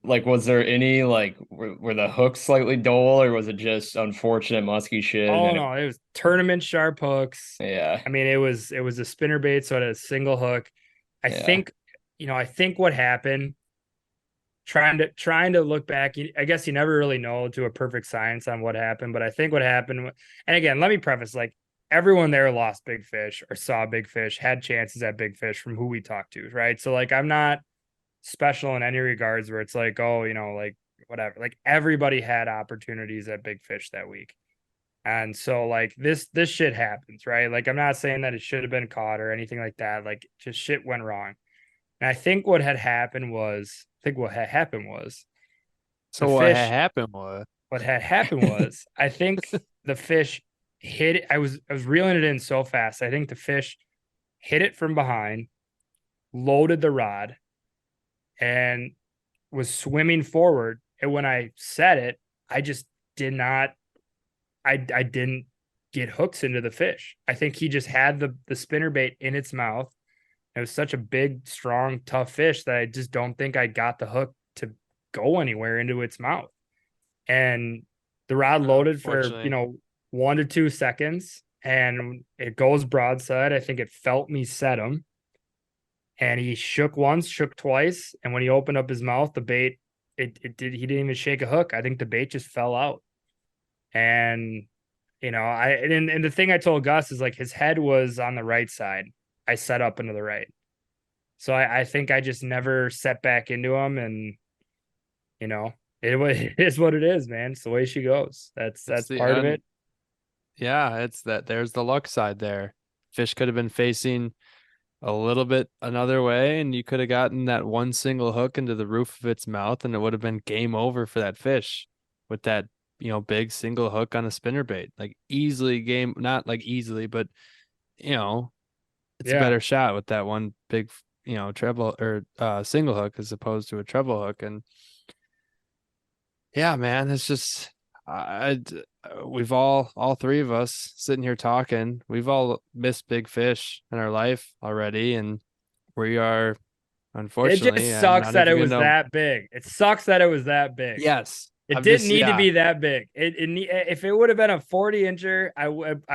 like, was there any like were the hooks slightly dull or was it just unfortunate musky shit? Oh no, it was tournament sharp hooks. Yeah. I mean, it was a spinner bait, so it had a single hook. I think what happened, trying to look back, I guess you never really know to a perfect science on what happened, but I think what happened, and again, let me preface, like everyone there lost big fish or saw big fish, had chances at big fish from who we talked to, right? So like I'm not special in any regards where it's like, oh, like whatever. Like everybody had opportunities at big fish that week. And so like this shit happens, right? Like I'm not saying that it should have been caught or anything like that. Like just shit went wrong. And I think what had happened was what had happened was I think the fish hit it. I was reeling it in so fast. I think the fish hit it from behind, loaded the rod, and was swimming forward. And when I said it, I just did not, I didn't get hooks into the fish. I think he just had the spinner bait in its mouth. It was such a big, strong, tough fish that I just don't think I got the hook to go anywhere into its mouth. And the rod loaded for, Unfortunately. 1 to 2 seconds, and it goes broadside. I think it felt me set him. And he shook once, shook twice. And when he opened up his mouth, the bait, he didn't even shake a hook. I think the bait just fell out. And, and the thing I told Gus is like his head was on the right side. I set up into the right. So I think I just never set back into him. And, it is what it is, man. It's the way she goes. That's part of it. Yeah, it's that there's the luck side there. Fish could have been facing a little bit another way, and you could have gotten that one single hook into the roof of its mouth, and it would have been game over for that fish with that, big single hook on a spinnerbait. Like easily game, not like easily, but it's a better shot with that one big, treble or single hook as opposed to a treble hook. And yeah, man, it's just we've all three of us sitting here talking, we've all missed big fish in our life already, and we are unfortunately. It just sucks that it was that big. It sucks that it was that big. Yes, it didn't need to be that big. If it would have been a 40-incher, I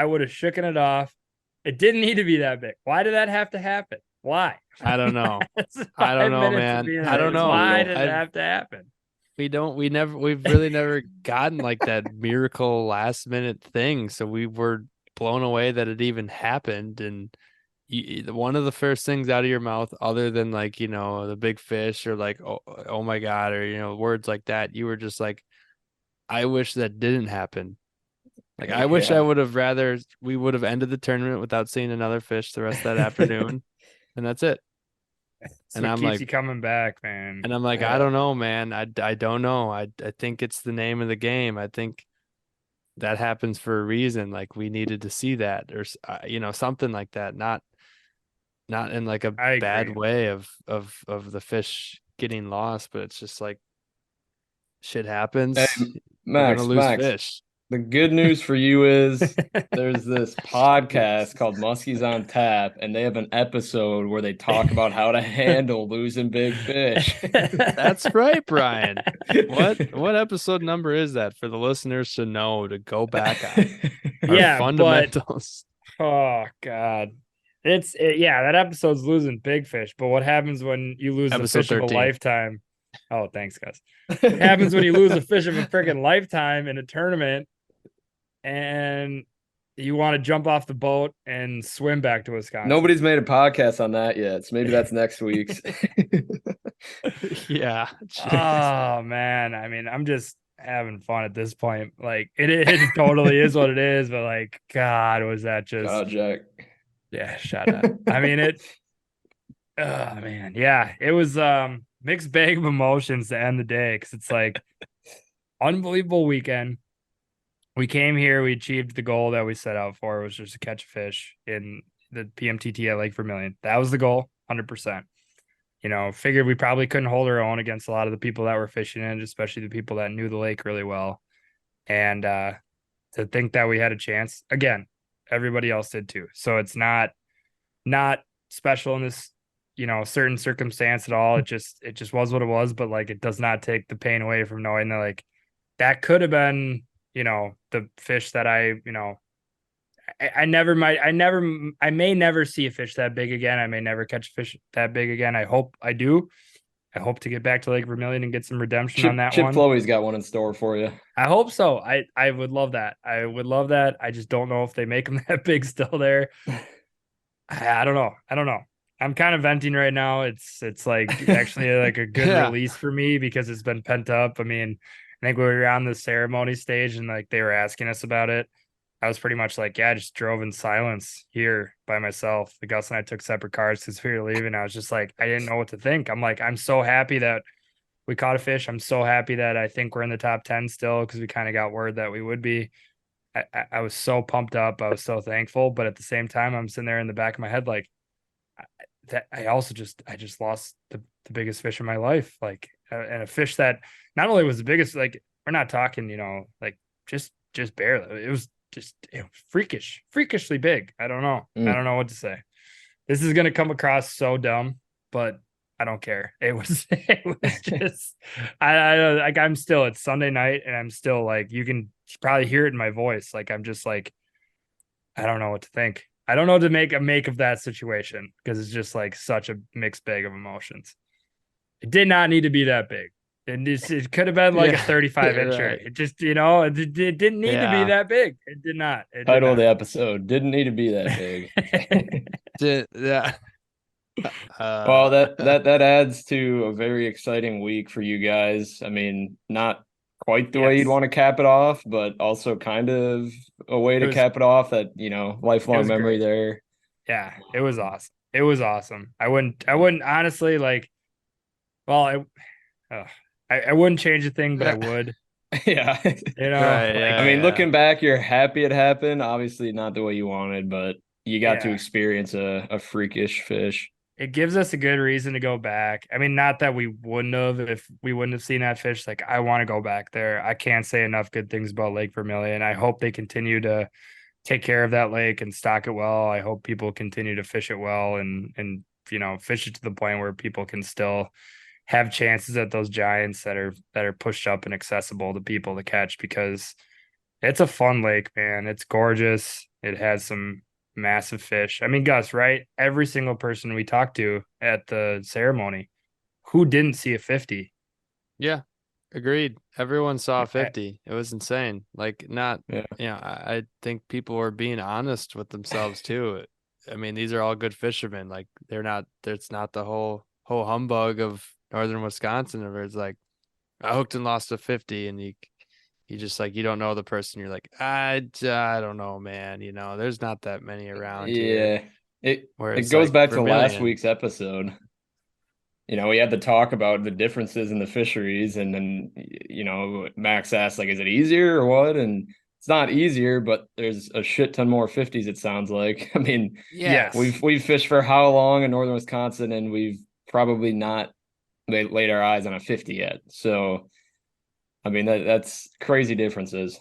would have shooken it off. It didn't need to be that big. Why did that have to happen? Why? I don't know. I don't know, man. I don't know. Why did it have to happen? We've really never gotten like that miracle last minute thing. So we were blown away that it even happened. And one of the first things out of your mouth, other than like, the big fish or like, oh my God, or, words like that, you were just like, I wish that didn't happen. Like, I wish I would have we would have ended the tournament without seeing another fish the rest of that afternoon. And that's it. And I'm keeps you coming back, man. And I'm like, I don't know, man. I don't know. I think it's the name of the game. I think that happens for a reason. Like we needed to see that, or something like that. Not in like a bad way of the fish getting lost, but it's just like shit happens. Hey, Max, fish. The good news for you is there's this podcast called Muskies on Tap, and they have an episode where they talk about how to handle losing big fish. That's right, Brian. What episode number is that for the listeners to know to go back on? But, Fundamentals. oh God. That episode's losing big fish, but what happens when you lose a fish 13. Of a lifetime? Oh, thanks, guys. What happens when you lose a fish of a freaking lifetime in a tournament and you want to jump off the boat and swim back to Wisconsin? Nobody's made a podcast on that yet, so maybe that's next week's. Yeah. Oh man, I mean, I'm just having fun at this point. Like it totally is what it is, but like, God, was that just? Oh, Jack. Yeah, shut up. I mean it. Oh man, yeah, it was mixed bag of emotions to end the day because it's like unbelievable weekend. We came here, we achieved the goal that we set out for, which was to catch a fish in the PMTT at Lake Vermilion. That was the goal, 100%. Figured we probably couldn't hold our own against a lot of the people that were fishing in, especially the people that knew the lake really well. And to think that we had a chance, again, everybody else did too. So it's not special in this certain circumstance at all. It just was what it was, but like it does not take the pain away from knowing that like that could have been the fish that I may never see a fish that big again. I may never catch a fish that big again. I hope I do. I hope to get back to Lake Vermilion and get some redemption on that one. Chip Flowey's got one in store for you. I hope so. I would love that. I would love that. I just don't know if they make them that big still there. I don't know. I'm kind of venting right now. It's like actually like a good release for me because it's been pent up. I mean, I think we were on the ceremony stage and like they were asking us about it. I was pretty much like, I just drove in silence here by myself. The Gus and I took separate cars because we were leaving. I was just like, I didn't know what to think. I'm like, I'm so happy that we caught a fish. I'm so happy that I think we're in the top 10 still because we kind of got word that we would be. I was so pumped up. I was so thankful. But at the same time, I'm sitting there in the back of my head like, that I just lost the biggest fish in my life. Like, and a fish that not only was the biggest, like, we're not talking, like just barely. It was freakishly big. I don't know. I Mm. don't know what to say. This is gonna come across so dumb, but I don't care. It was just I'm still, it's Sunday night and I'm still like, you can probably hear it in my voice. Like I'm just like, I don't know what to think. I don't know what to make of that situation because it's just like such a mixed bag of emotions. It did not need to be that big. It could have been like a 35 incher. right. It just, it didn't need to be Yeah. that big. It did not. It did Title of not. the episode didn't need to be that big. Yeah. Well, that adds to a very exciting week for you guys. I mean, not quite the way you'd Yes. want to cap it off, but also kind of a way It to was- cap it off that, lifelong was memory great. there. Yeah, it was awesome. It was awesome. I wouldn't honestly like, well, I wouldn't change a thing, but I would, Yeah. Right, yeah. I mean, looking back, you're happy it happened. Obviously not the way you wanted, but you got to Yeah. experience a freakish fish. it gives us a good reason to go back. I mean, not that we wouldn't have if we wouldn't have seen that fish. Like, I want to go back there. I can't say enough good things about Lake Vermilion. I hope they continue to take care of that lake and stock it well. I hope people continue to fish it well and fish it to the point where people can still have chances at those giants that are pushed up and accessible to people to catch, because it's a fun lake, man. It's gorgeous. It has some massive fish. I mean, Gus, right? Every single person we talked to at the ceremony, who didn't see a 50? Yeah. Agreed. Everyone saw Yeah. 50. It was insane. Like, not, Yeah. I think people were being honest with themselves too. I mean, these are all good fishermen. Like, it's not the whole humbug of northern Wisconsin where it's like, I hooked and lost a 50 and you just like, you don't know the person. You're like, I don't know, man. There's not that many around here. Yeah. Where It it's goes like back to last Vermilion. week's episode. We had to talk about the differences in the fisheries, and then Max asked, like, is it easier or what? And it's not easier, but there's a shit ton more 50s, it sounds like. I mean, Yes. we've fished for how long in northern Wisconsin, and we've probably not laid our eyes on a 50 yet. So I mean, that's crazy differences.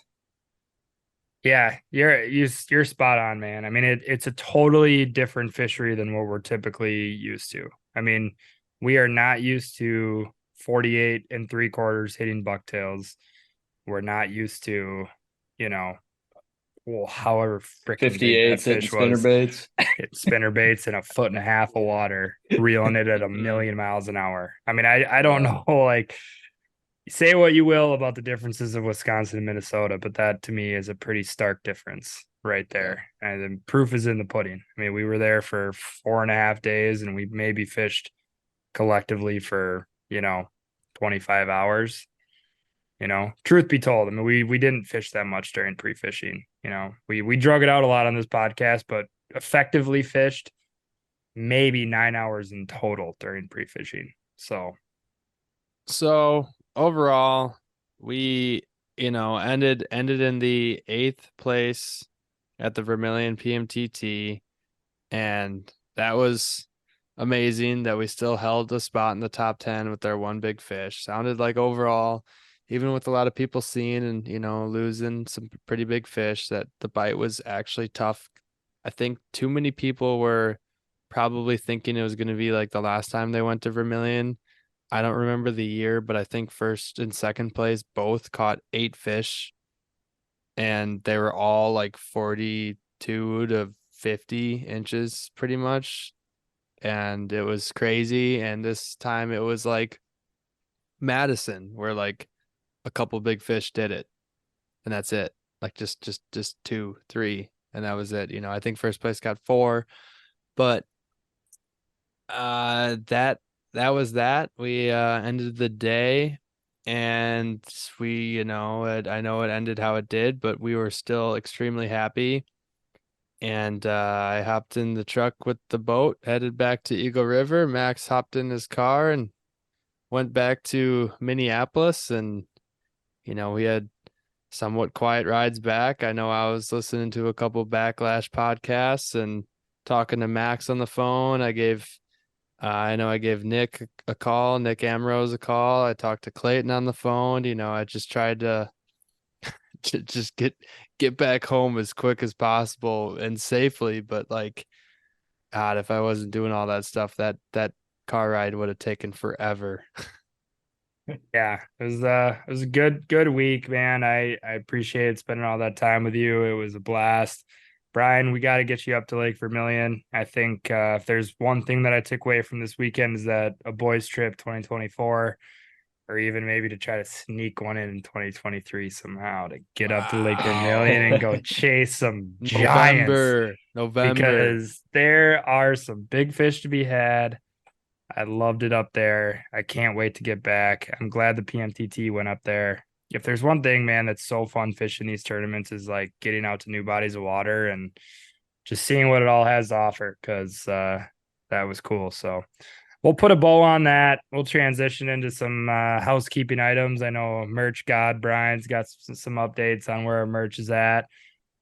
Yeah, you're spot on, man. I mean, it's a totally different fishery than what we're typically used to. I mean, we are not used to 48 3/4 hitting bucktails. We're not used to, however freaking big that 58s hitting fish spinner was. baits. Spinner baits in 1.5 feet of water, reeling it at a million miles an hour. I mean, I don't know, like, say what you will about the differences of Wisconsin and Minnesota, but that to me is a pretty stark difference right there. And the proof is in the pudding. I mean, we were there for 4.5 days and we maybe fished collectively for, 25 hours. Truth be told, I mean, we didn't fish that much during pre-fishing. We drug it out a lot on this podcast, but effectively fished maybe 9 hours in total during pre-fishing. So Overall, we, ended in the 8th place at the Vermilion PMTT, and that was amazing that we still held a spot in the top 10 with our one big fish. Sounded like overall, even with a lot of people seeing and, losing some pretty big fish, that the bite was actually tough. I think too many people were probably thinking it was going to be like the last time they went to Vermilion. I don't remember the year, but I think first and second place both caught 8 fish, and they were all like 42 to 50 inches pretty much. And it was crazy. And this time it was like Madison, where like a couple big fish did it, and that's it. Like just 2, 3, and that was it. I think first place got 4, but that was that. We ended the day, and we, I know it ended how it did, but we were still extremely happy. And I hopped in the truck with the boat, headed back to Eagle River. Max hopped in his car and went back to Minneapolis, and we had somewhat quiet rides back. I know I was listening to a couple Backlash podcasts and talking to Max on the phone. I know I gave Nick a call, Nick Amrose a call. I talked to Clayton on the phone. I just tried to to just get back home as quick as possible and safely. But like, God, if I wasn't doing all that stuff, that car ride would have taken forever. Yeah, it was a good week, man. I appreciate spending all that time with you. It was a blast. Brian, we got to get you up to Lake Vermilion. I think if there's one thing that I took away from this weekend is that a boys trip 2024, or even maybe to try to sneak one in 2023 somehow to get up to Lake Vermilion and go chase some giants, November. because there are some big fish to be had. I loved it up there. I can't wait to get back. I'm glad the PMTT went up there. If there's one thing, man, that's so fun fishing these tournaments is like getting out to new bodies of water and just seeing what it all has to offer, because that was cool. So we'll put a bow on that. We'll transition into some housekeeping items. I know Merch God Brian's got some updates on where our merch is at.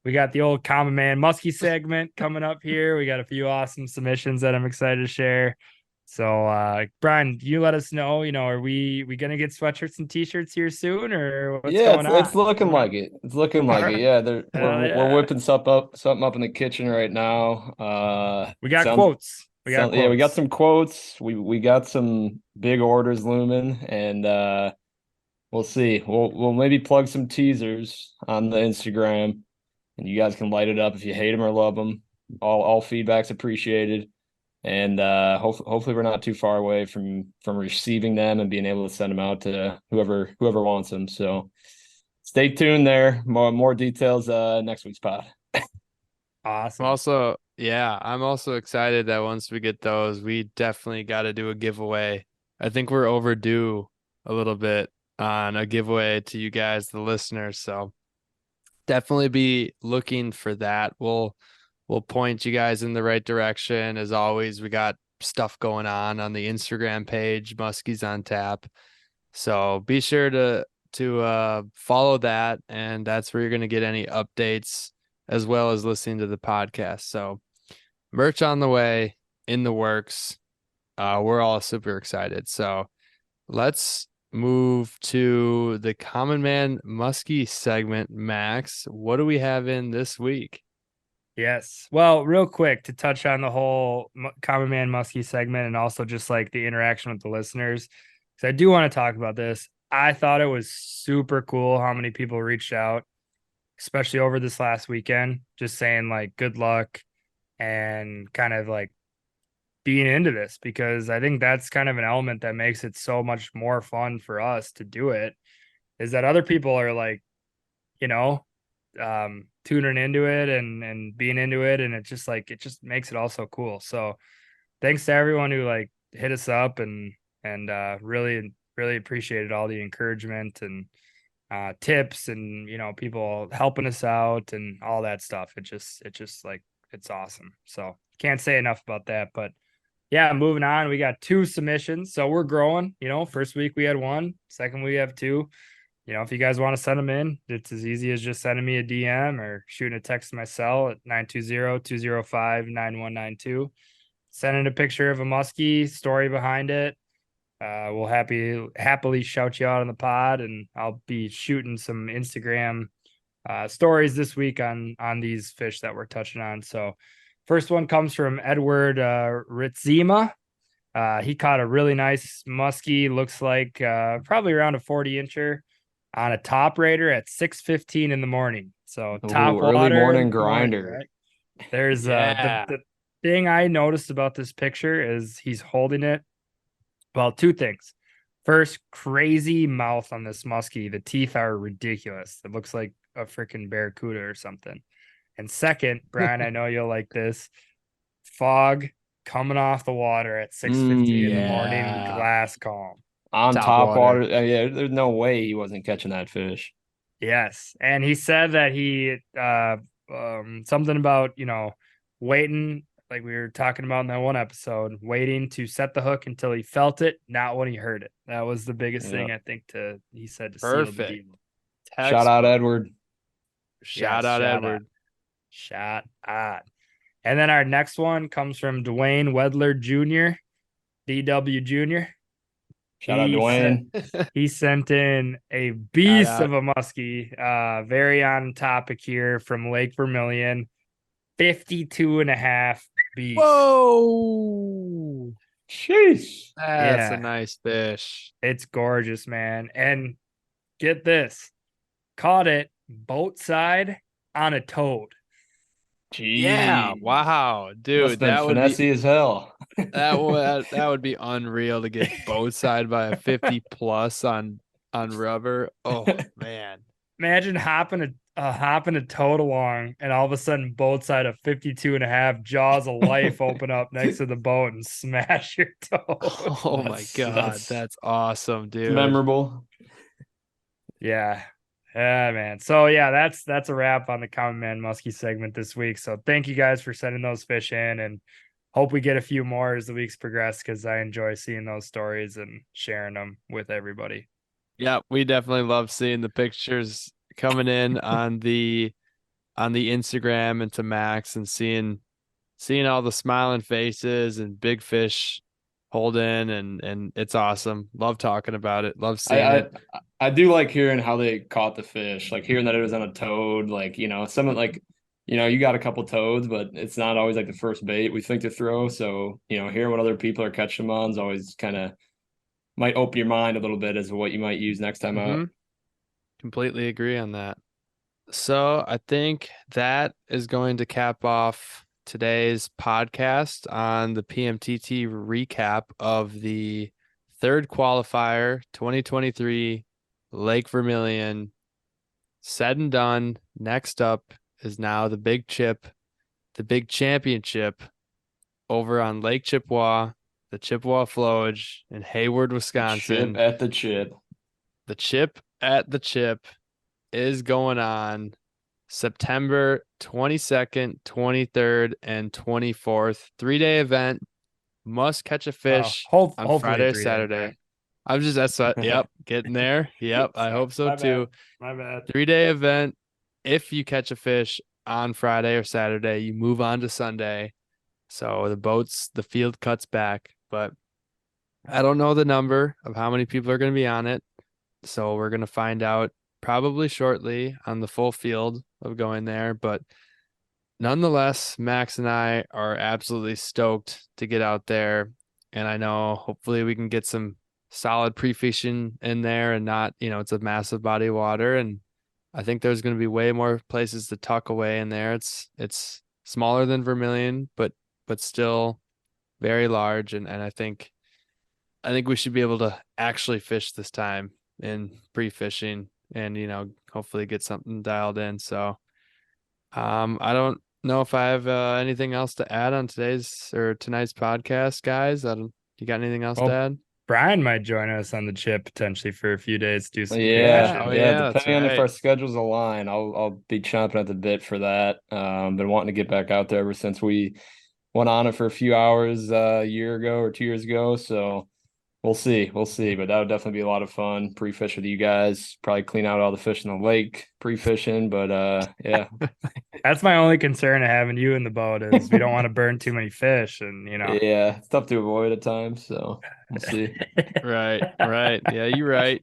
We got the old Common Man Muskie segment coming up here. We got a few awesome submissions that I'm excited to share. So Brian, you let us know, are we gonna get sweatshirts and t-shirts here soon, or what's Yeah, going on? it's looking like it. It's looking like it. Yeah, we're Yeah. whipping something up in the kitchen right now. We got Sounds quotes. Yeah, we got some quotes. We got some big orders looming, and we'll see. We'll maybe plug some teasers on the Instagram, and you guys can light it up if you hate them or love them. All feedback's appreciated, and hopefully we're not too far away from receiving them and being able to send them out to whoever wants them. So stay tuned there. More details next week's pod. Awesome. I'm also excited that once we get those, we definitely got to do a giveaway. I think we're overdue a little bit on a giveaway to you guys, the listeners. So definitely be looking for that. We'll point you guys in the right direction. As always, we got stuff going on the Instagram page, Muskies on Tap. So be sure to follow that, and that's where you're going to get any updates as well as listening to the podcast. So merch on the way, in the works. We're all super excited. So let's move to the Common Man Muskie segment. Max, what do we have in this week? Yes. Well, real quick to touch on the whole Common Man Muskie segment and also just like the interaction with the listeners, because I do want to talk about this. I thought it was super cool how many people reached out, especially over this last weekend, just saying like good luck and kind of like being into this, because I think that's kind of an element that makes it so much more fun for us to do it, is that other people are like, tuning into it and being into it, and it just makes it all so cool. So thanks to everyone who like hit us up and really appreciated all the encouragement and tips and people helping us out and all that stuff. It just like it's awesome. So can't say enough about that. But yeah, moving on, we got 2 submissions, so we're growing. First week we had 1, second we have 2. If you guys want to send them in, it's as easy as just sending me a DM or shooting a text to my cell at 920-205-9192. Send in a picture of a muskie, story behind it. We'll happily shout you out on the pod, and I'll be shooting some Instagram stories this week on these fish that we're touching on. So first one comes from Edward Ritzema. He caught a really nice muskie, looks like probably around a 40-incher on a top raider at 6:15 in the morning. So top early water morning grinder. right? There's the thing I noticed about this picture is he's holding it. Well, 2 things. First, crazy mouth on this muskie. The teeth are ridiculous. It looks like a freaking barracuda or something. And second, Brian, I know you'll like this. Fog coming off the water at 6:15 in the morning, glass calm. On top water. Yeah, there's no way he wasn't catching that fish. Yes. And he said that he something about, waiting, like we were talking about in that one episode, waiting to set the hook until he felt it, not when he heard it. That was the biggest thing, I think, he said to seal the deal. Shout out Edward. Shout out Edward. Shout out. And then our next one comes from Dwayne Wedler Jr., DW Jr. Shout out He Dwayne. He sent in a Shout beast out. of a muskie. Very on topic here from Lake Vermilion. 52 and a half beast. Whoa. Sheesh. That's a Yeah, nice fish. it's gorgeous, man. And get this, caught it boat side on a toad. Yeah. Jeez. Wow. Must Dude, have been that would be finessey as hell. that would be unreal to get boat side by a 50 plus on rubber. Oh man. Imagine hopping a toad along and all of a sudden boat side of 52 and a half jaws of life open up next to the boat and smash your toe. Oh my God. That's awesome, dude. Memorable. Yeah. Yeah, man. So yeah, that's a wrap on the Common Man Muskie segment this week. So thank you guys for sending those fish in, and hope we get a few more as the weeks progress, because I enjoy seeing those stories and sharing them with everybody. Yeah, we definitely love seeing the pictures coming in on the Instagram and to Max, and seeing all the smiling faces and big fish holding, and it's awesome. Love talking about it. Love seeing I, it. I do like hearing how they caught the fish, like hearing that it was on a toad, like, someone like, you got a couple toads, but it's not always like the first bait we think to throw. So, hearing what other people are catching them on is always kind of might open your mind a little bit as to what you might use next time out. Completely agree on that. So I think that is going to cap off today's podcast on the PMTT recap of the third qualifier 2023 Lake Vermilion. Said and done. Next up is now the big chip, the big championship over on Lake Chippewa, the Chippewa Flowage in Hayward, Wisconsin. Chip at the chip. The chip at the chip is going on September 22nd, 23rd, and 24th. 3-day event. Must catch a fish on Hopefully Friday or 3-day Saturday. event. I'm just that's what, yep, getting there. Yep, I hope so too. My bad. 3-day event. If you catch a fish on Friday or Saturday, you move on to Sunday. So the field cuts back, but I don't know the number of how many people are going to be on it. So we're going to find out probably shortly on the full field of going there. But nonetheless, Max and I are absolutely stoked to get out there. And I know hopefully we can get some solid pre-fishing in there, and not, it's a massive body of water. And I think there's going to be way more places to tuck away in there. It's smaller than Vermilion, but still very large. And I think we should be able to actually fish this time in pre-fishing, and hopefully get something dialed in. So I don't know if I have anything else to add on tonight's podcast, guys. You got anything else to add? Brian might join us on the chip potentially for a few days to do some Yeah, pre-fishing. yeah, depending on if right. our schedules align, I'll be chomping at the bit for that. Been wanting to get back out there ever since we went on it for a few hours a year ago or 2 years ago. So we'll see, but that would definitely be a lot of fun. Pre-fish with you guys, probably clean out all the fish in the lake pre-fishing, but yeah. That's my only concern of having you in the boat is we don't want to burn too many fish, and Yeah, it's tough to avoid at times, so we'll see. Right. Yeah, you're right.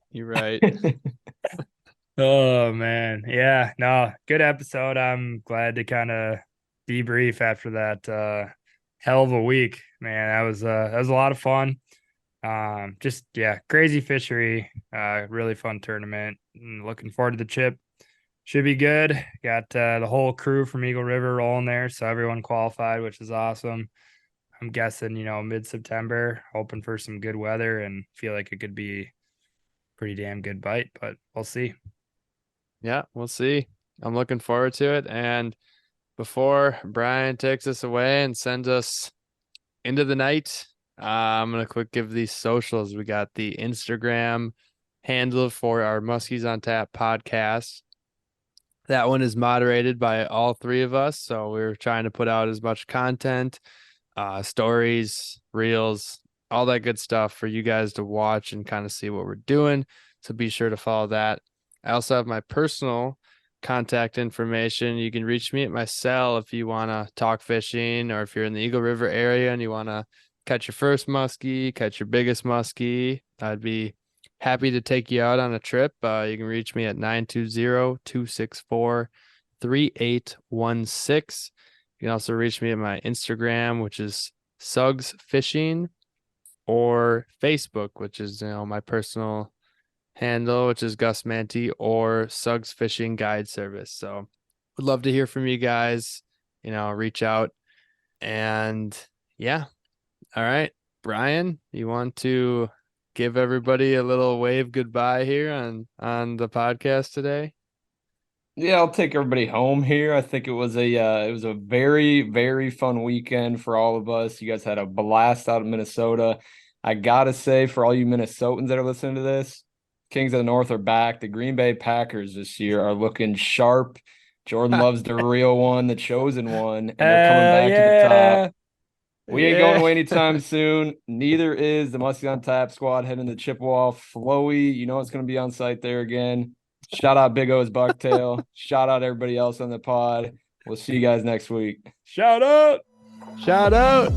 Oh man. Yeah, no, good episode. I'm glad to kind of debrief after that hell of a week, man. That was a lot of fun. Just yeah, crazy fishery, really fun tournament. Looking forward to the chip. Should be good. Got the whole crew from Eagle River rolling there, so everyone qualified, which is awesome. I'm guessing, mid-September, hoping for some good weather, and feel like it could be pretty damn good bite, but we'll see. Yeah, we'll see. I'm looking forward to it. And before Brian takes us away and sends us into the night, I'm going to quick give these socials. We got the Instagram handle for our Muskies on Tap podcast. That one is moderated by all three of us. So we're trying to put out as much content, stories, reels, all that good stuff for you guys to watch and kind of see what we're doing. So be sure to follow that. I also have my personal contact information. You can reach me at my cell if you want to talk fishing, or if you're in the Eagle River area and you want to catch your first muskie, catch your biggest muskie. I'd be happy to take you out on a trip. You can reach me at 920-264-3816. You can also reach me at my Instagram, which is Suggs Fishing, or Facebook, which is my personal handle, which is Gus Manti, or Suggs Fishing Guide Service. So would love to hear from you guys. Reach out. And yeah. All right. Brian, you want to give everybody a little wave goodbye here on the podcast today? Yeah, I'll take everybody home here. I think it was a very, very fun weekend for all of us. You guys had a blast out of Minnesota. I gotta say, for all you Minnesotans that are listening to this, Kings of the North are back. The Green Bay Packers this year are looking sharp. Jordan Love's the real one, the chosen one, and they're coming back to the top. We ain't going away anytime soon. Neither is the Muskie on Tap squad heading to Chippewa. Flowy, it's going to be on site there again. Shout out Big O's Bucktail. Shout out everybody else on the pod. We'll see you guys next week. Shout out. Shout out.